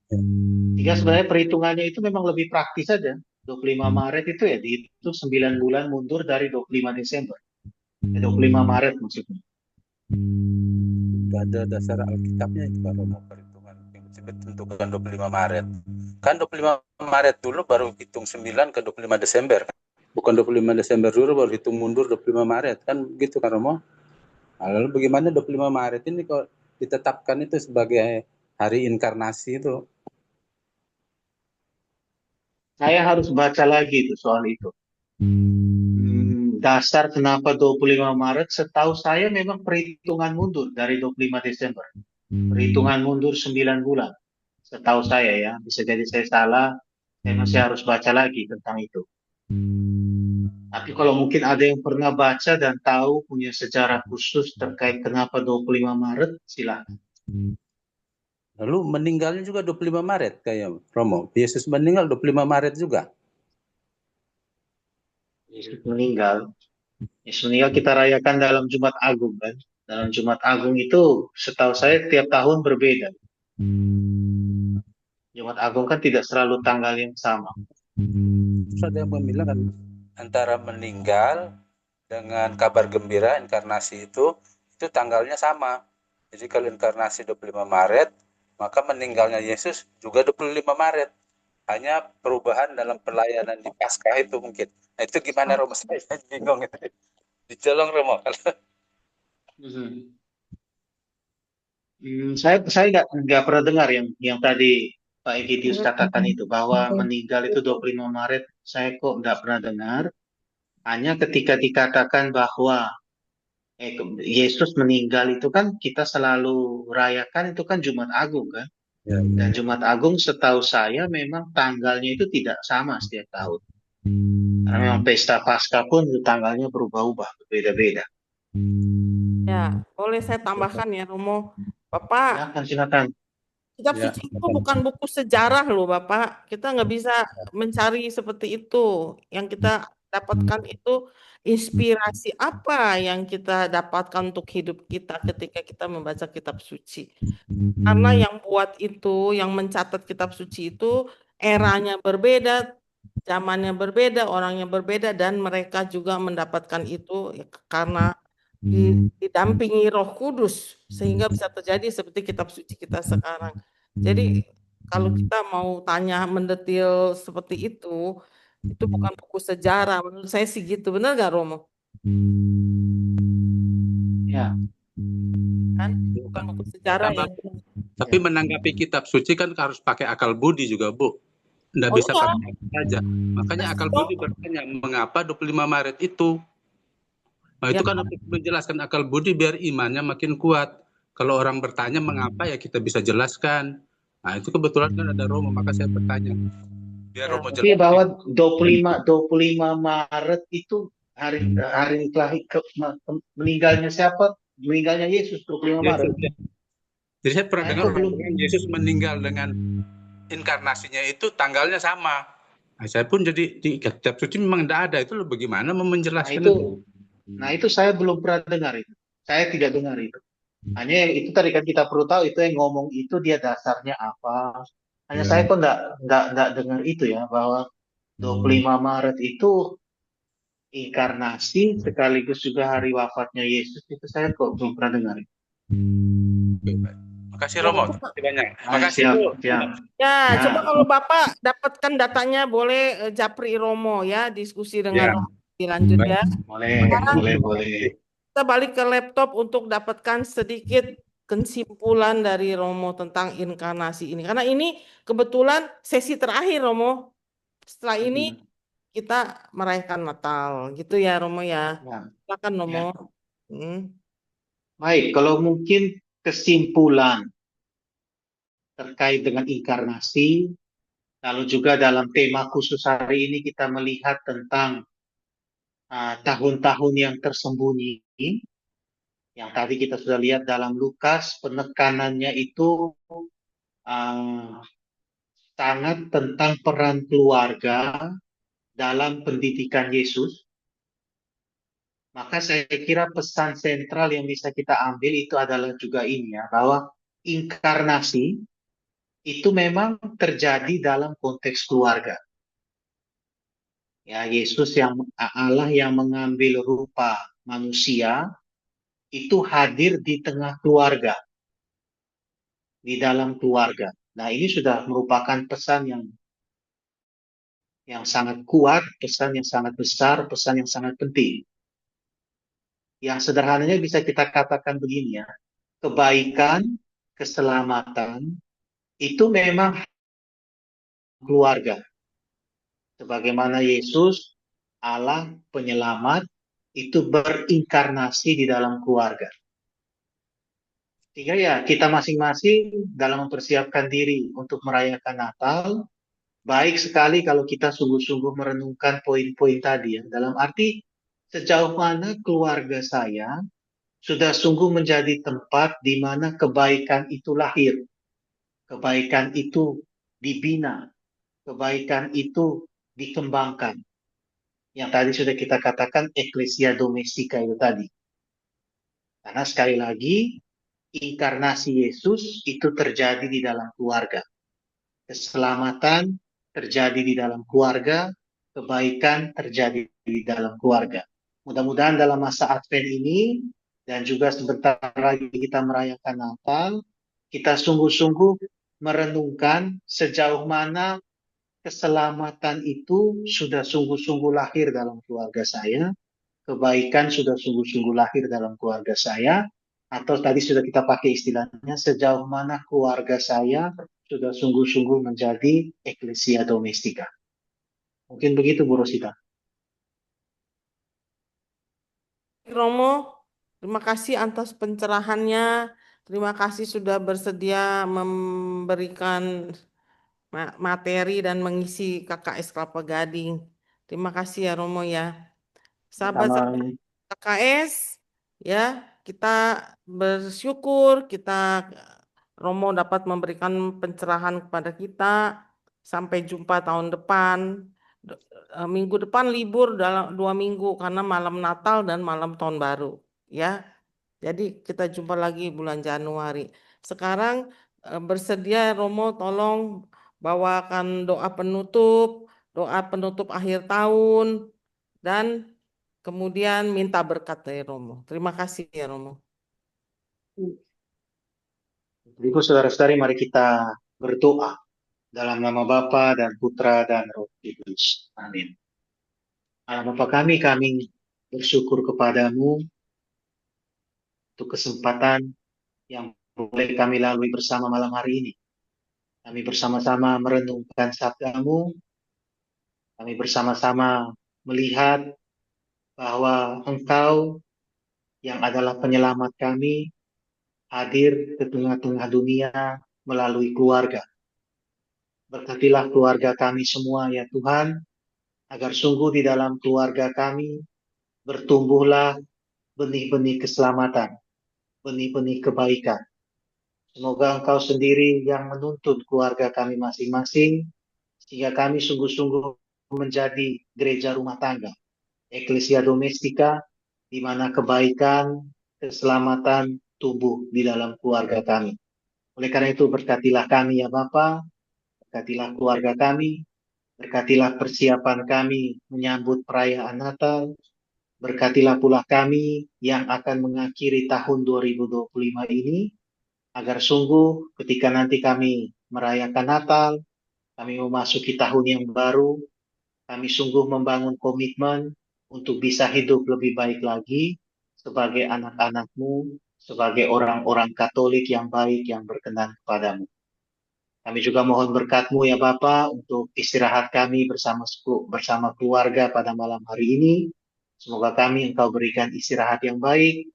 Sehingga sebenarnya perhitungannya itu memang lebih praktis saja. 25 Maret itu ya dihitung 9 bulan mundur dari 25 Desember. 25 Maret maksudnya. Nggak ada dasar Alkitabnya itu kalau mau perhitungan yang ditentukan 25 Maret. Kan 25 Maret dulu baru hitung 9 ke 25 Desember. Bukan 25 Desember dulu baru hitung mundur 25 Maret. Kan gitu kan Romo? Nah, lalu bagaimana 25 Maret ini kalau ditetapkan itu sebagai hari inkarnasi itu? Saya harus baca lagi itu soal itu. Dasar kenapa 25 Maret, setahu saya memang perhitungan mundur dari 25 Desember. Perhitungan mundur 9 bulan. Setahu saya ya, bisa jadi saya salah, saya masih harus baca lagi tentang itu. Tapi kalau mungkin ada yang pernah baca dan tahu punya sejarah khusus terkait kenapa 25 Maret, silakan. Lalu meninggalnya juga 25 Maret kayak Romo. Yesus meninggal 25 Maret juga. Yesus meninggal. Yesus meninggal kita rayakan dalam Jumat Agung kan. Dalam Jumat Agung itu setahu saya tiap tahun berbeda. Jumat Agung kan tidak selalu tanggal yang sama. Terus ada yang bilang kan antara meninggal dengan kabar gembira inkarnasi itu tanggalnya sama. Jadi kalau inkarnasi 25 Maret, maka meninggalnya Yesus juga 25 Maret. Hanya perubahan dalam pelayanan di Paskah itu mungkin. Nah itu gimana Romo? Saya bingung itu. Dicolong Romo. Saya nggak pernah dengar yang tadi Pak Egidius katakan itu bahwa meninggal itu 25 Maret. Saya kok nggak pernah dengar. Hanya ketika dikatakan bahwa Yesus meninggal itu kan kita selalu rayakan itu kan Jumat Agung kan. Ya, Dan Jumat Agung setahu saya memang tanggalnya itu tidak sama setiap tahun. Karena memang pesta Paskah pun tanggalnya berubah-ubah, berbeda-beda. Ya, boleh saya tambahkan ya, Romo. Bapak, Silakan. kitab Ya, suci itu bukan buku sejarah loh, Bapak. Kita nggak bisa mencari seperti itu. Yang kita dapatkan itu inspirasi apa yang kita dapatkan untuk hidup kita ketika kita membaca kitab suci. Karena yang buat itu, yang mencatat kitab suci itu eranya berbeda, zamannya berbeda, orangnya berbeda, dan mereka juga mendapatkan itu ya, karena didampingi Roh Kudus sehingga bisa terjadi seperti kitab suci kita sekarang. Jadi kalau kita mau tanya mendetil seperti itu bukan buku sejarah. Menurut saya sih gitu. Benar nggak Romo? Ya. Kan bukan buku sejarah ya. Tapi menanggapi kitab suci kan harus pakai akal budi juga, Bu. Nggak Oh bisa iya, pakai akal saja. Makanya akal budi bertanya, mengapa 25 Maret itu? Nah, itu ya. kan untuk menjelaskan akal budi biar imannya makin kuat. Kalau orang bertanya mengapa ya kita bisa jelaskan. Nah, itu kebetulan kan ada Romo, maka saya bertanya. Biar Ya. Romo Tapi jelaskan. bahwa 25 Maret itu hari meninggalnya siapa? Meninggalnya Yesus 25 Maret. Yesus, ya. Jadi saya pernah Saya dengar kok orang belum. bilang Yesus meninggal dengan inkarnasinya itu tanggalnya sama. Nah, saya pun jadi di kitab suci memang tidak ada. Itu loh bagaimana Nah menjelaskan itu, itu? itu saya belum pernah dengar itu. Saya tidak dengar itu. Hanya yang itu tadi kan kita perlu tahu itu yang ngomong itu dia dasarnya apa. Hanya saya kok nggak dengar itu ya bahwa 25 Maret itu inkarnasi sekaligus juga hari wafatnya Yesus itu saya kok belum pernah dengar. Oke, baik. Makasih Ya, Romo, terima kasih banyak. Makasih Siap, Bu. siap. ya, Ya, coba kalau Bapak dapatkan datanya boleh Japri Romo ya, diskusi dengan Ya, dilanjut baik. ya. boleh, Sekarang boleh. kita balik ke laptop untuk dapatkan sedikit kesimpulan dari Romo tentang inkarnasi ini. Karena ini kebetulan sesi terakhir Romo. Setelah ini kita merayakan Natal, gitu ya Romo ya. Ya, Silakan Romo. ya. Hmm. Baik, kalau mungkin kesimpulan terkait dengan inkarnasi, lalu juga dalam tema khusus hari ini kita melihat tentang tahun-tahun yang tersembunyi, yang tadi kita sudah lihat dalam Lukas, penekanannya itu uh, sangat tentang peran keluarga dalam pendidikan Yesus. Maka saya kira pesan sentral yang bisa kita ambil itu adalah juga ini ya, bahwa inkarnasi itu memang terjadi dalam konteks keluarga. Ya, Allah yang mengambil rupa manusia itu hadir di tengah keluarga, di dalam keluarga. Nah, ini sudah merupakan pesan yang sangat kuat, pesan yang sangat besar, pesan yang sangat penting. Yang sederhananya bisa kita katakan begini ya, kebaikan, keselamatan, itu memang keluarga. Sebagaimana Yesus, Allah penyelamat, itu berinkarnasi di dalam keluarga. Sehingga ya kita masing-masing dalam mempersiapkan diri untuk merayakan Natal, baik sekali kalau kita sungguh-sungguh merenungkan poin-poin tadi ya. Dalam arti sejauh mana keluarga saya sudah sungguh menjadi tempat di mana kebaikan itu lahir, kebaikan itu dibina, kebaikan itu dikembangkan. Yang tadi sudah kita katakan eklesia domestika itu tadi. Karena sekali lagi, inkarnasi Yesus itu terjadi di dalam keluarga. Keselamatan terjadi di dalam keluarga, kebaikan terjadi di dalam keluarga. Mudah-mudahan dalam masa Advent ini, dan juga sebentar lagi kita merayakan Natal, kita sungguh-sungguh merenungkan sejauh mana keselamatan itu sudah sungguh-sungguh lahir dalam keluarga saya, kebaikan sudah sungguh-sungguh lahir dalam keluarga saya, atau tadi sudah kita pakai istilahnya, sejauh mana keluarga saya sudah sungguh-sungguh menjadi eklesia domestika. Mungkin begitu, Bu Rosita. Romo, terima kasih atas pencerahannya. Terima kasih sudah bersedia memberikan materi dan mengisi KKS Kelapa Gading. Terima kasih ya Romo ya. Sahabat-sahabat Sama KKS, ya kita bersyukur Romo dapat memberikan pencerahan kepada kita. Sampai jumpa tahun depan. Minggu depan libur dalam 2 minggu karena malam Natal dan malam Tahun Baru, ya. Jadi kita jumpa lagi bulan Januari. Sekarang bersedia Romo tolong bawakan doa penutup akhir tahun dan kemudian minta berkat dari Romo. Terima kasih ya Romo. Ibu saudara-saudari, mari kita berdoa dalam nama Bapa dan Putra dan Roh Kudus. Amin. Allah Bapa kami bersyukur kepadamu untuk kesempatan yang boleh kami lalui bersama malam hari ini. Kami bersama-sama merenungkan sabdamu, kami bersama-sama melihat bahwa Engkau yang adalah penyelamat kami hadir ke tengah-tengah dunia melalui keluarga. Berkatilah keluarga kami semua ya Tuhan, agar sungguh di dalam keluarga kami bertumbuhlah benih-benih keselamatan, benih-benih kebaikan. Semoga Engkau sendiri yang menuntun keluarga kami masing-masing, sehingga kami sungguh-sungguh menjadi gereja rumah tangga, eklesia domestika, di mana kebaikan, keselamatan tumbuh di dalam keluarga kami. Oleh karena itu berkatilah kami ya Bapa, berkatilah keluarga kami, berkatilah persiapan kami menyambut perayaan Natal, berkatilah pula kami yang akan mengakhiri tahun 2025 ini, agar sungguh ketika nanti kami merayakan Natal, kami memasuki tahun yang baru, kami sungguh membangun komitmen untuk bisa hidup lebih baik lagi sebagai anak-anak-Mu, sebagai orang-orang Katolik yang baik yang berkenan kepadamu. Kami juga mohon berkat-Mu ya Bapa untuk istirahat kami bersama keluarga pada malam hari ini. Semoga kami Engkau berikan istirahat yang baik,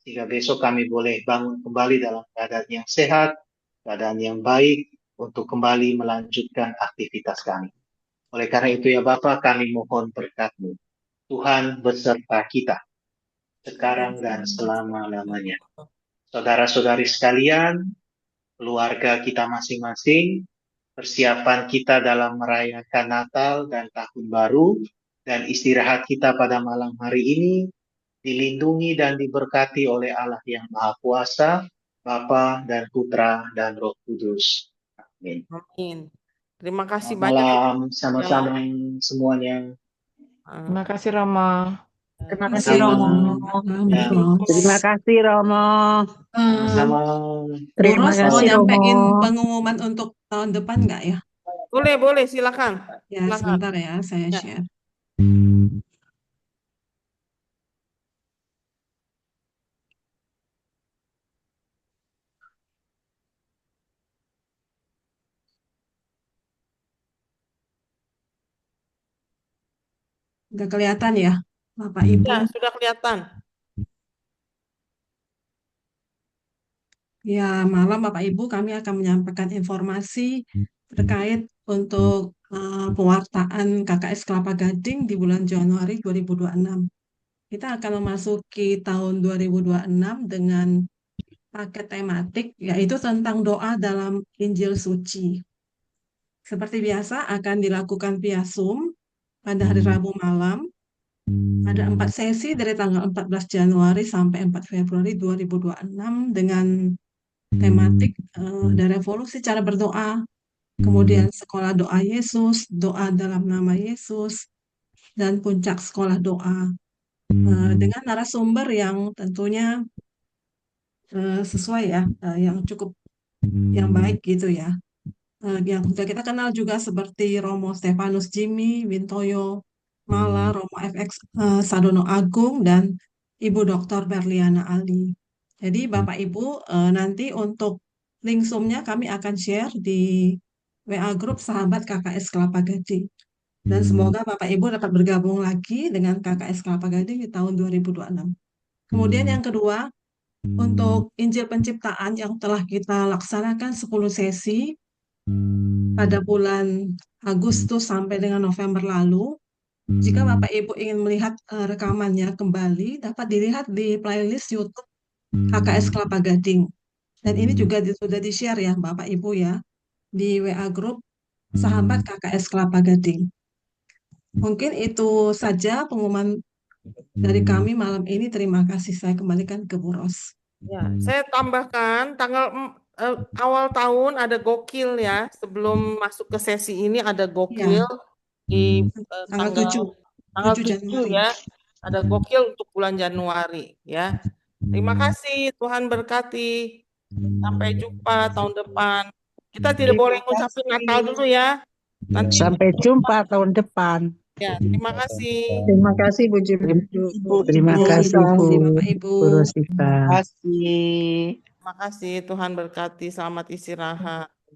sehingga besok kami boleh bangun kembali dalam keadaan yang sehat, keadaan yang baik, untuk kembali melanjutkan aktivitas kami. Oleh karena itu ya Bapa, kami mohon berkat-Mu. Tuhan beserta kita, sekarang dan selama-lamanya. Saudara-saudari sekalian, keluarga kita masing-masing, persiapan kita dalam merayakan Natal dan Tahun Baru, dan istirahat kita pada malam hari ini, dilindungi dan diberkati oleh Allah yang Maha Kuasa, Bapa dan Putra dan Roh Kudus. Amin. Amin. Terima kasih Selamat banyak. malam Ya. sama-sama semuanya. Terima kasih Romo. Terima Sama-sama. kasih Romo. Ya, Terima kasih Romo. sama-sama. Terima Boros mau kasih Romo. nyampein pengumuman untuk tahun depan nggak ya? Boleh, silakan. Ya, Silakan. sebentar ya, saya Ya. share. Udah kelihatan ya, Bapak Ibu? Ya, sudah kelihatan. Ya, malam Bapak Ibu kami akan menyampaikan informasi terkait untuk pewartaan KKS Kelapa Gading di bulan Januari 2026. Kita akan memasuki tahun 2026 dengan paket tematik, yaitu tentang doa dalam Injil Suci. Seperti biasa akan dilakukan via Zoom pada hari Rabu malam. Ada 4 sesi dari tanggal 14 Januari sampai 4 Februari 2026 dengan tematik dan revolusi cara berdoa, kemudian sekolah doa Yesus, doa dalam nama Yesus, dan puncak sekolah doa dengan narasumber yang tentunya sesuai ya, yang cukup yang baik gitu ya. Yang sudah kita kenal juga seperti Romo Stefanus Jimmy, Wintoyo Mala, Romo FX Sadono Agung, dan Ibu Dr. Berliana Ali. Jadi Bapak Ibu nanti untuk link Zoom-nya kami akan share di WA Grup Sahabat KKS Kelapa Gading. Dan semoga Bapak Ibu dapat bergabung lagi dengan KKS Kelapa Gading di tahun 2026. Kemudian yang kedua, untuk Injil Penciptaan yang telah kita laksanakan 10 sesi pada bulan Agustus sampai dengan November lalu. Jika Bapak Ibu ingin melihat rekamannya kembali, dapat dilihat di playlist YouTube KKS Kelapa Gading. Dan ini juga sudah di-share ya Bapak Ibu ya, di WA Group Sahabat KKS Kelapa Gading. Mungkin itu saja pengumuman dari kami malam ini. Terima kasih. Saya kembalikan ke Bu Ros. Ya, saya tambahkan awal tahun ada gokil ya. Sebelum masuk ke sesi ini ada gokil di Tanggal 7 7 Januari. ya. Ada gokil untuk bulan Januari ya. Terima kasih, Tuhan berkati. Sampai jumpa tahun depan. Kita tidak boleh ngucapin Natal dulu ya. Nanti Sampai jumpa tahun depan. ya, terima kasih. Terima kasih Bu Jum. Terima kasih Bu Bapak Ibu. Rosita. Terima kasih. Terima kasih, Tuhan berkati. Selamat istirahat.